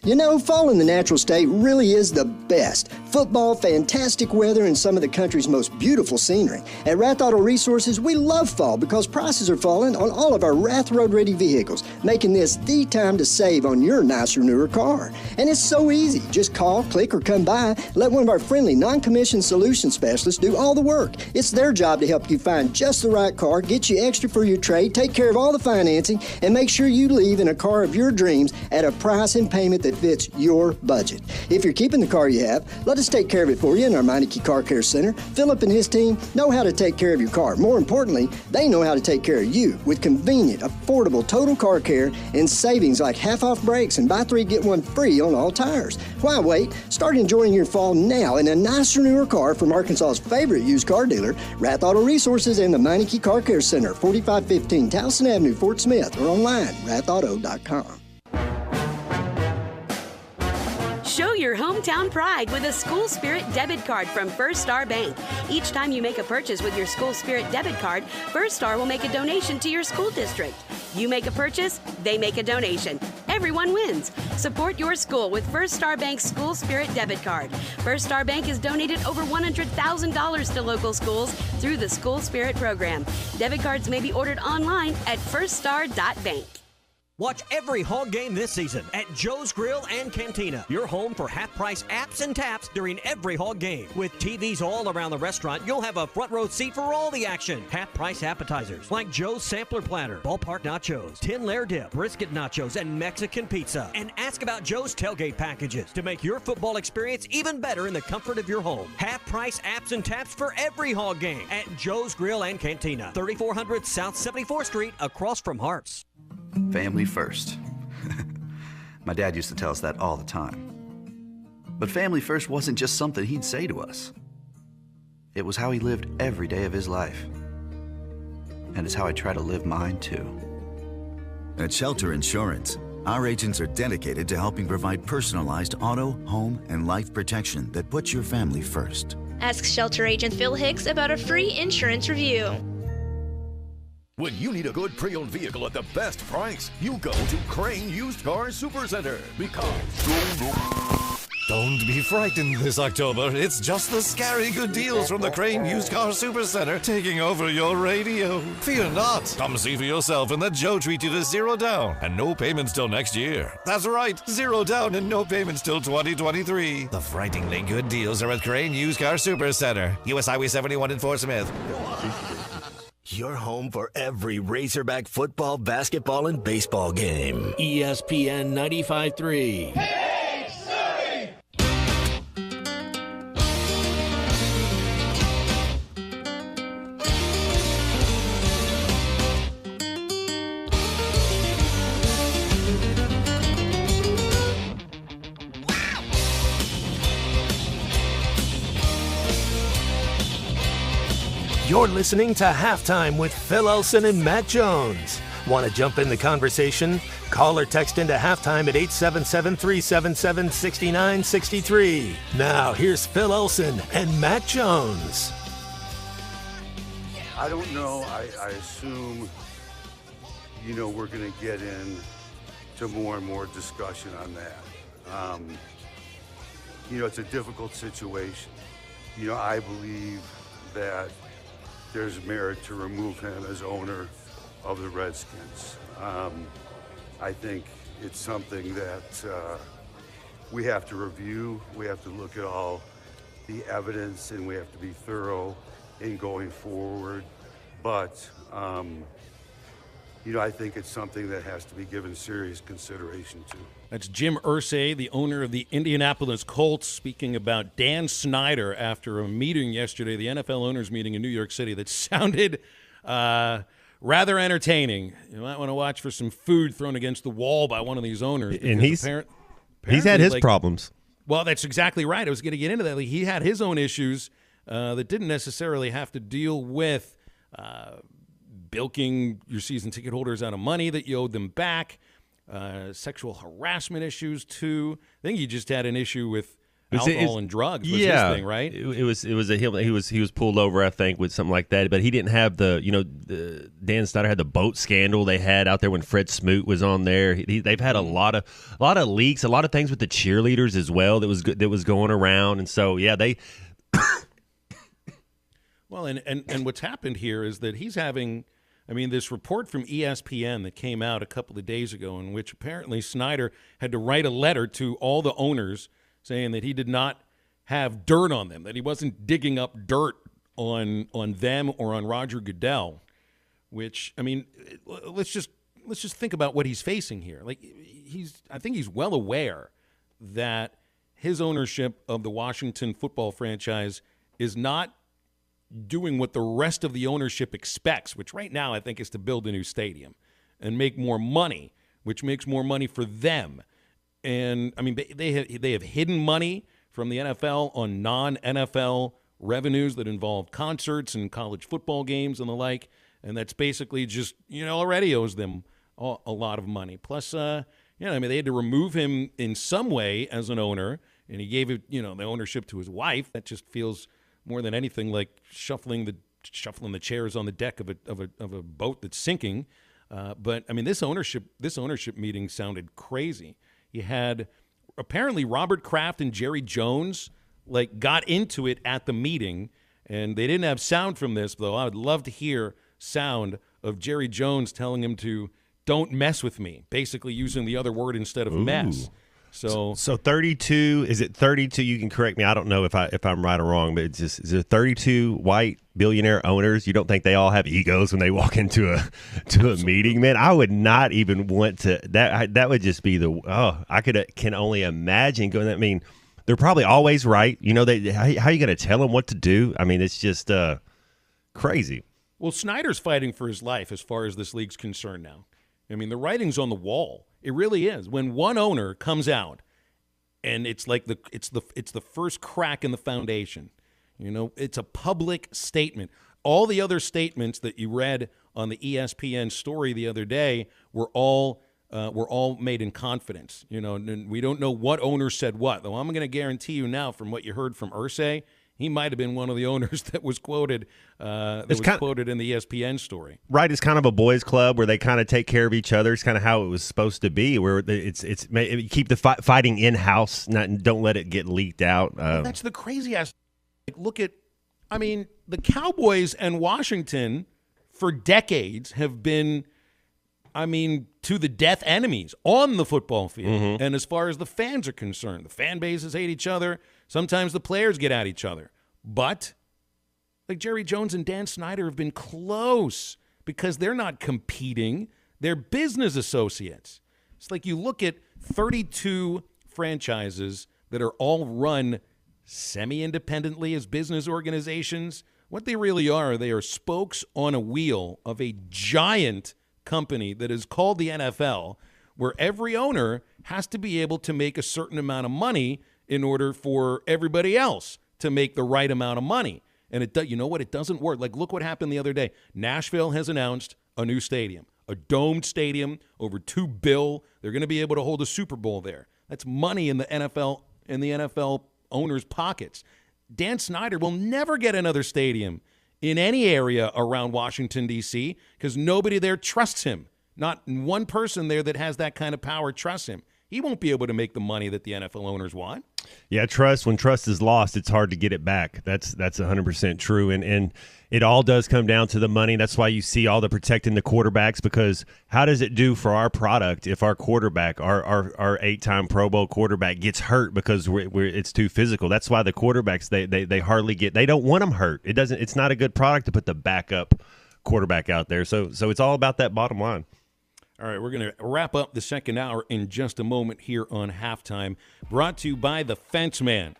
You know, fall in the natural state really is the best. Football, fantastic weather, and some of the country's most beautiful scenery. At Rath Auto Resources, we love fall because prices are falling on all of our Rath road-ready vehicles, making this the time to save on your nicer, newer car. And it's so easy. Just call, click, or come by. Let one of our friendly, non-commissioned solution specialists do all the work. It's their job to help you find just the right car, get you extra for your trade, take care of all the financing, and make sure you leave in a car of your dreams at a price and payment that fits your budget. If you're keeping the car you have, let us take care of it for you in our Meineke Car Care Center. Philip and his team know how to take care of your car. More importantly, they know how to take care of you with convenient, affordable total car care and savings like half-off brakes and buy 3, get 1 free on all tires. Why wait? Start enjoying your fall now in a nicer, newer car from Arkansas's favorite used car dealer, Rath Auto Resources and the Meineke Car Care Center, 4515 Towson Avenue, Fort Smith, or online, rathauto.com. Show your hometown pride with a School Spirit debit card from First Star Bank. Each time you make a purchase with your School Spirit debit card, First Star will make a donation to your school district. You make a purchase, they make a donation. Everyone wins. Support your school with First Star Bank's School Spirit debit card. First Star Bank has donated over $100,000 to local schools through the School Spirit program. Debit cards may be ordered online at firststar.bank. Watch every Hog game this season at Joe's Grill and Cantina, your home for half-price apps and taps during every Hog game. With TVs all around the restaurant, you'll have a front row seat for all the action. Half-price appetizers like Joe's Sampler Platter, Ballpark Nachos, 10-layer dip, brisket nachos, and Mexican pizza. And ask about Joe's tailgate packages to make your football experience even better in the comfort of your home. Half-price apps and taps for every Hog game at Joe's Grill and Cantina, 3400 South 74th Street, across from Harps. Family first. My dad used to tell us that all the time. But family first wasn't just something he'd say to us. It was how he lived every day of his life. And it's how I try to live mine too. At Shelter Insurance, our agents are dedicated to helping provide personalized auto, home, and life protection that puts your family first. Ask Shelter Agent Phil Hicks about a free insurance review. When you need a good pre-owned vehicle at the best price, you go to Crane Used Car Supercenter because... Don't be frightened this October. It's just the scary good deals from the Crane Used Car Supercenter taking over your radio. Fear not. Come see for yourself and let Joe treat you to 0 down and no payments till next year. That's right, 0 down and no payments till 2023. The frighteningly good deals are at Crane Used Car Supercenter. US Highway 71 in Fort Smith. Your home for every Razorback football, basketball, and baseball game. ESPN 95.3. Hey, Surrey! You're listening to Halftime with Phil Elson and Matt Jones. Want to jump in the conversation? Call or text into Halftime at 877-377-6963. Now, here's Phil Elson and Matt Jones. I don't know. I assume, we're going to get into more and more discussion on that. It's a difficult situation. I believe that there's merit to remove him as owner of the Redskins. I think it's something that we have to review. We have to look at all the evidence, and we have to be thorough in going forward. But, I think it's something that has to be given serious consideration to. That's Jim Irsay, the owner of the Indianapolis Colts, speaking about Dan Snyder after a meeting yesterday, the NFL owners meeting in New York City, that sounded rather entertaining. You might want to watch for some food thrown against the wall by one of these owners. And he's had his problems. Well, that's exactly right. I was going to get into that. He had his own issues that didn't necessarily have to deal with bilking your season ticket holders out of money that you owed them back. Sexual harassment issues, too. I think he just had an issue with alcohol and drugs was his thing, right? It was he was pulled over, I think, with something like that. But he didn't have Dan Snyder had the boat scandal they had out there when Fred Smoot was on there. They've had a lot of leaks, a lot of things with the cheerleaders as well that was going around, and so they. Well, and what's happened here is that he's having. I mean, this report from ESPN that came out a couple of days ago in which apparently Snyder had to write a letter to all the owners saying that he did not have dirt on them, that he wasn't digging up dirt on them or on Roger Goodell, which, I mean, let's just think about what he's facing here. Like, I think he's well aware that his ownership of the Washington football franchise is not doing what the rest of the ownership expects, which right now I think is to build a new stadium and make more money, which makes more money for them. And I mean, they have hidden money from the NFL on non-NFL revenues that involve concerts and college football games and the like, and that's basically just already owes them a lot of money. Plus, I mean, they had to remove him in some way as an owner, and he gave it the ownership to his wife. That just feels more than anything like shuffling the chairs on the deck of a boat that's sinking. But I mean, this ownership meeting sounded crazy. You had apparently Robert Kraft and Jerry Jones got into it at the meeting, and they didn't have sound from this, though. I would love to hear sound of Jerry Jones telling him to don't mess with me, basically using the other word instead of mess. So 32, is it 32? You can correct me. I don't know if I'm right or wrong, but it's just, is there 32 white billionaire owners? You don't think they all have egos when they walk into a meeting, man? I would not even want to. That would just be can only imagine going. I mean, they're probably always right. How are you going to tell them what to do? I mean, it's just crazy. Well, Snyder's fighting for his life as far as this league's concerned now. I mean, the writing's on the wall. It really is. When one owner comes out, and it's like it's the first crack in the foundation. It's a public statement. All the other statements that you read on the ESPN story the other day were all made in confidence. And we don't know what owner said what. Though I'm going to guarantee you now, from what you heard from Irsay, he might have been one of the owners that was quoted quoted in the ESPN story. Right, it's kind of a boys' club where they kind of take care of each other. It's kind of how it was supposed to be, where it's keep the fighting in-house, don't let it get leaked out. That's the crazy aspect. Look at, I mean, the Cowboys and Washington for decades have been, to the death enemies on the football field. Mm-hmm. And as far as the fans are concerned, the fan bases hate each other. Sometimes the players get at each other. But Jerry Jones and Dan Snyder have been close because they're not competing. They're business associates. It's like you look at 32 franchises that are all run semi-independently as business organizations. What they really are, they are spokes on a wheel of a giant company that is called the NFL, where every owner has to be able to make a certain amount of money in order for everybody else to make the right amount of money. And it doesn't work. Look what happened the other day. Nashville has announced a new stadium, a domed stadium, over $2 billion. They're going to be able to hold a Super Bowl there. That's money in the NFL owners' pockets. Dan Snyder will never get another stadium in any area around Washington, D.C., because nobody there trusts him. Not one person there that has that kind of power trusts him. He won't be able to make the money that the NFL owners want. Yeah, when trust is lost, it's hard to get it back. That's 100% true. And it all does come down to the money. That's why you see all the protecting the quarterbacks, because how does it do for our product if our quarterback, our 8-time Pro Bowl quarterback, gets hurt because it's too physical? That's why the quarterbacks, they hardly they don't want them hurt. It's not a good product to put the backup quarterback out there. So it's all about that bottom line. All right, we're going to wrap up the second hour in just a moment here on Halftime. Brought to you by The Fence Man.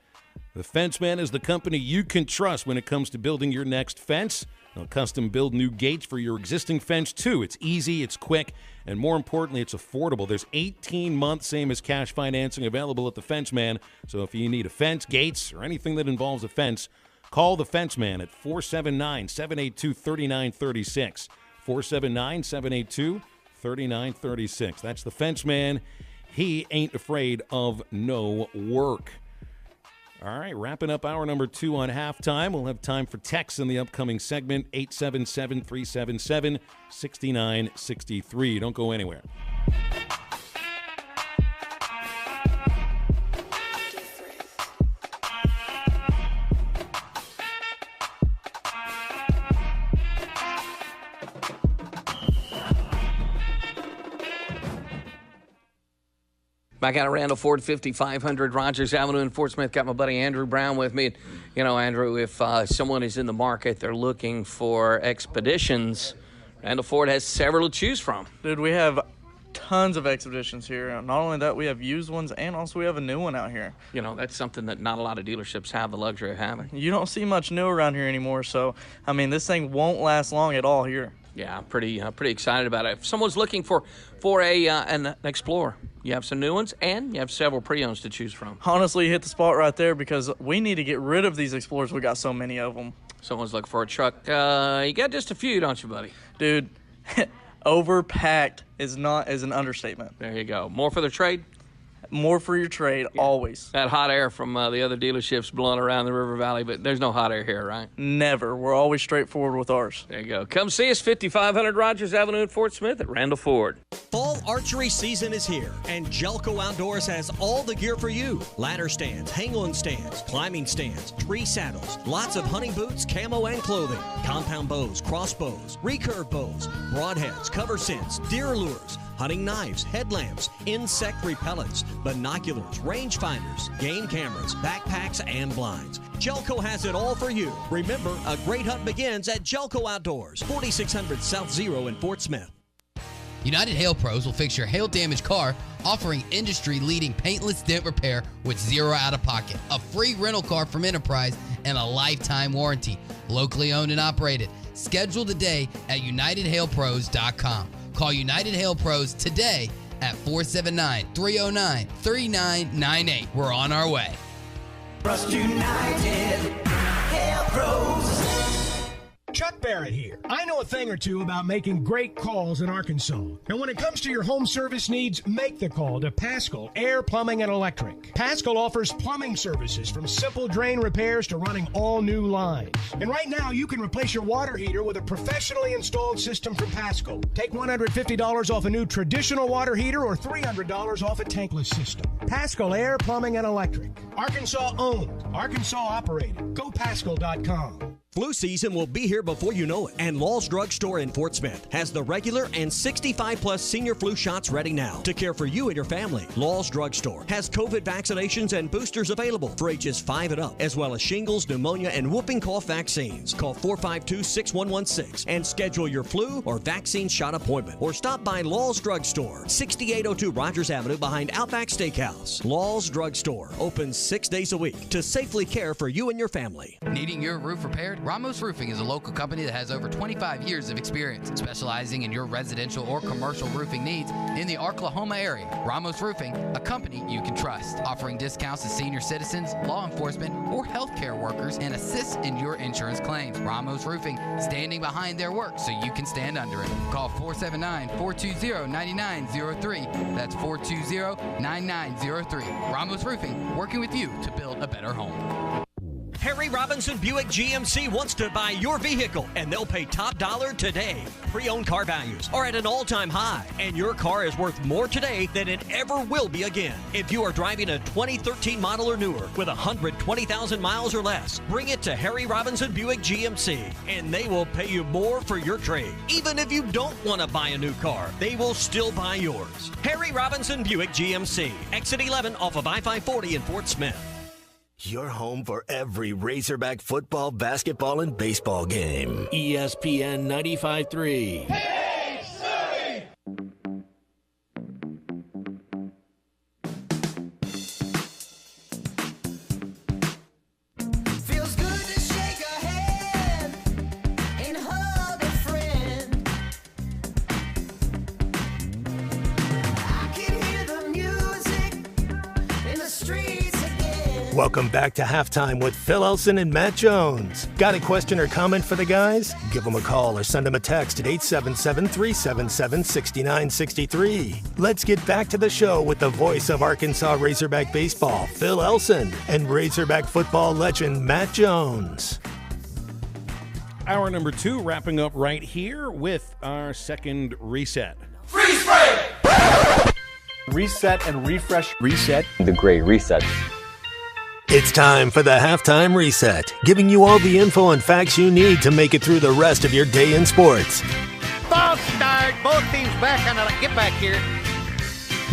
The Fence Man is the company you can trust when it comes to building your next fence. They'll custom build new gates for your existing fence, too. It's easy, it's quick, and more importantly, it's affordable. There's 18-month same-as-cash financing available at The Fence Man. So if you need a fence, gates, or anything that involves a fence, call The Fence Man at 479-782-3936. 479-782-3936. That's The Fence Man. He ain't afraid of no work. All right, wrapping up hour number 2 on halftime. We'll have time for texts in the upcoming segment, 877-377-6963. Don't go anywhere. Back out of Randall Ford, 5500 Rogers Avenue in Fort Smith. Got my buddy Andrew Brown with me. You know, Andrew, if someone is in the market, they're looking for expeditions, Randall Ford has several to choose from. Dude, we have tons of expeditions here. Not only that, we have used ones, and also we have a new one out here. You know, that's something that not a lot of dealerships have the luxury of having. You don't see much new around here anymore, so, I mean, this thing won't last long at all here. Yeah, pretty excited about it. If someone's looking for an Explorer, you have some new ones, and you have several pre-owns to choose from. Honestly, you hit the spot right there because we need to get rid of these Explorers. We got so many of them. Someone's looking for a truck. You got just a few, don't you, buddy? Dude, overpacked is an understatement. There you go. More for the trade? More for your trade, always. That hot air from the other dealerships blowing around the River Valley, but there's no hot air here, right? Never. We're always straightforward with ours. There you go. Come see us, 5500 Rogers Avenue in Fort Smith at Randall Ford. Fall archery season is here, and Jelco Outdoors has all the gear for you. Ladder stands, hang-on stands, climbing stands, tree saddles, lots of hunting boots, camo, and clothing, compound bows, crossbows, recurve bows, broadheads, cover scents, deer lures, hunting knives, headlamps, insect repellents, binoculars, rangefinders, game cameras, backpacks, and blinds. Jelco has it all for you. Remember, a great hunt begins at Jelco Outdoors, 4600 South Zero in Fort Smith. United Hail Pros will fix your hail-damaged car, offering industry-leading paintless dent repair with zero out-of-pocket, a free rental car from Enterprise, and a lifetime warranty. Locally owned and operated. Schedule today at UnitedHailPros.com. Call United Hail Pros today at 479-309-3998. We're on our way. Trust United Hail Pros. Chuck Barrett here. I know a thing or two about making great calls in Arkansas. And when it comes to your home service needs, make the call to Paschal Air, Plumbing, and Electric. Paschal offers plumbing services from simple drain repairs to running all new lines. And right now, you can replace your water heater with a professionally installed system from Paschal. Take $150 off a new traditional water heater or $300 off a tankless system. Paschal Air, Plumbing, and Electric. Arkansas owned. Arkansas operated. Go Paschal.com. Flu season will be here before you know it, and Law's Drug Store in Fort Smith has the regular and 65-plus senior flu shots ready now to care for you and your family. Law's Drug Store has COVID vaccinations and boosters available for ages 5 and up, as well as shingles, pneumonia, and whooping cough vaccines. Call 452-6116 and schedule your flu or vaccine shot appointment, or stop by Law's Drug Store, 6802 Rogers Avenue behind Outback Steakhouse. Law's Drug Store opens 6 days a week to safely care for you and your family. Needing your roof repaired? Ramos Roofing is a local company that has over 25 years of experience, specializing in your residential or commercial roofing needs in the Oklahoma area. Ramos Roofing, a company you can trust, offering discounts to senior citizens, law enforcement, or healthcare workers, and assists in your insurance claims. Ramos Roofing, standing behind their work so you can stand under it. Call 479-420-9903. That's 420-9903. Ramos Roofing, working with you to build a better home. Harry Robinson Buick GMC wants to buy your vehicle, and they'll pay top dollar today. Pre-owned car values are at an all-time high, and your car is worth more today than it ever will be again. If you are driving a 2013 model or newer with 120,000 miles or less, bring it to Harry Robinson Buick GMC, and they will pay you more for your trade. Even if you don't want to buy a new car, they will still buy yours. Harry Robinson Buick GMC, exit 11 off of I-540 in Fort Smith. Your home for every Razorback football, basketball, and baseball game. ESPN 95.3. Hey, Surrey! Feels good to shake a hand and hug a friend. I can hear the music in the streets again. Welcome back to Halftime with Phil Elson and Matt Jones. Got a question or comment for the guys? Give them a call or send them a text at 877-377-6963. Let's get back to the show with the voice of Arkansas Razorback baseball, Phil Elson, and Razorback football legend Matt Jones. Hour number 2 wrapping up right here with our second reset. Freeze frame! Reset and refresh. Reset. The Great Reset. It's time for the Halftime Reset, giving you all the info and facts you need to make it through the rest of your day in sports. False start. Both teams back on the get back here.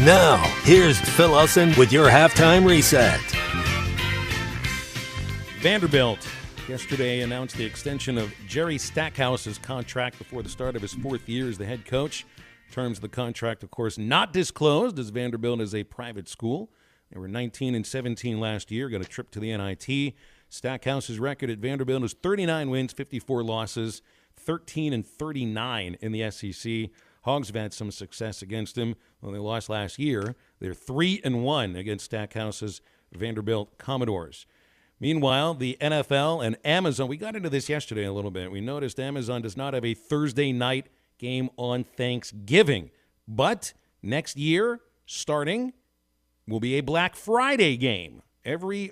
Now, here's Phil Elson with your Halftime Reset. Vanderbilt yesterday announced the extension of Jerry Stackhouse's contract before the start of his 4th year as the head coach. Terms of the contract, of course, not disclosed, as Vanderbilt is a private school. They were 19-17 last year, got a trip to the NIT. Stackhouse's record at Vanderbilt is 39 wins, 54 losses, 13-39 in the SEC. Hogs have had some success against him. When they lost last year, they're 3-1 against Stackhouse's Vanderbilt Commodores. Meanwhile, the NFL and Amazon, we got into this yesterday a little bit. We noticed Amazon does not have a Thursday night game on Thanksgiving. But next year, starting, will be a Black Friday game. Every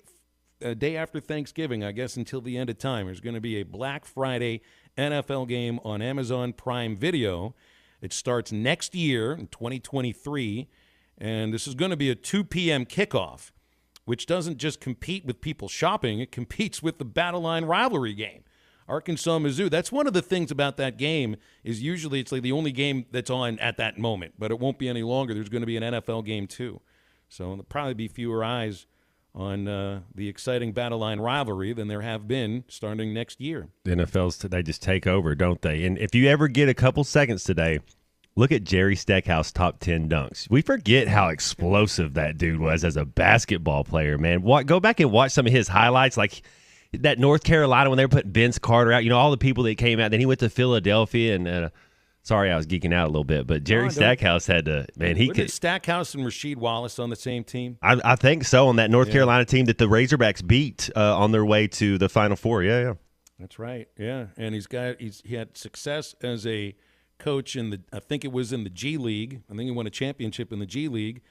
day after Thanksgiving, I guess until the end of time, there's going to be a Black Friday NFL game on Amazon Prime Video. It starts next year in 2023, and this is going to be a 2 p.m. kickoff, which doesn't just compete with people shopping, it competes with the Battle Line rivalry game. Arkansas-Mizzou, that's one of the things about that game is usually it's like the only game that's on at that moment, but it won't be any longer. There's going to be an NFL game too. So there'll probably be fewer eyes on the exciting Battle Line rivalry than there have been starting next year. The NFL's, they just take over, don't they? And if you ever get a couple seconds today, look at Jerry Stackhouse top 10 dunks. We forget how explosive that dude was as a basketball player, man. Go back and watch some of his highlights, like that North Carolina when they were putting Vince Carter out. You know, all the people that came out. Then he went to Philadelphia and sorry, I was geeking out a little bit, but Jerry Stackhouse had to, man, he could. Stackhouse and Rasheed Wallace on the same team? I think so, on that North Carolina team that the Razorbacks beat on their way to the Final Four. Yeah. That's right. Yeah. And he had success as a coach I think it was in the G League. I think he won a championship in the G League.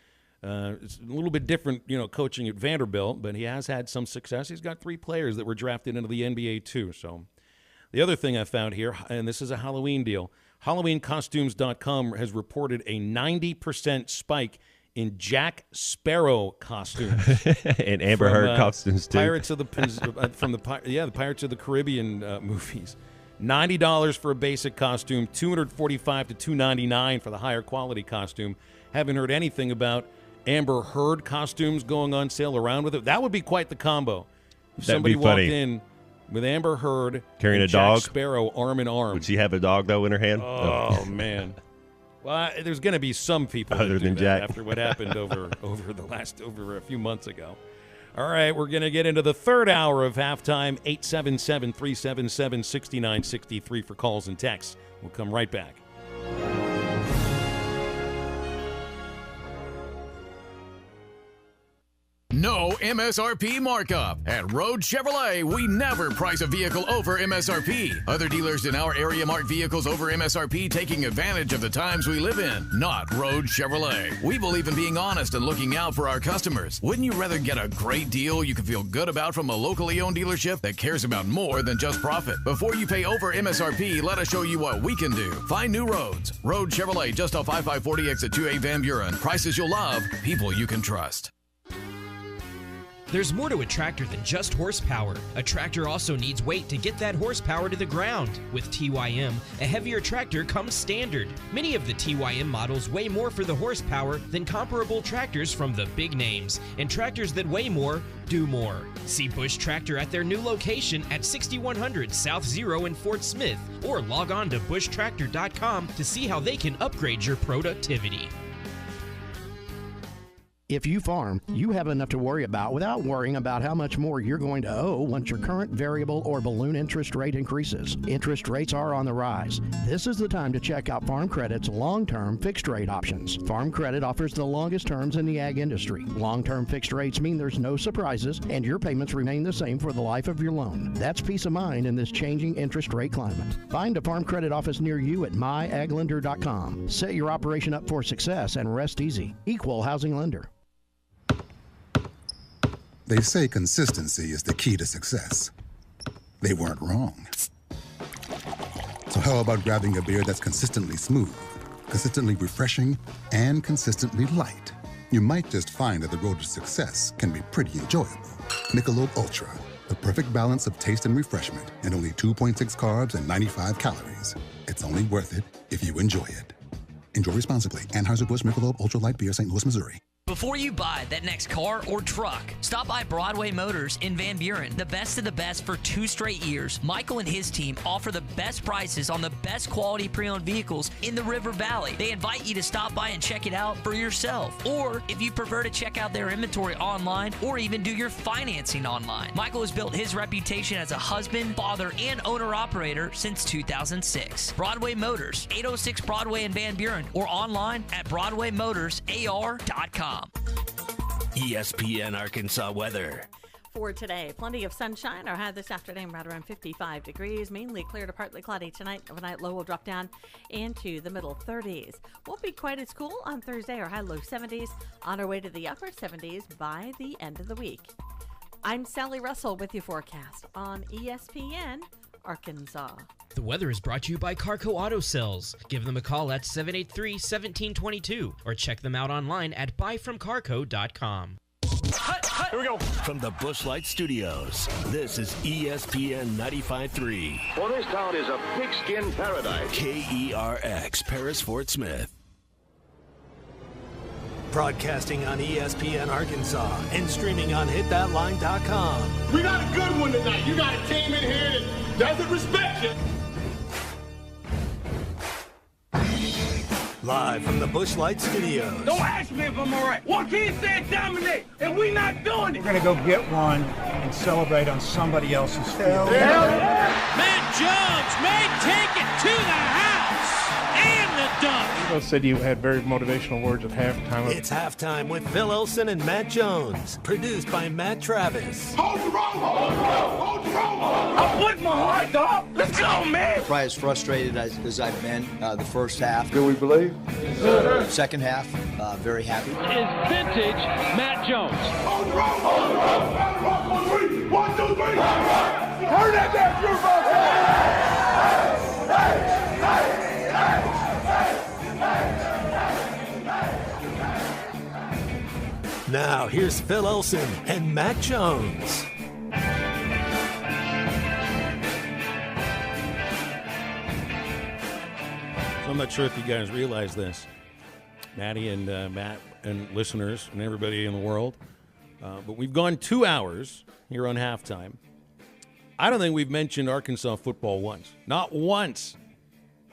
It's a little bit different, coaching at Vanderbilt, but he has had some success. He's got 3 players that were drafted into the NBA too. So the other thing I found here, and this is a Halloween deal, HalloweenCostumes.com has reported a 90% spike in Jack Sparrow costumes and Amber Heard costumes too. Pirates of the Pirates of the Caribbean movies. $90 for a basic costume, $245 to $299 for the higher quality costume. Haven't heard anything about Amber Heard costumes going on sale around with it. That would be quite the combo. If somebody walked in with Amber Heard carrying and a dog, Jack Sparrow arm in arm. Would she have a dog though in her hand? Oh man. Well, there's going to be some people other than Jack after what happened over a few months ago. All right, we're going to get into the third hour of halftime. 877-377-6963 for calls and texts. We'll come right back. No MSRP markup. At Road Chevrolet, we never price a vehicle over MSRP. Other dealers in our area mark vehicles over MSRP, taking advantage of the times we live in. Not Road Chevrolet. We believe in being honest and looking out for our customers. Wouldn't you rather get a great deal you can feel good about from a locally owned dealership that cares about more than just profit? Before you pay over MSRP, let us show you what we can do. Find new roads. Road Chevrolet, just off I-540 exit 2A Van Buren. Prices you'll love, people you can trust. There's more to a tractor than just horsepower. A tractor also needs weight to get that horsepower to the ground. With TYM, a heavier tractor comes standard. Many of the TYM models weigh more for the horsepower than comparable tractors from the big names, and tractors that weigh more do more. See Bush Tractor at their new location at 6100 South Zero in Fort Smith, or log on to bushtractor.com to see how they can upgrade your productivity. If you farm, you have enough to worry about without worrying about how much more you're going to owe once your current variable or balloon interest rate increases. Interest rates are on the rise. This is the time to check out Farm Credit's long-term fixed rate options. Farm Credit offers the longest terms in the ag industry. Long-term fixed rates mean there's no surprises and your payments remain the same for the life of your loan. That's peace of mind in this changing interest rate climate. Find a Farm Credit office near you at myaglender.com. Set your operation up for success and rest easy. Equal housing lender. They say consistency is the key to success. They weren't wrong. So how about grabbing a beer that's consistently smooth, consistently refreshing, and consistently light? You might just find that the road to success can be pretty enjoyable. Michelob Ultra, the perfect balance of taste and refreshment, and only 2.6 carbs and 95 calories. It's only worth it if you enjoy it. Enjoy responsibly. Anheuser-Busch Michelob Ultra Light Beer, St. Louis, Missouri. Before you buy that next car or truck, stop by Broadway Motors in Van Buren. The best of the best for 2 straight years. Michael and his team offer the best prices on the best quality pre-owned vehicles in the River Valley. They invite you to stop by and check it out for yourself. Or if you prefer to check out their inventory online or even do your financing online. Michael has built his reputation as a husband, father, and owner-operator since 2006. Broadway Motors, 806 Broadway in Van Buren, or online at BroadwayMotorsAR.com. ESPN Arkansas weather. For today, plenty of sunshine. Our high this afternoon right around 55 degrees. Mainly clear to partly cloudy tonight. Overnight low will drop down into the middle 30s. Won't be quite as cool on Thursday. Our high low 70s. On our way to the upper 70s by the end of the week. I'm Sally Russell with your forecast on ESPN Arkansas. The weather is brought to you by Carco Auto Sales. Give them a call at 783-1722 or check them out online at buyfromcarco.com. Here we go. From the Bushlight Studios, this is ESPN 95.3. Well, this town is a pigskin paradise. KERX, Paris, Fort Smith. Broadcasting on ESPN Arkansas and streaming on hitthatline.com. We got a good one tonight. You got a team in here that doesn't respect you. Live from the Bushlight Studios. Don't ask me if I'm all right. Joaquin said dominate, and we not doing it. We're going to go get one and celebrate on somebody else's field. Matt Jones may take it to the house and the dunk. You both said you had very motivational words at halftime. It's halftime with Phil Elson and Matt Jones. Produced by Matt Travis. Hold the rope! Hold the rope! Hold the rope! I'm putting my heart up. Let's go, man! Probably as frustrated as I've been the first half. Do we believe? Second half, very happy. Is vintage Matt Jones. Hold the rope! Hold the rope! Rock on 3! 1, 2, 3! Turn that down, you're Now, here's Phil Elson and Matt Jones. So I'm not sure if you guys realize this, Maddie and Matt and listeners and everybody in the world, but we've gone 2 hours here on halftime. I don't think we've mentioned Arkansas football once. Not once.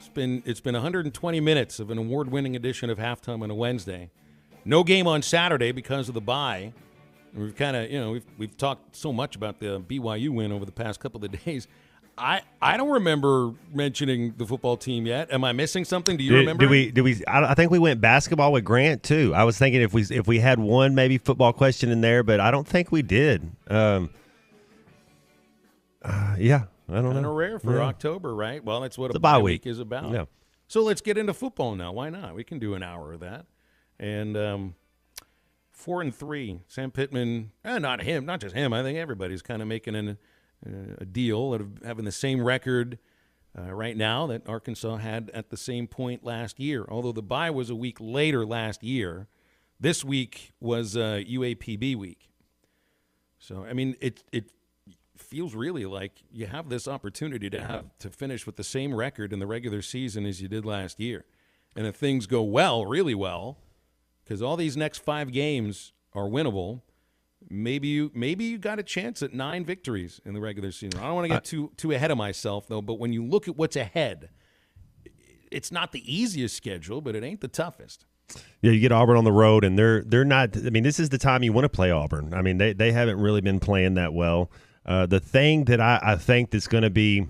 It's been 120 minutes of an award-winning edition of halftime on a Wednesday. No game on Saturday because of the bye. And we've kind of, we've talked so much about the BYU win over the past couple of days. I don't remember mentioning the football team yet. Am I missing something? Do you remember? Did we? I think we went basketball with Grant too. I was thinking if we had one maybe football question in there, but I don't think we did. Yeah, I don't know. Kind of rare for October, right? Well, that's what a bye week is about. Yeah. So let's get into football now. Why not? We can do an hour of that. And 4-3, Sam Pittman. Not him, not just him. I think everybody's kind of making a deal of having the same record right now that Arkansas had at the same point last year. Although the bye was a week later last year, this week was UAPB week. So I mean, it feels really like you have this opportunity to finish with the same record in the regular season as you did last year, and if things go well, really well, because all these next 5 games are winnable. Maybe you got a chance at 9 victories in the regular season. I don't want to get too ahead of myself, though, but when you look at what's ahead, it's not the easiest schedule, but it ain't the toughest. Yeah, you get Auburn on the road, and they're not. I mean, this is the time you want to play Auburn. I mean, they haven't really been playing that well. The thing that I think that's going to be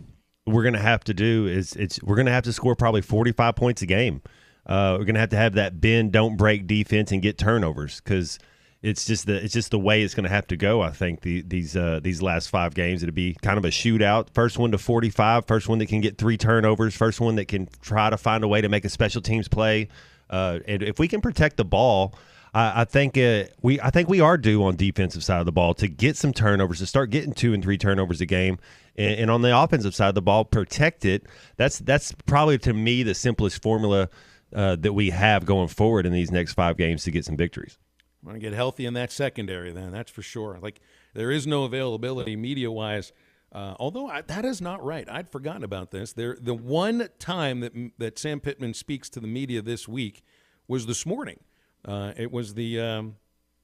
we're going to have to do is we're going to have to score probably 45 points a game. We're going to have that bend, don't break defense and get turnovers because it's just the way it's going to have to go. I think these last 5 games it'll be kind of a shootout. First one to 45, first one that can get 3 turnovers, first one that can try to find a way to make a special teams play. And if we can protect the ball, I think we are due on defensive side of the ball to get some turnovers, to start getting 2 and 3 turnovers a game, and on the offensive side of the ball, protect it. That's probably to me the simplest formula that we have going forward in these next 5 games to get some victories. Want to get healthy in that secondary, then that's for sure. Like there is no availability media-wise. Although that is not right. I'd forgotten about this. The one time that Sam Pittman speaks to the media this week was this morning. It was the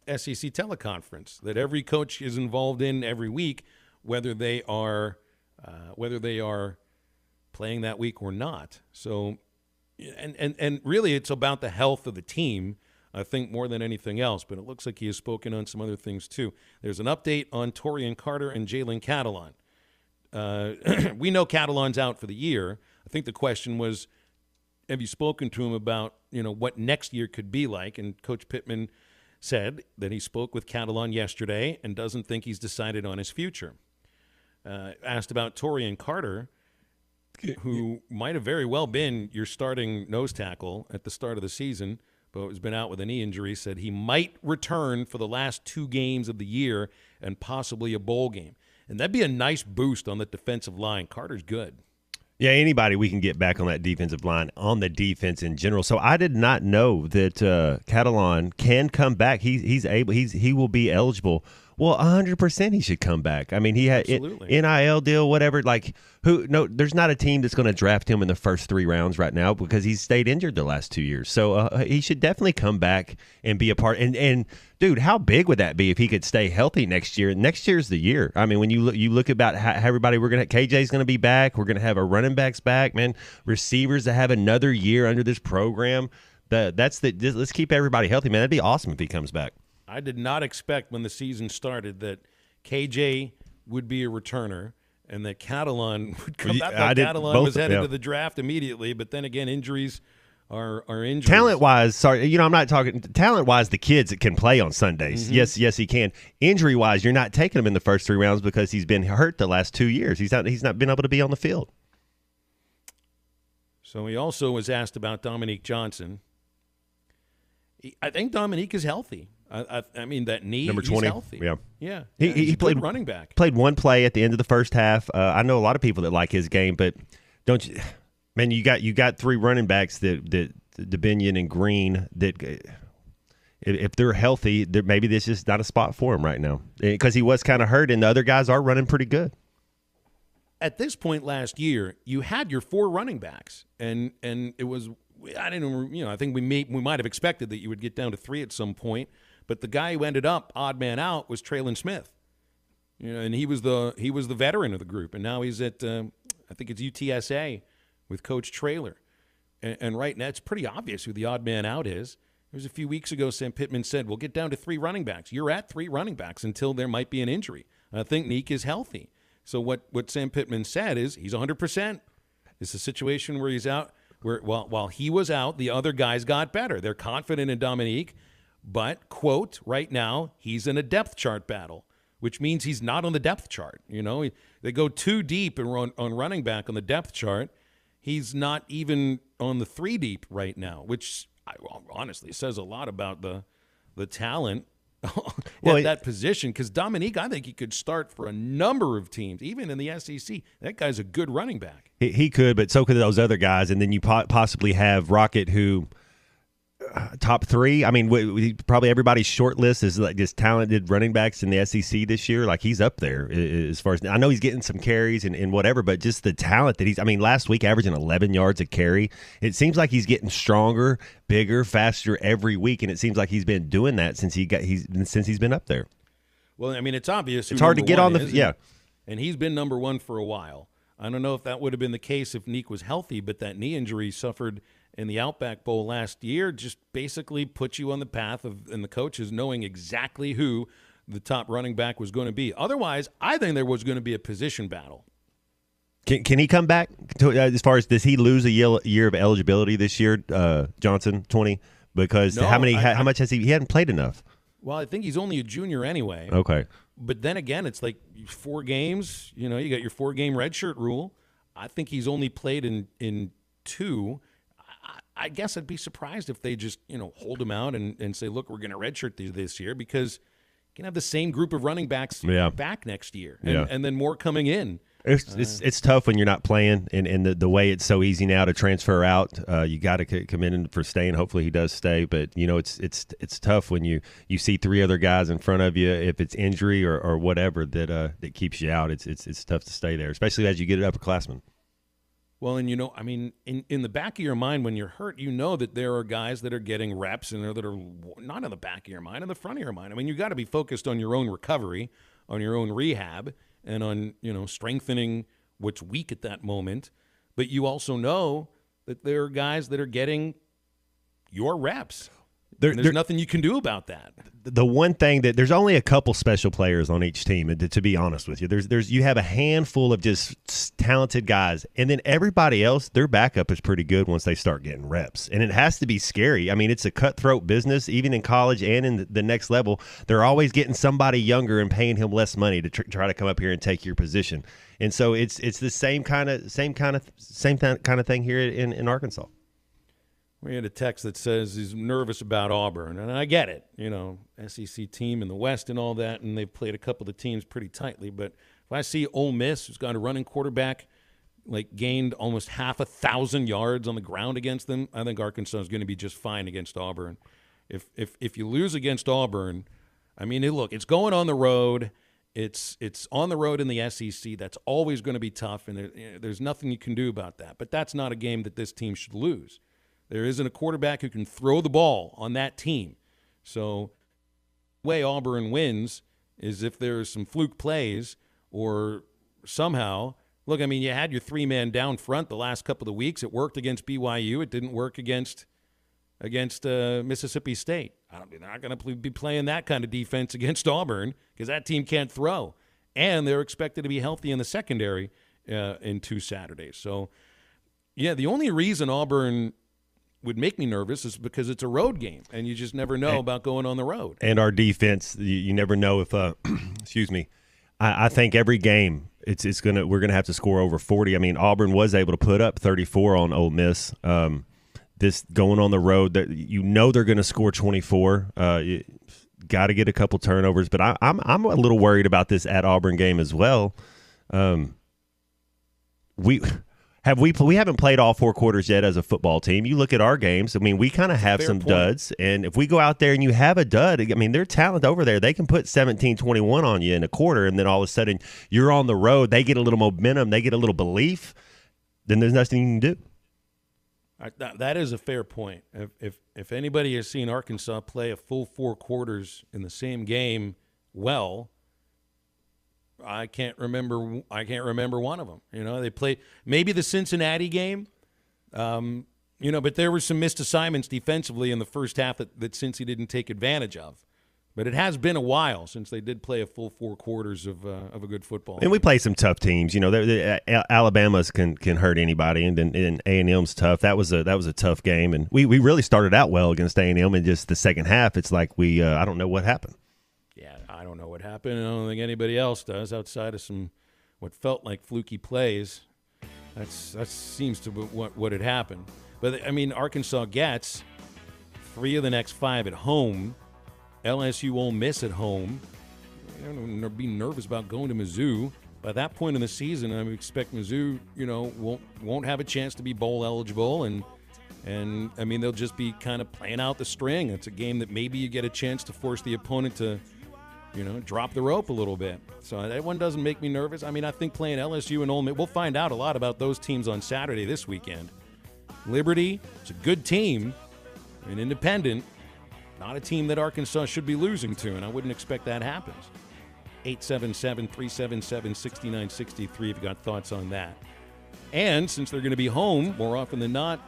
SEC teleconference that every coach is involved in every week, whether they are playing that week or not. So, and really, it's about the health of the team, I think, more than anything else. But it looks like he has spoken on some other things too. There's an update on Torian Carter and Jalen Catalon. We know Catalon's out for the year. I think the question was, have you spoken to him about, what next year could be like? And Coach Pittman said that he spoke with Catalon yesterday and doesn't think he's decided on his future. Asked about Torian Carter, who might have very well been your starting nose tackle at the start of the season, but has been out with a knee injury, said he might return for the last 2 games of the year and possibly a bowl game. And that'd be a nice boost on the defensive line. Carter's good. Yeah, anybody we can get back on that defensive line, on the defense in general. So I did not know that Catalon can come back. He will be eligible. Well, 100% he should come back. I mean, he had NIL deal, whatever. Like, there's not a team that's going to draft him in the first 3 rounds right now because he's stayed injured the last 2 years. So he should definitely come back and be a part. And dude, how big would that be if he could stay healthy next year? Next year's the year. I mean, when you look about how everybody, KJ's going to be back. We're going to have our running backs back, man. Receivers that have another year under this program. Let's keep everybody healthy, man. That'd be awesome if he comes back. I did not expect when the season started that KJ would be a returner and that Catalon would come back. Catalon was headed to the draft immediately, but then again, injuries are injuries. Talent-wise, I'm not talking – talent-wise, the kids that can play on Sundays. Mm-hmm. Yes, he can. Injury-wise, you're not taking him in the first 3 rounds because he's been hurt the last 2 years. He's not been able to be on the field. So he also was asked about Dominique Johnson. I think Dominique is healthy. I mean, that knee, number 20, he's healthy. Yeah. He played running back. Played one play at the end of the first half. I know a lot of people that like his game, but don't you, man? You got 3 running backs that DeBinion and Green that if they're healthy, maybe this is not a spot for him right now because he was kind of hurt, and the other guys are running pretty good. At this point last year, you had your 4 running backs, and it was I think we might have expected that you would get down to 3 at some point. But the guy who ended up odd man out was Traylon Smith, and he was the veteran of the group, and now he's at I think it's UTSA with Coach Traylor, and right now it's pretty obvious who the odd man out is. It was a few weeks ago. Sam Pittman said, "We'll get down to 3 running backs. You're at 3 running backs until there might be an injury." And I think Neek is healthy. So what Sam Pittman said is he's 100%. It's a situation where he's out. Where while he was out, the other guys got better. They're confident in Dominique. But, quote, right now, he's in a depth chart battle, which means he's not on the depth chart. They go too deep on running back on the depth chart. He's not even on the 3 deep right now, which honestly says a lot about the talent at that position. Because Dominique, I think he could start for a number of teams, even in the SEC. That guy's a good running back. He could, but so could those other guys. And then you possibly have Rocket, who – top 3. I mean, probably everybody's short list is like just talented running backs in the SEC this year. Like he's up there as far as I know. He's getting some carries and whatever, but just the talent that last week averaging 11 yards a carry. It seems like he's getting stronger, bigger, faster every week, and it seems like he's been doing that since he's been up there. Well, I mean, it's obvious. It's hard to get on the and he's been number 1 for a while. I don't know if that would have been the case if Neek was healthy, but that knee injury suffered in the Outback Bowl last year just basically put you on the path of, and the coaches knowing exactly who the top running back was going to be. Otherwise, I think there was going to be a position battle. Can he come back as far as, does he lose a year of eligibility this year, Johnson, 20? Because No, how much has he hadn't played enough? Well, I think he's only a junior anyway. Okay. But then again, it's like 4 games. You know, you got your 4-game redshirt rule. I think he's only played in 2. I guess I'd be surprised if they just, hold him out and say, look, we're going to redshirt this year, because you can have the same group of running backs back next year and then more coming in. It's tough when you're not playing, and the way it's so easy now to transfer out. You got to come in for staying. Hopefully he does stay, but it's tough when you see 3 other guys in front of you. If it's injury or whatever that keeps you out, it's tough to stay there, especially as you get an upperclassman. Well, and in the back of your mind when you're hurt, that there are guys that are getting reps and that are not in the back of your mind, in the front of your mind. I mean, you got to be focused on your own recovery, on your own rehab, and on, strengthening what's weak at that moment. But you also know that there are guys that are getting your reps. There's nothing you can do about that. The one thing that there's only a couple special players on each team, and to be honest with you, you have a handful of just talented guys, and then everybody else, their backup is pretty good once they start getting reps, and it has to be scary. I mean, it's a cutthroat business, even in college and in the next level. They're always getting somebody younger and paying him less money to try to come up here and take your position, and so it's the same kind of thing here in Arkansas. We had a text that says he's nervous about Auburn, and I get it. SEC team in the West and all that, and they've played a couple of the teams pretty tightly. But if I see Ole Miss, who's got a running quarterback, gained almost 1,000 yards on the ground against them, I think Arkansas is going to be just fine against Auburn. If you lose against Auburn, I mean, look, it's going on the road. It's on the road in the SEC. That's always going to be tough, and there's nothing you can do about that. But that's not a game that this team should lose. There isn't a quarterback who can throw the ball on that team. So the way Auburn wins is if there's some fluke plays or somehow – look, I mean, you had your 3-man down front the last couple of weeks. It worked against BYU. It didn't work against Mississippi State. They're not going to be playing that kind of defense against Auburn because that team can't throw. And they're expected to be healthy in the secondary in 2 Saturdays. So, yeah, the only reason Auburn – would make me nervous is because it's a road game, and you just never know about going on the road. And our defense, you never know if excuse me. I think every game we're gonna have to score over 40. I mean, Auburn was able to put up 34 on Ole Miss. This going on the road, that they're going to score 24. Got to get a couple turnovers, but I'm a little worried about this at Auburn game as well. We haven't played all 4 quarters yet as a football team. You look at our games. I mean, we kind of have some duds. And if we go out there and you have a dud, I mean, their talent over there, they can put 17-21 on you in a quarter, and then all of a sudden you're on the road. They get a little momentum. They get a little belief. Then there's nothing you can do. That is a fair point. If anybody has seen Arkansas play a full 4 quarters in the same game well, I can't remember one of them. They played maybe the Cincinnati game, but there were some missed assignments defensively in the first half that Cincy didn't take advantage of. But it has been a while since they did play a full 4 quarters of a good football. And we play some tough teams. Alabama's can hurt anybody, and then A&M's tough. That was a tough game, and we really started out well against A&M, and just the second half, it's like I don't know what happened. Yeah, I don't know what happened. I don't think anybody else does outside of some what felt like fluky plays. That seems to be what had happened. But, I mean, Arkansas gets 3 of the next 5 at home. LSU Ole Miss at home. I don't be nervous about going to Mizzou. By that point in the season, I would expect Mizzou, won't have a chance to be bowl eligible, and I mean they'll just be kind of playing out the string. It's a game that maybe you get a chance to force the opponent to, drop the rope a little bit. So that one doesn't make me nervous. I mean, I think playing LSU and Ole Miss, we'll find out a lot about those teams on Saturday this weekend. Liberty, it's a good team, an independent. Not a team that Arkansas should be losing to, and I wouldn't expect that happens. 877-377-6963 if you got thoughts on that. And since they're going to be home more often than not,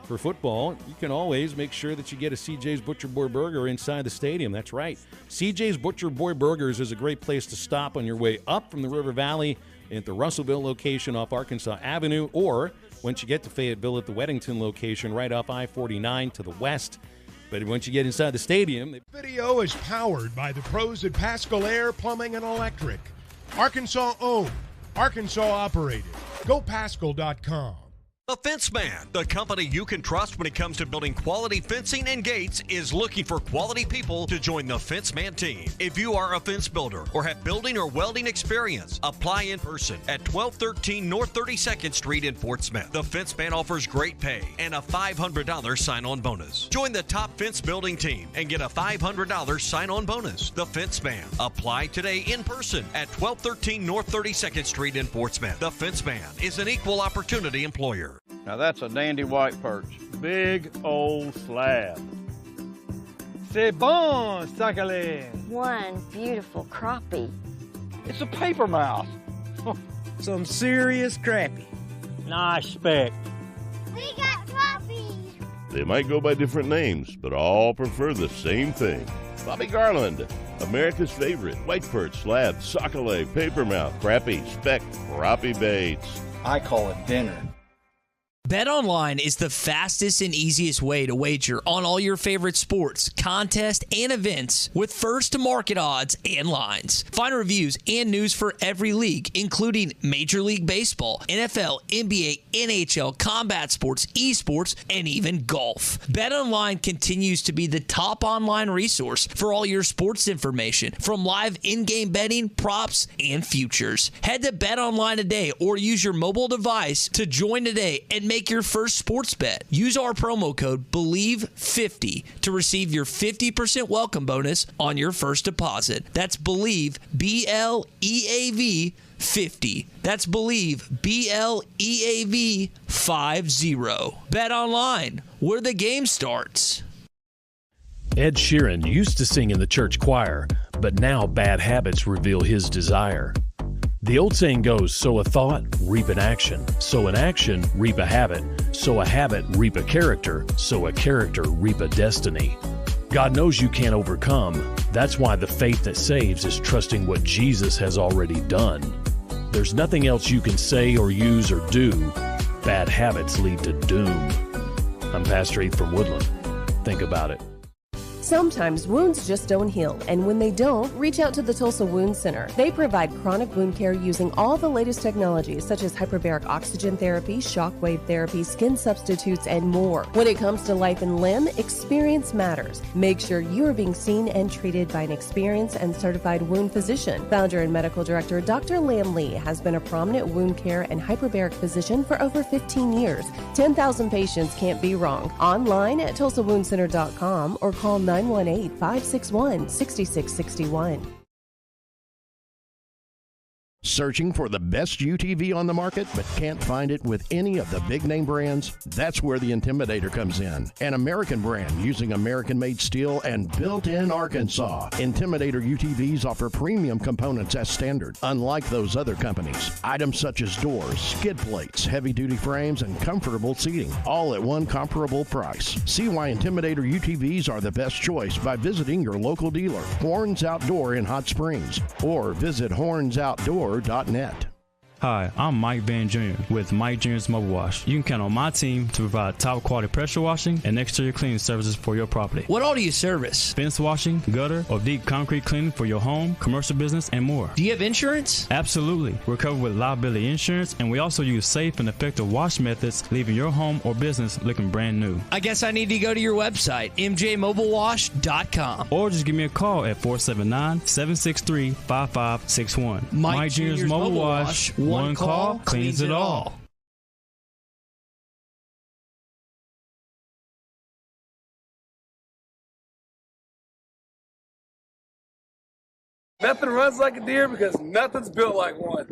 for football, you can always make sure that you get a CJ's Butcher Boy Burger inside the stadium. That's right. CJ's Butcher Boy Burgers is a great place to stop on your way up from the River Valley at the Russellville location off Arkansas Avenue, or once you get to Fayetteville at the Weddington location right off I-49 to the west. But once you get inside the stadium... Video is powered by the pros at Pascal Air Plumbing and Electric. Arkansas owned, Arkansas operated. GoPascal.com. The Fence Man, the company you can trust when it comes to building quality fencing and gates, is looking for quality people to join the Fence Man team. If you are a fence builder or have building or welding experience, apply in person at 1213 North 32nd Street in Fort Smith. The Fence Man offers great pay and a $500 sign-on bonus. Join the top fence building team and get a $500 sign-on bonus. The Fence Man. Apply today in person at 1213 North 32nd Street in Fort Smith. The Fence Man is an equal opportunity employer. Now that's a dandy white perch. Big old slab. C'est bon, sacalé. One beautiful crappie. It's a paper mouse. Some serious crappie. Nice speck. We got crappies. They might go by different names, but all prefer the same thing. Bobby Garland, America's favorite white perch, slab, sockeye, papermouth, crappie, speck, crappie baits. I call it dinner. BetOnline is the fastest and easiest way to wager on all your favorite sports, contests, and events with first-to-market odds and lines. Find reviews and news for every league, including Major League Baseball, NFL, NBA, NHL, combat sports, esports, and even golf. BetOnline continues to be the top online resource for all your sports information, from live in-game betting, props, and futures. Head to BetOnline today or use your mobile device to join today and make your first sports bet. Use our promo code BELIEVE50 to receive your 50% welcome bonus on your first deposit. That's BELIEVE, B-L-E-A-V 50. That's BELIEVE, B-L-E-A-V 50. Bet online, where the game starts. Ed Sheeran used to sing in the church choir, but now bad habits reveal his desire. The old saying goes, sow a thought, reap an action. Sow an action, reap a habit. Sow a habit, reap a character. Sow a character, reap a destiny. God knows you can't overcome. That's why the faith that saves is trusting what Jesus has already done. There's nothing else you can say or use or do. Bad habits lead to doom. I'm Pastor Heath from Woodland. Think about it. Sometimes wounds just don't heal, and when they don't, reach out to the Tulsa Wound Center. They provide chronic wound care using all the latest technologies such as hyperbaric oxygen therapy, shockwave therapy, skin substitutes, and more. When it comes to life and limb, experience matters. Make sure you are being seen and treated by an experienced and certified wound physician. Founder and medical director Dr. Lam Lee has been a prominent wound care and hyperbaric physician for over 15 years. 10,000 patients can't be wrong. Online at TulsaWoundCenter.com or call 918-561-6661. Searching for the best UTV on the market but can't find it with any of the big name brands? That's where the Intimidator comes in. An American brand using American-made steel and built in Arkansas. Intimidator UTVs offer premium components as standard, unlike those other companies. Items such as doors, skid plates, heavy-duty frames, and comfortable seating, all at one comparable price. See why Intimidator UTVs are the best choice by visiting your local dealer, Horns Outdoor in Hot Springs, or visit hornsoutdoor.net. Hi, I'm Mike Van Jr. with Mike Jr.'s Mobile Wash. You can count on my team to provide top quality pressure washing and exterior cleaning services for your property. What all do you service? Fence washing, gutter, or deep concrete cleaning for your home, commercial business, and more. Do you have insurance? Absolutely. We're covered with liability insurance, and we also use safe and effective wash methods, leaving your home or business looking brand new. I guess I need to go to your website, mjmobilewash.com. Or just give me a call at 479-763-5561. Mike Jr.'s Mobile Wash. One call cleans it all. Nothing runs like a deer because nothing's built like one.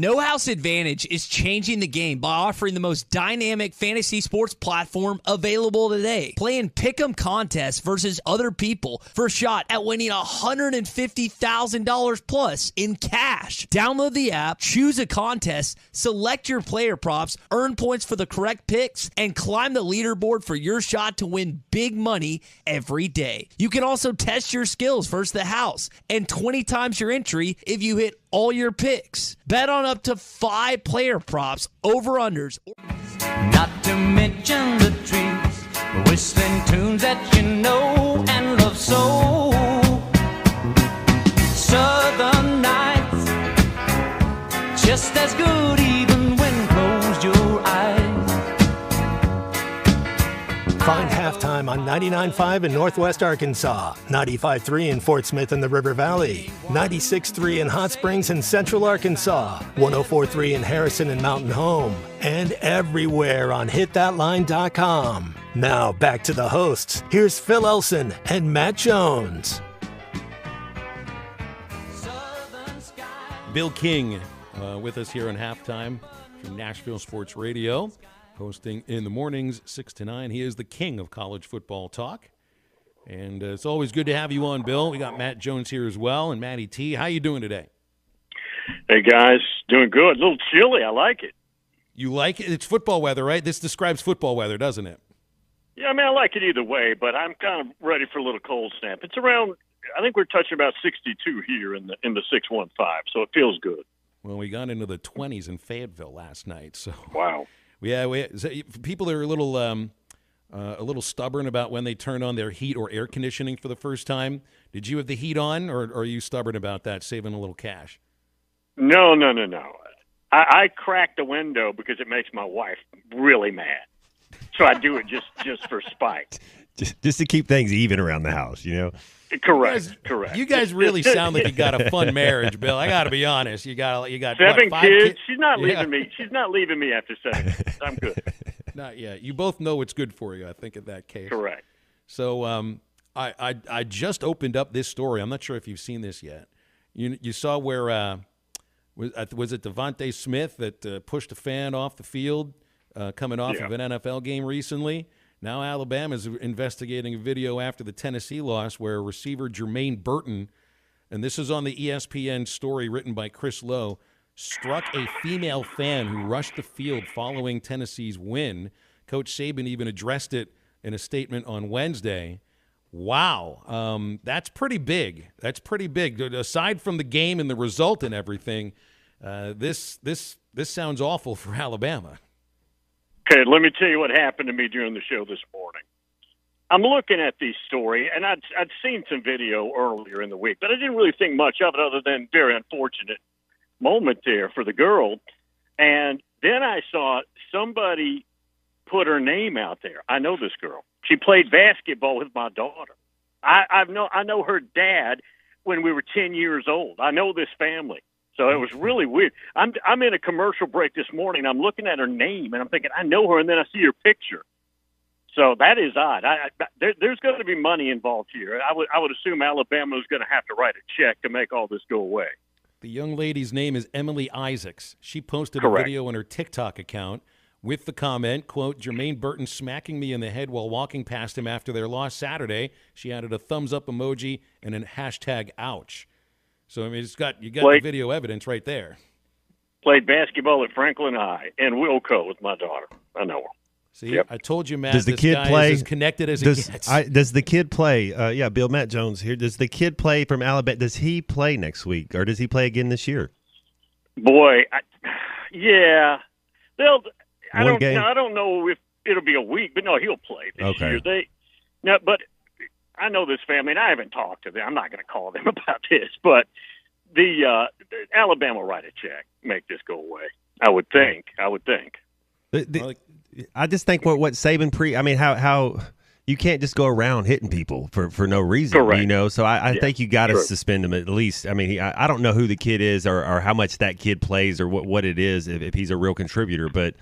No House Advantage is changing the game by offering the most dynamic fantasy sports platform available today. Playing pick'em contests versus other people for a shot at winning $150,000 plus in cash. Download the app, choose a contest, select your player props, earn points for the correct picks, and climb the leaderboard for your shot to win big money every day. You can also test your skills versus the house and 20 times your entry if you hit all your picks. Bet on up to 5 player props, over-unders. Not to mention the trees, whistling tunes that you know and love so. Southern nights, just as good even when closed your eyes. Find Halftime on 99.5 in Northwest Arkansas, 95.3 in Fort Smith and the River Valley, 96.3 in Hot Springs and Central Arkansas, 104.3 in Harrison and Mountain Home, and everywhere on hitthatline.com. Now back to the hosts. Here's Phil Elson and Matt Jones. Bill King with us here on Halftime from Nashville Sports Radio. Hosting in the mornings, 6 to 9. He is the king of college football talk. And it's always good to have you on, Bill. We got Matt Jones here as well, and Matty T. How you doing today? Hey, guys. Doing good. A little chilly. I like it. You like it? It's football weather, right? This describes football weather, doesn't it? Yeah, I mean, I like it either way, but I'm kind of ready for a little cold snap. It's around, I think we're touching about 62 here in the 615, so it feels good. Well, we got into the 20s in Fayetteville last night, so. Wow. Yeah, people are a little stubborn about when they turn on their heat or air conditioning for the first time. Did you have the heat on, or are you stubborn about that, saving a little cash? No. I crack the window because it makes my wife really mad. So I do it just for spite. Just to keep things even around the house, you know? Correct. You guys really sound like you got a fun marriage, Bill. I got to be honest. You got 7 what, kids. She's not leaving me. She's not leaving me after 7 kids. I'm good. Not yet. You both know what's good for you, I think, in that case. Correct. So I just opened up this story. I'm not sure if you've seen this yet. You saw where was it Devontae Smith that pushed a fan off the field coming off of an NFL game recently? Now Alabama's investigating a video after the Tennessee loss where receiver Jermaine Burton, and this is on the ESPN story written by Chris Lowe, struck a female fan who rushed the field following Tennessee's win. Coach Saban even addressed it in a statement on Wednesday. Wow, that's pretty big. That's pretty big. Aside from the game and the result and everything, this sounds awful for Alabama. Okay, let me tell you what happened to me during the show this morning. I'm looking at the story, and I'd seen some video earlier in the week, but I didn't really think much of it other than very unfortunate moment there for the girl. And then I saw somebody put her name out there. I know this girl. She played basketball with my daughter. I know her dad when we were 10 years old. I know this family. So it was really weird. I'm in a commercial break this morning. I'm looking at her name, and I'm thinking, I know her, and then I see her picture. So that is odd. There's going to be money involved here. I would assume Alabama is going to have to write a check to make all this go away. The young lady's name is Emily Isaacs. She posted Correct. a video on her TikTok account with the comment, quote, Jermaine Burton smacking me in the head while walking past him after their loss Saturday. She added a thumbs up emoji and a hashtag ouch. So, I mean, you got the video evidence right there. Played basketball at Franklin High and Wilco with my daughter. I know her. See, I told you, Matt, does the this kid guy play, is as connected as it gets. Does the kid play? Bill, Matt Jones here. Does the kid play from Alabama? Does he play next week, or does he play again this year? Boy, yeah. I game? don't know if it'll be a week, but no, he'll play this year. But I know this family, and I haven't talked to them. I'm not going to call them about this, but the Alabama will write a check, make this go away. I would think. I just think what Saban how you can't just go around hitting people for no reason. Correct. You know, so I think you got to suspend him at least. I mean, I don't know who the kid is or how much that kid plays or what it is if he's a real contributor, but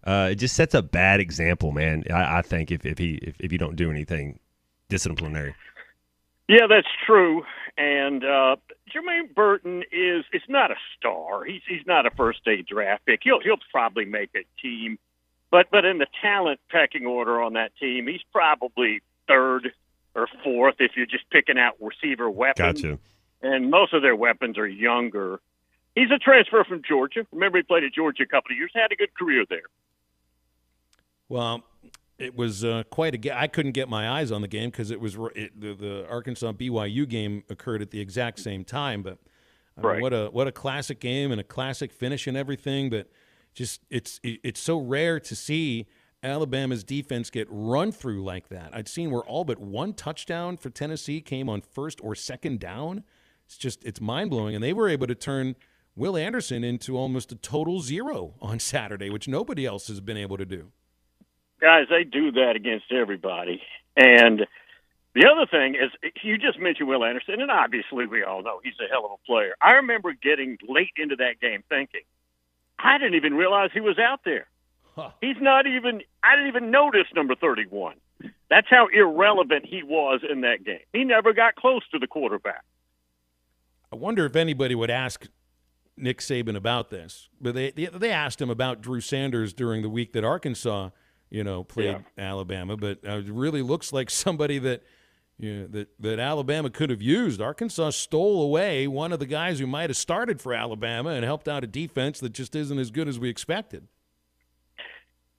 it just sets a bad example, man. I think if you don't do anything disciplinary. Yeah, that's true. And Jermaine Burton is it's not a star. He's not a first-day draft pick. He'll probably make a team. But in the talent pecking order on that team, he's probably third or fourth if you're just picking out receiver weapons. Gotcha. And most of their weapons are younger. He's a transfer from Georgia. Remember, he played at Georgia a couple of years, had a good career there. Well, it was quite a game. I couldn't get my eyes on the game because the Arkansas-BYU game occurred at the exact same time. But I mean, what a classic game and a classic finish and everything. But just it's so rare to see Alabama's defense get run through like that. I'd seen where all but one touchdown for Tennessee came on first or second down. It's mind-blowing. And they were able to turn Will Anderson into almost a total zero on Saturday, which nobody else has been able to do. Guys, they do that against everybody. And the other thing is, you just mentioned Will Anderson, and obviously we all know he's a hell of a player. I remember getting late into that game thinking, I didn't even realize he was out there. He's not even – I didn't even notice number 31. That's how irrelevant he was in that game. He never got close to the quarterback. I wonder if anybody would ask Nick Saban about this. But they asked him about Drew Sanders during the week that Arkansas, played Alabama. But it really looks like somebody that Alabama could have used. Arkansas stole away one of the guys who might have started for Alabama and helped out a defense that just isn't as good as we expected.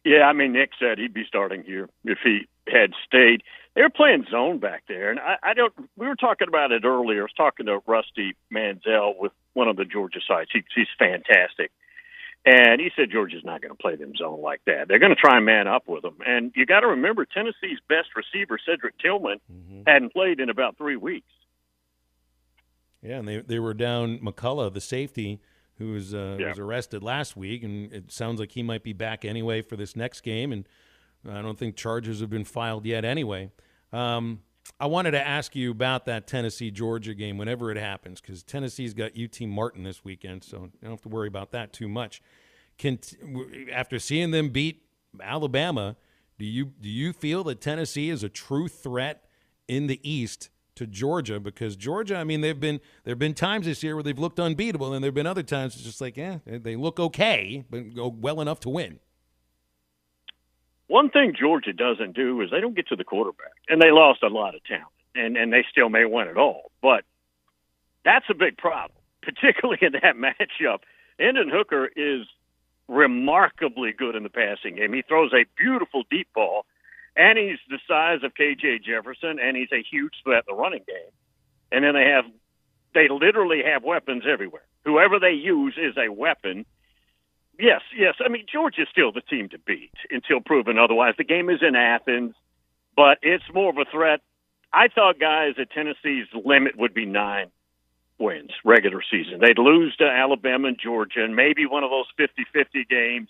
Yeah, I mean, Nick said he'd be starting here if he had stayed. They were playing zone back there, and I don't. We were talking about it earlier. I was talking to Rusty Manziel with one of the Georgia sites. He's fantastic, and he said Georgia's not going to play them zone like that. They're going to try and man up with them. And you got to remember, Tennessee's best receiver, Cedric Tillman, hadn't played in about 3 weeks. Yeah, and they were down McCullough, the safety, who was arrested last week, and it sounds like he might be back anyway for this next game, and I don't think charges have been filed yet anyway. I wanted to ask you about that Tennessee-Georgia game whenever it happens, because Tennessee's got UT Martin this weekend, so you don't have to worry about that too much. After seeing them beat Alabama, do you feel that Tennessee is a true threat in the East to Georgia? Because Georgia, I mean, there have been times this year where they've looked unbeatable, and there have been other times it's just like, they look okay, but go well enough to win. One thing Georgia doesn't do is they don't get to the quarterback, and they lost a lot of talent, and they still may win it all. But that's a big problem, particularly in that matchup. Hendon Hooker is remarkably good in the passing game. He throws a beautiful deep ball, and he's the size of K.J. Jefferson, and he's a huge threat in the running game. And then they literally have weapons everywhere. Whoever they use is a weapon. Yes. I mean, Georgia's still the team to beat until proven otherwise. The game is in Athens, but it's more of a threat. I thought, guys, that Tennessee's limit would be 9 wins, regular season. They'd lose to Alabama and Georgia, and maybe one of those 50-50 games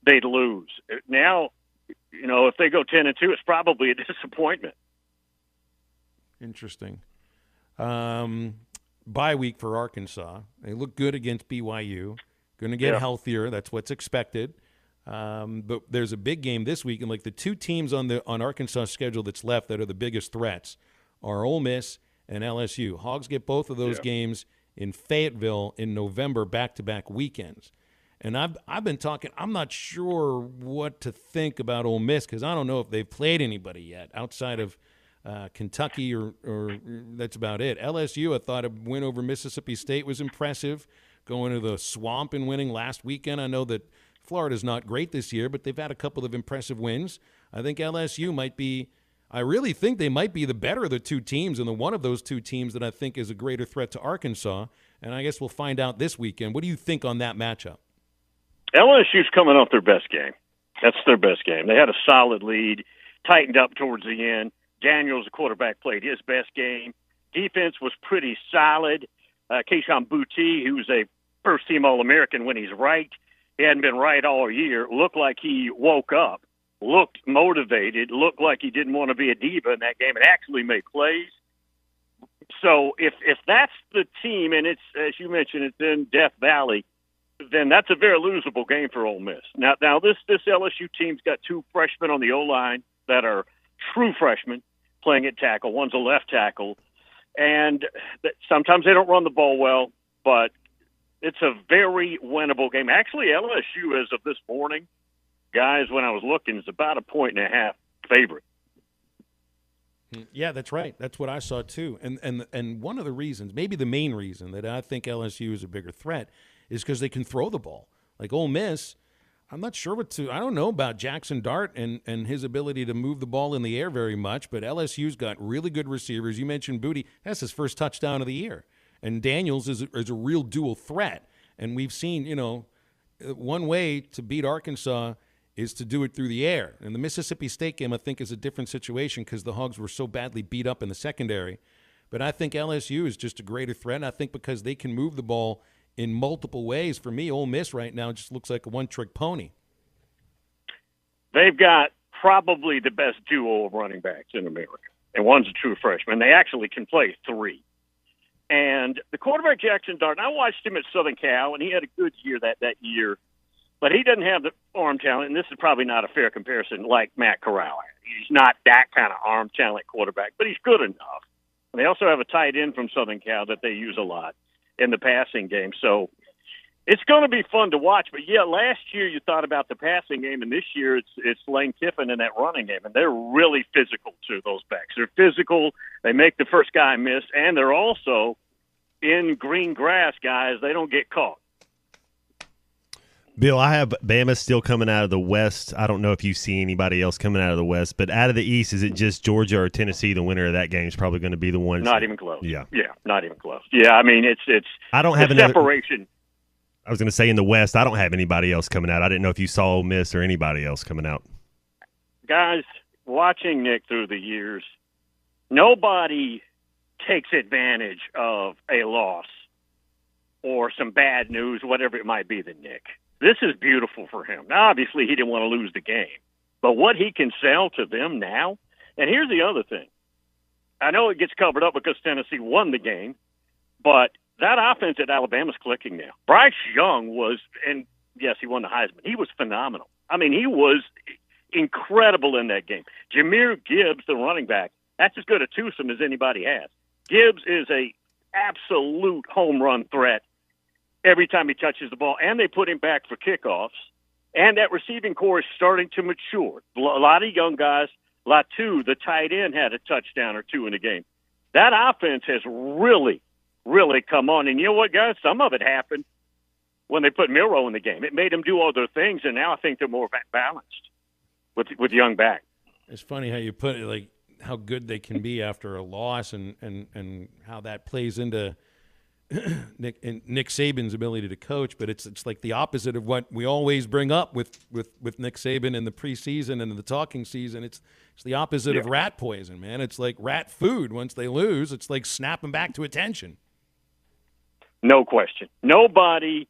they'd lose. Now, if they go 10-2, it's probably a disappointment. Interesting. Bye week for Arkansas. They look good against BYU. Going to get healthier. That's what's expected. But there's a big game this week, and like the two teams on Arkansas' schedule that's left that are the biggest threats are Ole Miss and LSU. Hogs get both of those games in Fayetteville in November, back-to-back weekends. And I've been talking. I'm not sure what to think about Ole Miss because I don't know if they've played anybody yet outside of Kentucky or that's about it. LSU, I thought a win over Mississippi State was impressive. Going to the Swamp and winning last weekend. I know that Florida's not great this year, but they've had a couple of impressive wins. I think LSU might be – I really think they might be the better of the two teams and the one of those two teams that I think is a greater threat to Arkansas. And I guess we'll find out this weekend. What do you think on that matchup? LSU's coming off their best game. That's their best game. They had a solid lead, tightened up towards the end. Daniels, the quarterback, played his best game. Defense was pretty solid. Keishawn Boutte, who's a first-team All-American when he's right. He hadn't been right all year. Looked like he woke up, looked motivated, looked like he didn't want to be a diva in that game and actually made plays. So if that's the team, and it's, as you mentioned, it's in Death Valley, then that's a very losable game for Ole Miss. Now this LSU team's got 2 freshmen on the O-line that are true freshmen playing at tackle. One's a left tackle. And sometimes they don't run the ball well, but It's a very winnable game. Actually, LSU, as of this morning, guys, when I was looking, is about a 1.5 favorite. Yeah, that's right. That's what I saw too. And one of the reasons, maybe the main reason that I think LSU is a bigger threat is because they can throw the ball. Like Ole Miss, I'm not sure I don't know about Jackson Dart and his ability to move the ball in the air very much, but LSU's got really good receivers. You mentioned Booty. That's his first touchdown of the year. And Daniels is a real dual threat. And we've seen, one way to beat Arkansas is to do it through the air. And the Mississippi State game, I think, is a different situation because the Hogs were so badly beat up in the secondary. But I think LSU is just a greater threat. And I think because they can move the ball in multiple ways, for me, Ole Miss right now just looks like a one-trick pony. They've got probably the best duo of running backs in America. And one's a true freshman. They actually can play three. And the quarterback, Jackson Dart, I watched him at Southern Cal, and he had a good year that year. But he doesn't have the arm talent, and this is probably not a fair comparison like Matt Corral. He's not that kind of arm talent quarterback, but he's good enough. And they also have a tight end from Southern Cal that they use a lot in the passing game. So it's going to be fun to watch. But, yeah, last year you thought about the passing game, and this year it's Lane Kiffin in that running game. And they're really physical, too, those backs. They're physical. They make the first guy miss, and they're also in green grass, guys. They don't get caught. Bill, I have Bama still coming out of the West. I don't know if you see anybody else coming out of the West, but out of the East, is it just Georgia or Tennessee? The winner of that game is probably going to be the one. Not even close. Yeah, not even close. Yeah, I mean it's. I don't have another separation. I was going to say in the West, I don't have anybody else coming out. I didn't know if you saw Ole Miss or anybody else coming out. Guys, watching Nick through the years, nobody takes advantage of a loss or some bad news, whatever it might be, than Nick. This is beautiful for him. Now, obviously, he didn't want to lose the game. But what he can sell to them now, and here's the other thing. I know it gets covered up because Tennessee won the game, but that offense at Alabama's clicking now. Bryce Young was, and yes, he won the Heisman. He was phenomenal. I mean, he was incredible in that game. Jahmyr Gibbs, the running back, that's as good a twosome as anybody has. Gibbs is a absolute home run threat every time he touches the ball, and they put him back for kickoffs. And that receiving core is starting to mature. A lot of young guys. Latu, the tight end, had a touchdown or two in the game. That offense has really, really come on. And you know what, guys? Some of it happened when they put Milroe in the game. It made them do other things, and now I think they're more balanced with young back. It's funny how you put it, like how good they can be after a loss and how that plays into Nick Saban's ability to coach, but it's like the opposite of what we always bring up with Nick Saban in the preseason and in the talking season. It's the opposite of rat poison, man. It's like rat food. Once they lose, it's like snap them back to attention. No question. Nobody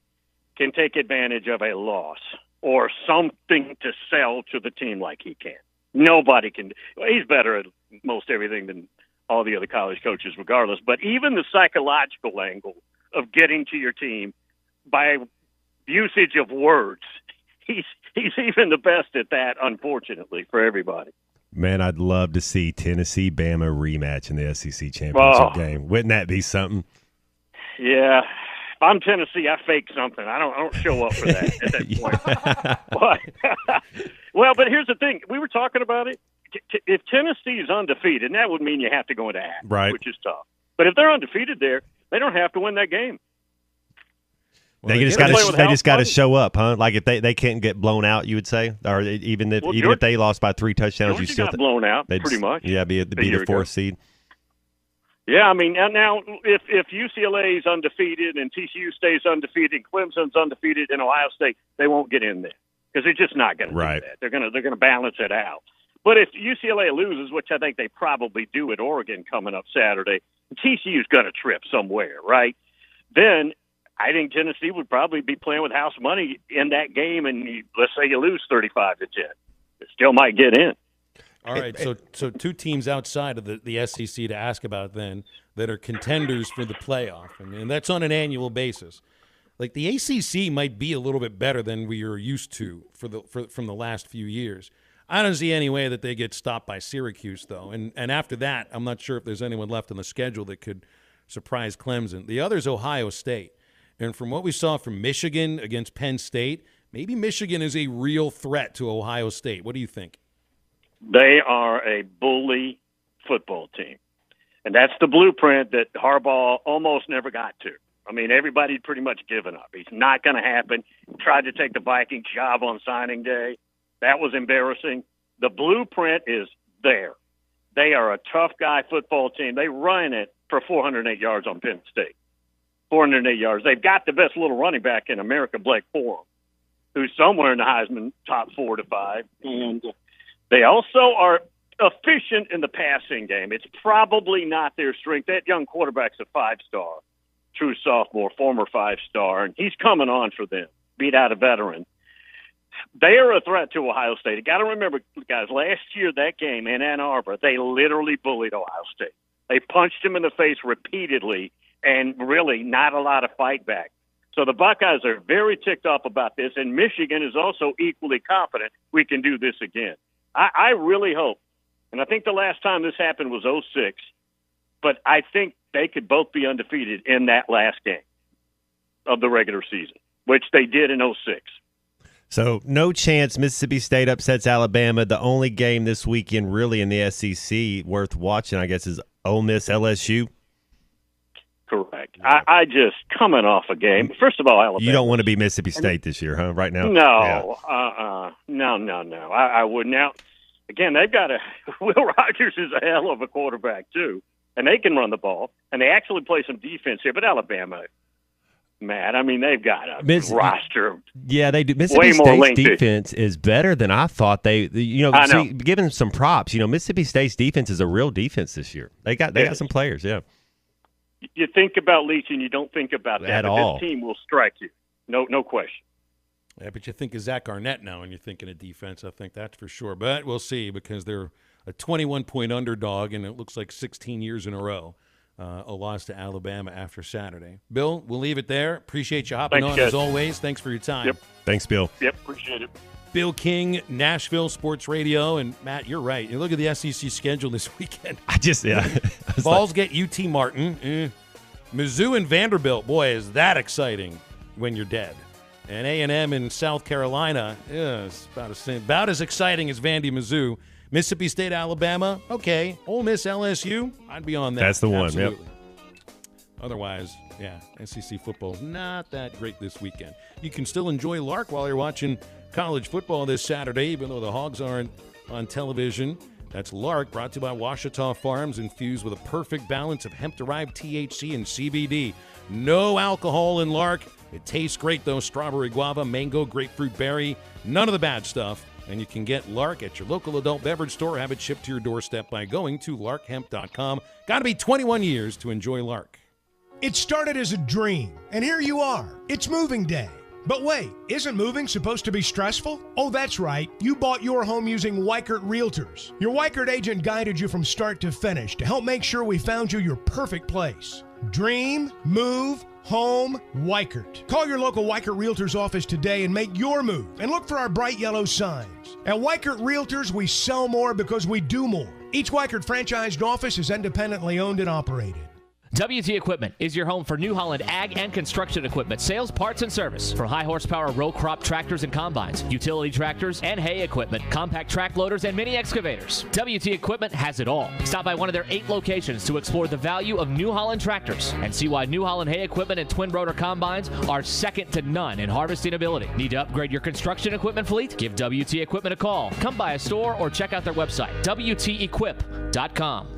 can take advantage of a loss or something to sell to the team like he can. Nobody can. He's better at most everything than all the other college coaches regardless. But even the psychological angle of getting to your team by usage of words, he's even the best at that, unfortunately, for everybody. Man, I'd love to see Tennessee-Bama rematch in the SEC championship game. Wouldn't that be something? Yeah. If I'm Tennessee, I fake something. I don't show up for that at that point. But here's the thing. We were talking about it. If Tennessee is undefeated, and that would mean you have to go into Athens, right, which is tough. But if they're undefeated there, they don't have to win that game. Well, they just got to show up, huh? Like if they can't get blown out, you would say, or even if they lost by 3 touchdowns, you still got blown out pretty much. Yeah, be the fourth seed. Yeah, I mean, now if UCLA is undefeated and TCU stays undefeated and Clemson's undefeated and Ohio State, they won't get in there because they're just not going to do that. They're going to balance it out. But if UCLA loses, which I think they probably do at Oregon coming up Saturday, TCU's going to trip somewhere, right? Then I think Tennessee would probably be playing with house money in that game, and let's say you lose 35-10, it still might get in. All right, so 2 teams outside of the SEC to ask about then that are contenders for the playoff, and that's on an annual basis. Like the ACC might be a little bit better than we are used to from the last few years. I don't see any way that they get stopped by Syracuse, though. And after that, I'm not sure if there's anyone left on the schedule that could surprise Clemson. The other is Ohio State. And from what we saw from Michigan against Penn State, maybe Michigan is a real threat to Ohio State. What do you think? They are a bully football team. And that's the blueprint that Harbaugh almost never got to. I mean, everybody'd pretty much given up. It's not going to happen. Tried to take the Vikings job on signing day. That was embarrassing. The blueprint is there. They are a tough guy football team. They run it for 408 yards on Penn State. 408 yards. They've got the best little running back in America, Blake Forum, who's somewhere in the Heisman top 4 to 5. And they also are efficient in the passing game. It's probably not their strength. That young quarterback's a 5-star, true sophomore, former 5-star, and he's coming on for them, beat out a veteran. They are a threat to Ohio State. You got to remember, guys, last year, that game in Ann Arbor, they literally bullied Ohio State. They punched him in the face repeatedly and really not a lot of fight back. So the Buckeyes are very ticked off about this, and Michigan is also equally confident we can do this again. I really hope, and I think the last time this happened was 2006, but I think they could both be undefeated in that last game of the regular season, which they did in 2006. So no chance Mississippi State upsets Alabama. The only game this weekend really in the SEC worth watching, I guess, is Ole Miss LSU. Correct. I just coming off a game. First of all, Alabama. You don't want to be Mississippi State this year, huh? Right now? No. No. I wouldn't. Now, again, they've got Will Rogers is a hell of a quarterback too, and they can run the ball, and they actually play some defense here. But Alabama, Matt, I mean, they've got a roster. Yeah, they do. Mississippi State's defense is better than I thought. Giving them some props. Mississippi State's defense is a real defense this year. They got some players. Yeah. You think about Leach and you don't think about that. At all. This team will strike you. No question. Yeah, but you think of Zach Arnett now and you're thinking of defense. I think that's for sure. But we'll see because they're a 21-point underdog, and it looks like 16 years in a row. A loss to Alabama after Saturday. Bill, we'll leave it there. Appreciate you hopping on as always. Thanks for your time. Yep. Thanks, Bill. Yep, appreciate it. Bill King, Nashville Sports Radio. And, Matt, you're right. You look at the SEC schedule this weekend. Balls get UT Martin. Mizzou and Vanderbilt. Boy, is that exciting when you're dead. And A&M in South Carolina is about as exciting as Vandy Mizzou. Mississippi State, Alabama. Okay. Ole Miss, LSU. I'd be on that. That's the one. Absolutely. Yep. Otherwise, yeah, SEC football not that great this weekend. You can still enjoy Lark while you're watching college football this Saturday, even though the Hogs aren't on television. That's Lark, brought to you by Washita Farms, infused with a perfect balance of hemp-derived THC and CBD. No alcohol in Lark. It tastes great, though. Strawberry guava, mango, grapefruit berry, none of the bad stuff. And you can get Lark at your local adult beverage store. Have it shipped to your doorstep by going to larkhemp.com. Got to be 21 years to enjoy Lark. It started as a dream, and here you are. It's moving day. But wait, isn't moving supposed to be stressful? Oh, that's right. You bought your home using Weichert Realtors. Your Weichert agent guided you from start to finish to help make sure we found you your perfect place. Dream, move, home, Weichert. Call your local Weichert Realtors office today and make your move. And look for our bright yellow signs. At Weichert Realtors, we sell more because we do more. Each Weichert franchised office is independently owned and operated. WT Equipment is your home for New Holland ag and construction equipment, sales, parts, and service. For high horsepower row crop tractors and combines, utility tractors and hay equipment, compact track loaders, and mini excavators. WT Equipment has it all. Stop by one of their 8 locations to explore the value of New Holland tractors and see why New Holland hay equipment and twin rotor combines are second to none in harvesting ability. Need to upgrade your construction equipment fleet? Give WT Equipment a call. Come by a store or check out their website, WTEquip.com.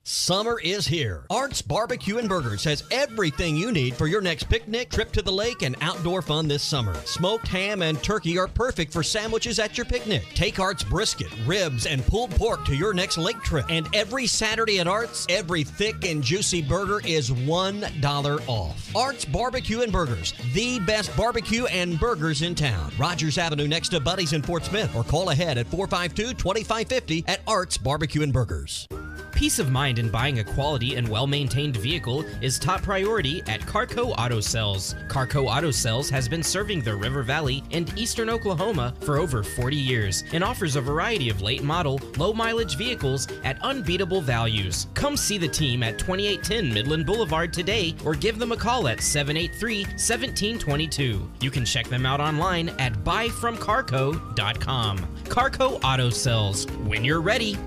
Summer is here. Art's Barbecue and Burgers has everything you need for your next picnic, trip to the lake, and outdoor fun this summer. Smoked ham and turkey are perfect for sandwiches at your picnic. Take Art's brisket, ribs, and pulled pork to your next lake trip. And every Saturday at Art's, every thick and juicy burger is $1 off. Art's Barbecue and Burgers, the best barbecue and burgers in town. Rogers Avenue next to Buddy's in Fort Smith, or call ahead at 452-2550 at Art's Barbecue and Burgers. Peace of mind in buying a quality and well-maintained vehicle is top priority at Carco Auto Sales. Carco Auto Sales has been serving the River Valley and eastern Oklahoma for over 40 years and offers a variety of late model, low mileage vehicles at unbeatable values. Come see the team at 2810 Midland Boulevard today or give them a call at 783-1722. You can check them out online at buyfromcarco.com. Carco Auto Sales. When you're ready.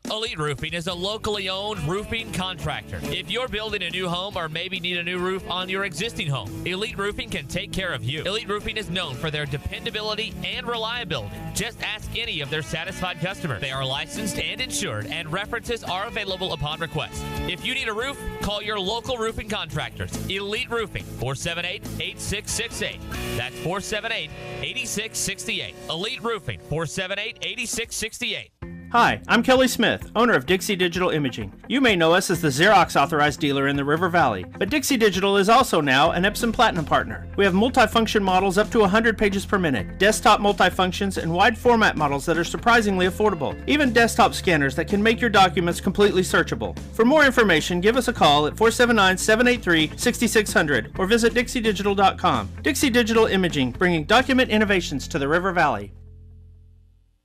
Elite Roofing is a locally owned roofing contractor. If you're building a new home or maybe need a new roof on your existing home, Elite Roofing can take care of you. Elite Roofing is known for their dependability and reliability. Just ask any of their satisfied customers. They are licensed and insured, and references are available upon request. If you need a roof, call your local roofing contractors. Elite Roofing, 478-8668. That's 478-8668. Elite Roofing, 478-8668. Hi, I'm Kelly Smith, owner of Dixie Digital Imaging. You may know us as the Xerox authorized dealer in the River Valley, but Dixie Digital is also now an Epson Platinum partner. We have multifunction models up to 100 pages per minute, desktop multifunctions, and wide format models that are surprisingly affordable. Even desktop scanners that can make your documents completely searchable. For more information, give us a call at 479-783-6600 or visit dixiedigital.com. Dixie Digital Imaging, bringing document innovations to the River Valley.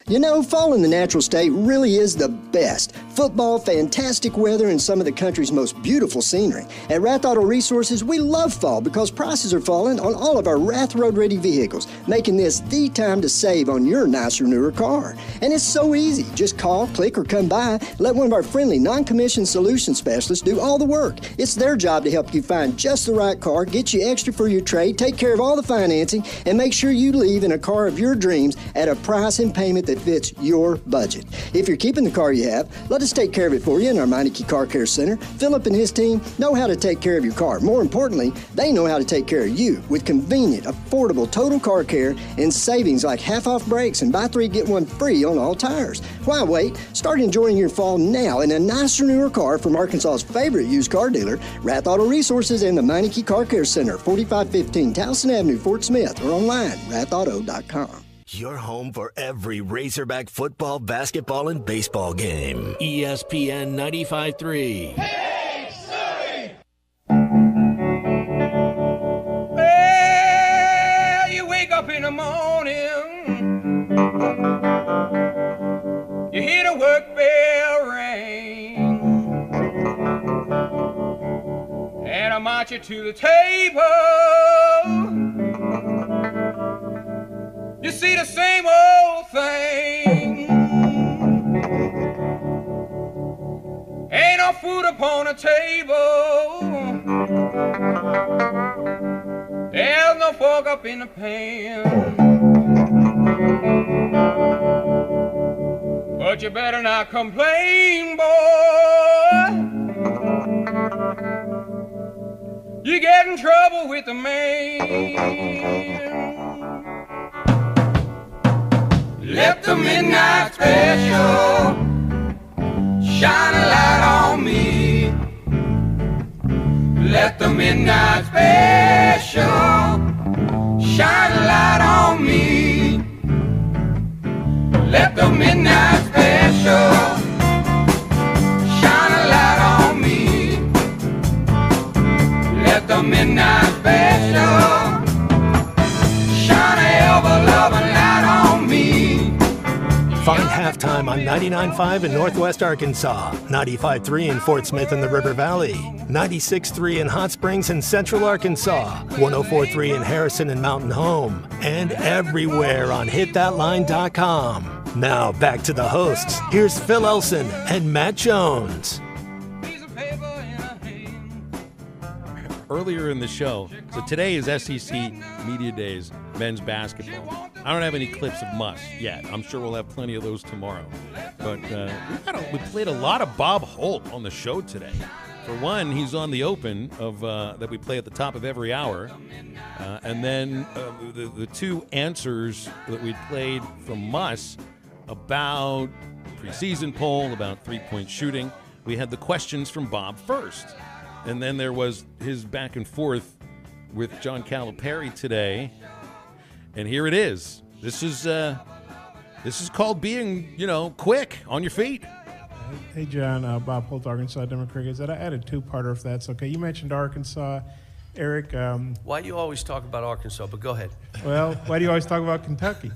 You know, fall in the natural state really is the best. Football, fantastic weather, and some of the country's most beautiful scenery. At Rath Auto Resources, we love fall because prices are falling on all of our Rath Road-ready vehicles, making this the time to save on your nicer, newer car. And it's so easy. Just call, click, or come by. Let one of our friendly, non-commissioned solution specialists do all the work. It's their job to help you find just the right car, get you extra for your trade, take care of all the financing, and make sure you leave in a car of your dreams at a price and payment that fits your budget. If you're keeping the car you have, let us take care of it for you in our Meineke Car Care Center. Philip and his team know how to take care of your car. More importantly, they know how to take care of you with convenient, affordable total car care and savings like half off brakes and buy 3 get 1 free on all tires. Why wait? Start enjoying your fall now in a nicer, newer car from Arkansas's favorite used car dealer, Rath Auto Resources and the Meineke Car Care Center, 4515 Towson Avenue, Fort Smith, or online, rathauto.com. Your home for every Razorback football, basketball, and baseball game. ESPN 95.3. Hey, Surrey! Well, you wake up in the morning, you hear the work bell ring, and I march you to the table. You see the same old thing. Ain't no food upon the table. There's no fork up in the pan. But you better not complain, boy. You get in trouble with the man. Let the midnight special shine a light on me. Let the midnight special shine a light on me. Let the midnight special shine a light on me. Let the midnight special shine a ever-loving light on me. Find halftime on 99.5 in Northwest Arkansas, 95.3 in Fort Smith and the River Valley, 96.3 in Hot Springs and Central Arkansas, 104.3 in Harrison and Mountain Home, and everywhere on hitthatline.com. Now back to the hosts. Here's Phil Elson and Matt Jones. Earlier in the show, so today is SEC Media Days, men's basketball. I don't have any clips of Muss yet. I'm sure we'll have plenty of those tomorrow. But we played a lot of Bob Holt on the show today. For one, he's on the open of that we play at the top of every hour. And then the two answers that we played from Muss about preseason poll, about three-point shooting. We had the questions from Bob first. And then there was his back and forth with John Calipari today. And here it is. This is called being, quick on your feet. Hey, John, Bob Holt, Arkansas Democrats. I had a two-parter, if that's okay. You mentioned Arkansas. Eric. Why do you always talk about Arkansas? But go ahead. Well, why do you always talk about Kentucky?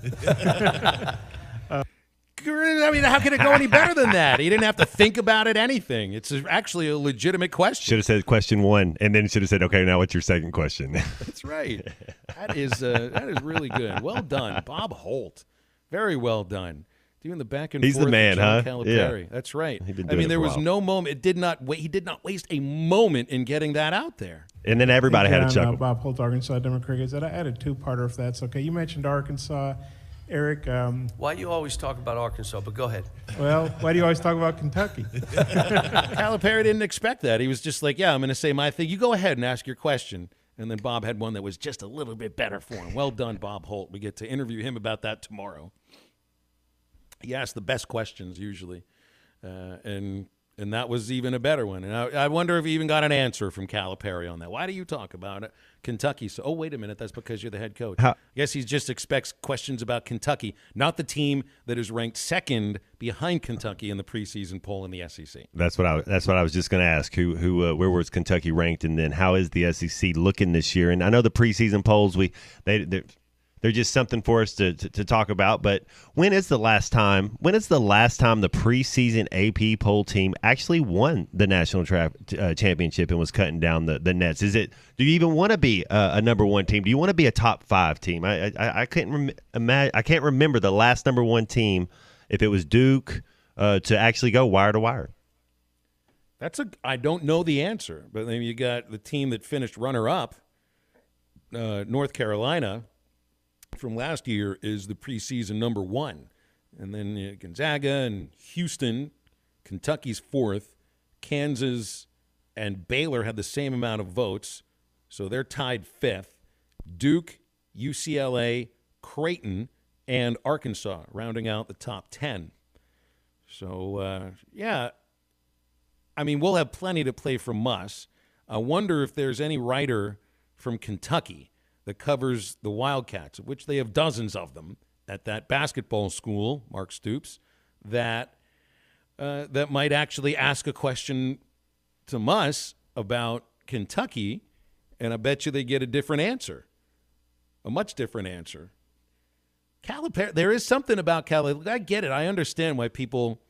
I mean, how can it go any better than that? He didn't have to think about it, anything. It's actually a legitimate question. Should have said question one, and then should have said, okay, now what's your second question? That's right. That is really good. Well done, Bob Holt. Very well done. Doing the back and He's forth. the man, with John huh? Calipari. Yeah. That's right. I mean, there was no moment. He did not waste a moment in getting that out there. And then everybody had a chuckle. Bob Holt, Arkansas Democrats. I had a two-parter, if that's okay. You mentioned Arkansas. Eric. Why do you always talk about Arkansas? But go ahead. Well, why do you always talk about Kentucky? Calipari didn't expect that. He was just like, yeah, I'm going to say my thing. You go ahead and ask your question. And then Bob had one that was just a little bit better for him. Well done, Bob Holt. We get to interview him about that tomorrow. He asked the best questions usually, and that was even a better one. And I wonder if he even got an answer from Calipari on that. Why do you talk about it? Kentucky? So, oh, wait a minute. That's because you're the head coach. I guess he just expects questions about Kentucky, not the team that is ranked second behind Kentucky in the preseason poll in the SEC. That's what I was just going to ask. Where was Kentucky ranked, and then how is the SEC looking this year? And I know the preseason polls they're just something for us to talk about. But when is the last time the preseason AP poll team actually won the national championship and was cutting down the nets? Do you even want to be a number one team? Do you want to be a top 5 team? I can't remember the last number one team, if it was Duke, to actually go wire to wire. I don't know the answer, but then you got the team that finished runner up, North Carolina. From last year is the preseason number 1. And then Gonzaga and Houston, Kentucky's 4th, Kansas and Baylor had the same amount of votes, so they're tied 5th. Duke, UCLA, Creighton, and Arkansas rounding out the top 10. So, yeah, I mean, we'll have plenty to play from us. I wonder if there's any writer from Kentucky that covers the Wildcats, of which they have dozens of them at that basketball school, Mark Stoops, that might actually ask a question to us about Kentucky, and I bet you they get a different answer, a much different answer. Calipari, there is something about Calipari. I get it. I understand why people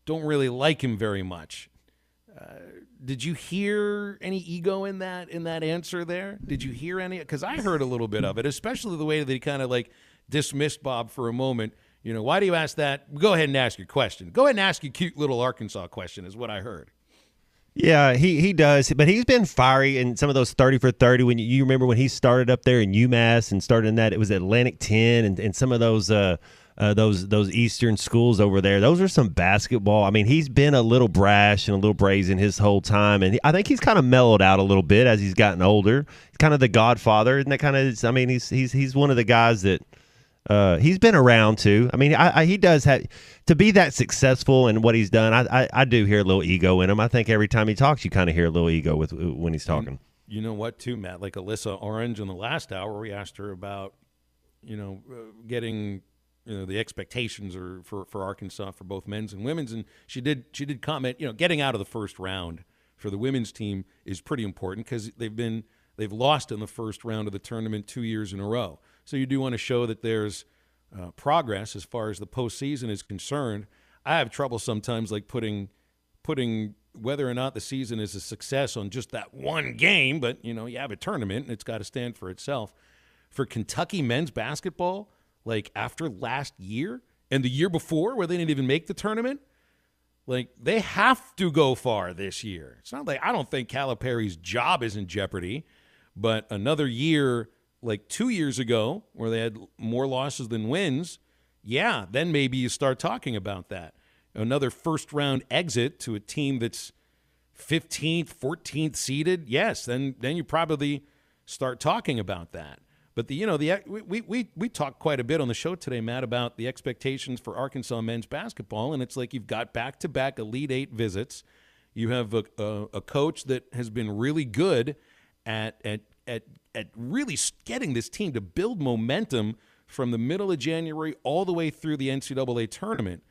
don't really like him very much. Did you hear any ego in that answer there? Did you hear any? Because I heard a little bit of it, especially the way that he kind of like dismissed Bob for a moment. You know, why do you ask that? Go ahead and ask your question. Go ahead and ask your cute little Arkansas question is what I heard. Yeah, he does, but he's been fiery in some of those 30 for 30. When you remember when he started up there in UMass and started in that, it was Atlantic 10 and some of those Eastern schools over there. Those are some basketball. I mean, he's been a little brash and a little brazen his whole time, and I think he's kind of mellowed out a little bit as he's gotten older. He's kind of the godfather, and that kind of. I mean, he's one of the guys that he's been around too. I mean, he does have to be that successful in what he's done. I do hear a little ego in him. I think every time he talks, you kind of hear a little ego when he's talking. You know what, too, Matt? Like Alyssa Orange in the last hour, we asked her about, getting. The expectations are for Arkansas for both men's and women's, and she did comment. Getting out of the first round for the women's team is pretty important because they've lost in the first round of the tournament 2 years in a row. So you do want to show that there's progress as far as the postseason is concerned. I have trouble sometimes like putting whether or not the season is a success on just that one game, but you have a tournament and it's got to stand for itself. For Kentucky men's basketball. Like after last year and the year before where they didn't even make the tournament, like they have to go far this year. It's not like I don't think Calipari's job is in jeopardy, but another year like 2 years ago where they had more losses than wins, yeah, then maybe you start talking about that. Another first-round exit to a team that's 15th, 14th seeded, yes, then you probably start talking about that. But we talked quite a bit on the show today, Matt, about the expectations for Arkansas men's basketball, and it's like you've got back-to-back Elite Eight visits. You have a coach that has been really good at really getting this team to build momentum from the middle of January all the way through the NCAA tournament.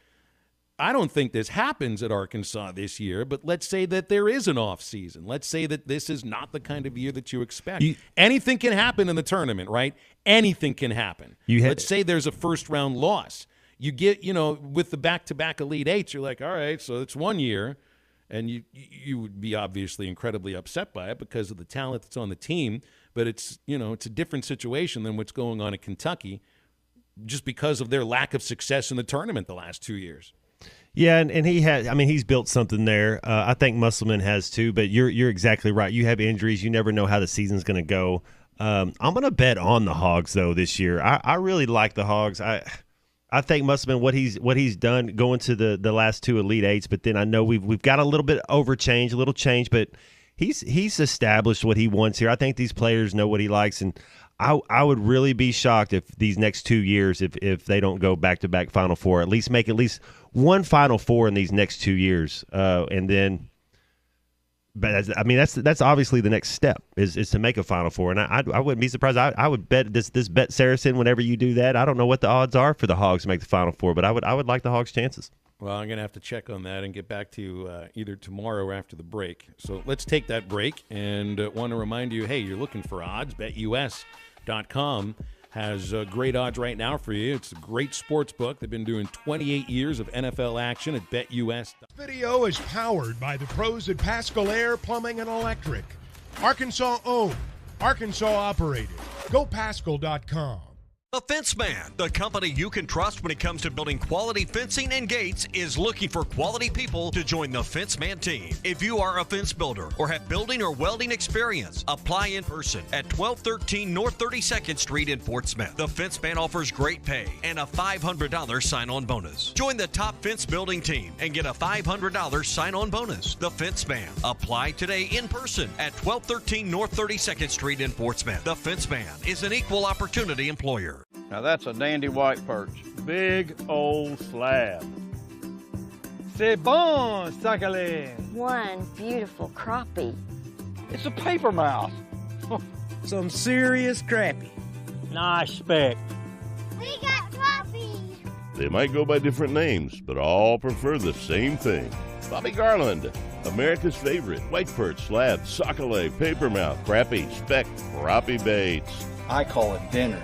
I don't think this happens at Arkansas this year, but let's say that there is an off season. Let's say that this is not the kind of year that you expect. Anything can happen in the tournament, right? Anything can happen. Let's say there's a first-round loss. You get, with the back-to-back Elite Eights, you're like, all right, so it's 1 year, and you would be obviously incredibly upset by it because of the talent that's on the team, but it's a different situation than what's going on at Kentucky just because of their lack of success in the tournament the last 2 years. Yeah, and he's built something there. I think Musselman has too, but you're exactly right. You have injuries. You never know how the season's going to go. I'm going to bet on the Hogs, though, this year. I really like the Hogs. I think Musselman, what he's done going to the last two Elite Eights, but then I know we've got a little bit a little change, but he's established what he wants here. I think these players know what he likes, and I would really be shocked if these next 2 years, if they don't go back-to-back Final Four, at least make at least one Final Four in these next 2 years, and then. But that's obviously the next step is to make a Final Four, and I wouldn't be surprised. I would bet this bet Saracen whenever you do that. I don't know what the odds are for the Hogs to make the Final Four, but I would like the Hogs' chances. Well, I'm going to have to check on that and get back to you either tomorrow or after the break. So let's take that break, and want to remind you, hey, you're looking for odds. BetUS.com has great odds right now for you. It's a great sports book. They've been doing 28 years of NFL action at BetUS. Video is powered by the pros at Pascal Air Plumbing and Electric. Arkansas owned, Arkansas operated. GoPascal.com. The Fence Man, the company you can trust when it comes to building quality fencing and gates, is looking for quality people to join the Fence Man team. If you are a fence builder or have building or welding experience, apply in person at 1213 North 32nd Street in Fort Smith. The Fence Man offers great pay and a $500 sign-on bonus. Join the top fence building team and get a $500 sign-on bonus. The Fence Man. Apply today in person at 1213 North 32nd Street in Fort Smith. The Fence Man is an equal opportunity employer. Now that's a dandy white perch. Big old slab. C'est bon, sacalé. One beautiful crappie. It's a paper mouse. Some serious crappie. Nice speck. We got crappie. They might go by different names, but all prefer the same thing. Bobby Garland, America's favorite. White perch, slab, sacalé, paper mouth, crappie, speck, crappie baits. I call it dinner.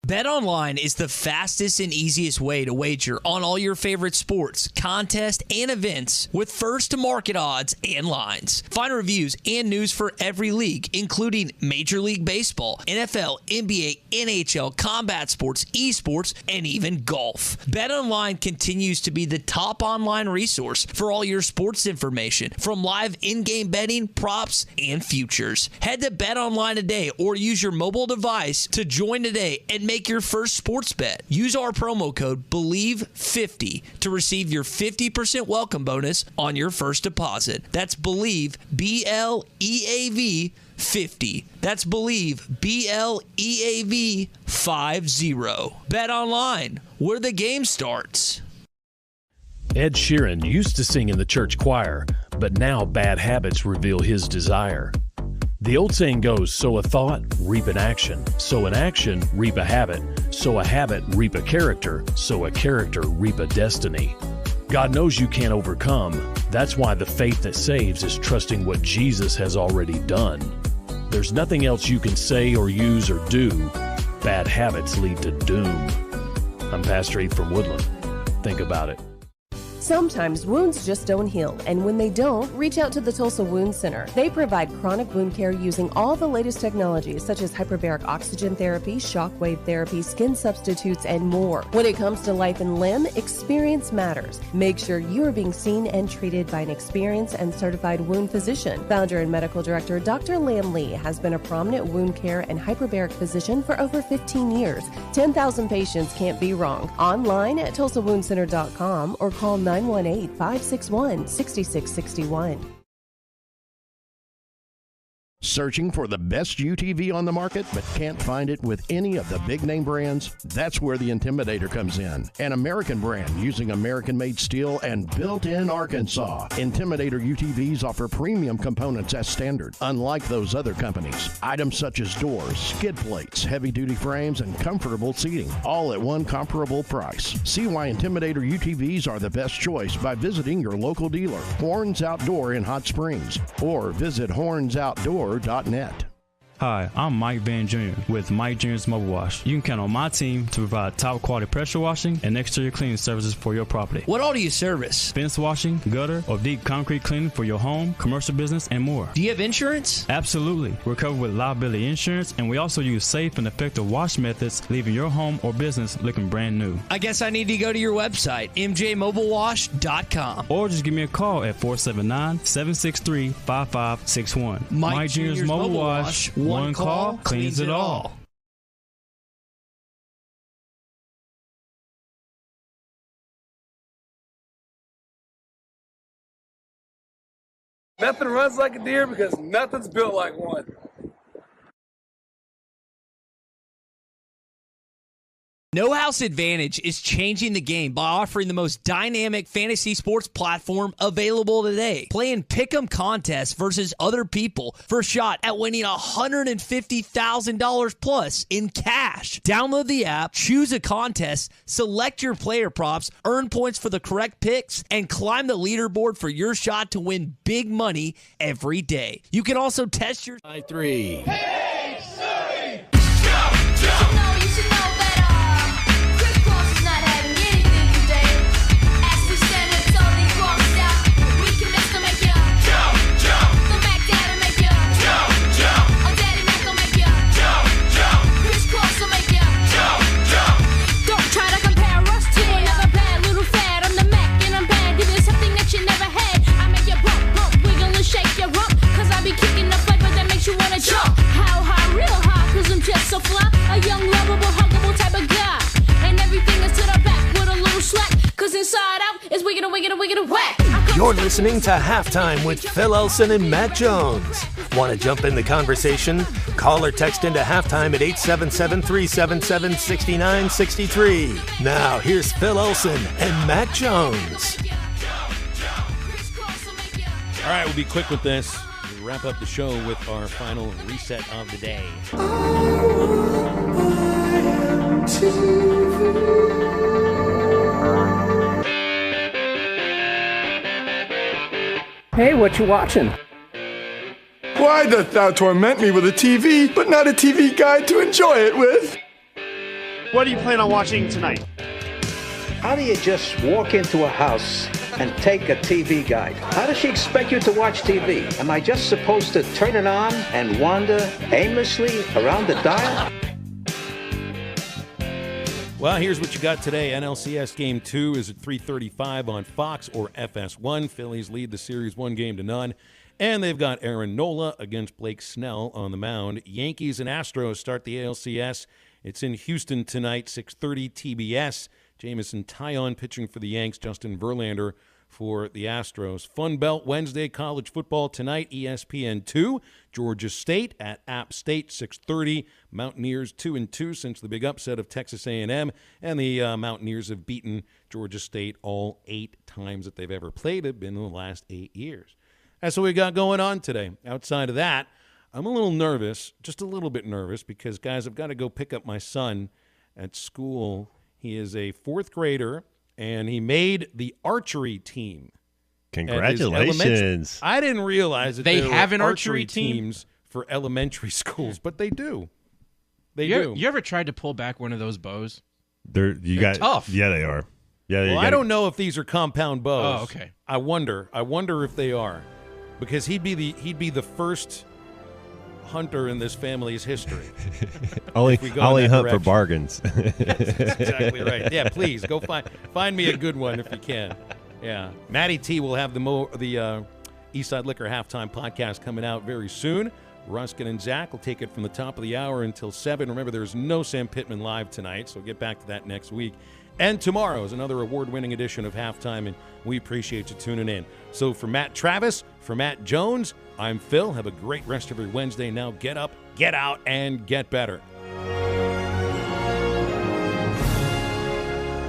BetOnline is the fastest and easiest way to wager on all your favorite sports, contests, and events with first-to-market odds and lines. Find reviews and news for every league, including Major League Baseball, NFL, NBA, NHL, combat sports, esports, and even golf. BetOnline continues to be the top online resource for all your sports information, from live in-game betting, props, and futures. Head to BetOnline today or use your mobile device to join today and make your first sports bet. Use our promo code BELIEVE50 to receive your 50% welcome bonus on your first deposit. That's BELIEVE, BLEAV 50. That's BELIEVE, BLEAV 50. Bet online, where the game starts. Ed Sheeran used to sing in the church choir, but now bad habits reveal his desire. The old saying goes, sow a thought, reap an action. Sow an action, reap a habit. Sow a habit, reap a character. Sow a character, reap a destiny. God knows you can't overcome. That's why the faith that saves is trusting what Jesus has already done. There's nothing else you can say or use or do. Bad habits lead to doom. I'm Pastor Heath from Woodland. Think about it. Sometimes wounds just don't heal, and when they don't, reach out to the Tulsa Wound Center. They provide chronic wound care using all the latest technologies such as hyperbaric oxygen therapy, shockwave therapy, skin substitutes, and more. When it comes to life and limb, experience matters. Make sure you are being seen and treated by an experienced and certified wound physician. Founder and medical director Dr. Lam Lee has been a prominent wound care and hyperbaric physician for over 15 years. 10,000 patients can't be wrong. Online at TulsaWoundCenter.com or call 918-561-6661. 6661. Searching for the best UTV on the market but can't find it with any of the big name brands? That's where the Intimidator comes in. An American brand using American-made steel and built in Arkansas. Intimidator UTVs offer premium components as standard, unlike those other companies. Items such as doors, skid plates, heavy-duty frames, and comfortable seating, all at one comparable price. See why Intimidator UTVs are the best choice by visiting your local dealer, Horns Outdoor in Hot Springs, or visit hornsoutdoor.net. Hi, I'm Mike Van Jr. with Mike Jr.'s Mobile Wash. You can count on my team to provide top quality pressure washing and exterior cleaning services for your property. What all do you service? Fence washing, gutter, or deep concrete cleaning for your home, commercial business, and more. Do you have insurance? Absolutely. We're covered with liability insurance, and we also use safe and effective wash methods, leaving your home or business looking brand new. I guess I need to go to your website, mjmobilewash.com. Or just give me a call at 479-763-5561. Mike Jr.'s Mobile Wash. One call cleans it all. Nothing runs like a deer because nothing's built like one. No House Advantage is changing the game by offering the most dynamic fantasy sports platform available today. Playing pick'em contests versus other people for a shot at winning $150,000 plus in cash. Download the app, choose a contest, select your player props, earn points for the correct picks, and climb the leaderboard for your shot to win big money every day. You can also test your 3. Hey, Surrey! So fly, a young, lovable, huggable type of guy. And everything is to the back with a little slack. Cause inside out is wiggin' and wiggin' and wiggin' and whack. You're listening to Halftime with Phil Elson and Matt Jones. Want to jump in the conversation? Call or text into Halftime at 877-377-6963. Now, here's Phil Elson and Matt Jones. All right, we'll be quick with this. We'll wrap up the show with our final reset of the day. Hey, what you watching? Why dost thou torment me with a TV, but not a TV guide to enjoy it with? What do you plan on watching tonight? How do you just walk into a house and take a TV guide? How does she expect you to watch TV? Am I just supposed to turn it on and wander aimlessly around the dial? Well, here's what you got today. NLCS Game 2 is at 3:35 on Fox or FS1. Phillies lead the series 1-0. And they've got Aaron Nola against Blake Snell on the mound. Yankees and Astros start the ALCS. It's in Houston tonight, 6:30 TBS. Jamison Taillon pitching for the Yanks, Justin Verlander for the Astros. Fun Belt Wednesday college football tonight, ESPN2. Georgia State at App State, 6:30. Mountaineers 2-2 since the big upset of Texas A&M, and the Mountaineers have beaten Georgia State all 8 times that they've ever played. Have been in the last 8 years. That's what we got going on today. Outside of that, I'm a little nervous, just a little bit nervous, because, guys, I've got to go pick up my son at school. He is a 4th grader, and he made the archery team. Congratulations. I didn't realize that they there have were an archery teams for elementary schools, but they do. They do. do. You ever tried to pull back one of those bows? They're tough. Yeah, they are. Yeah, well, I don't know if these are compound bows. Oh, okay. I wonder if they are, because he'd be the first hunter in this family's history. only hunt for bargains. That's exactly right. Yeah, please go find me a good one if you can. Yeah, Matty T will have the Eastside Liquor Halftime podcast coming out very soon. Ruskin and Zach will take it from the top of the hour until 7. Remember, there's no Sam Pittman live tonight, so we'll get back to that next week. And tomorrow is another award-winning edition of Halftime, and we appreciate you tuning in. So for Matt Travis, for Matt Jones, I'm Phil. Have a great rest of your Wednesday. Now get up, get out, and get better.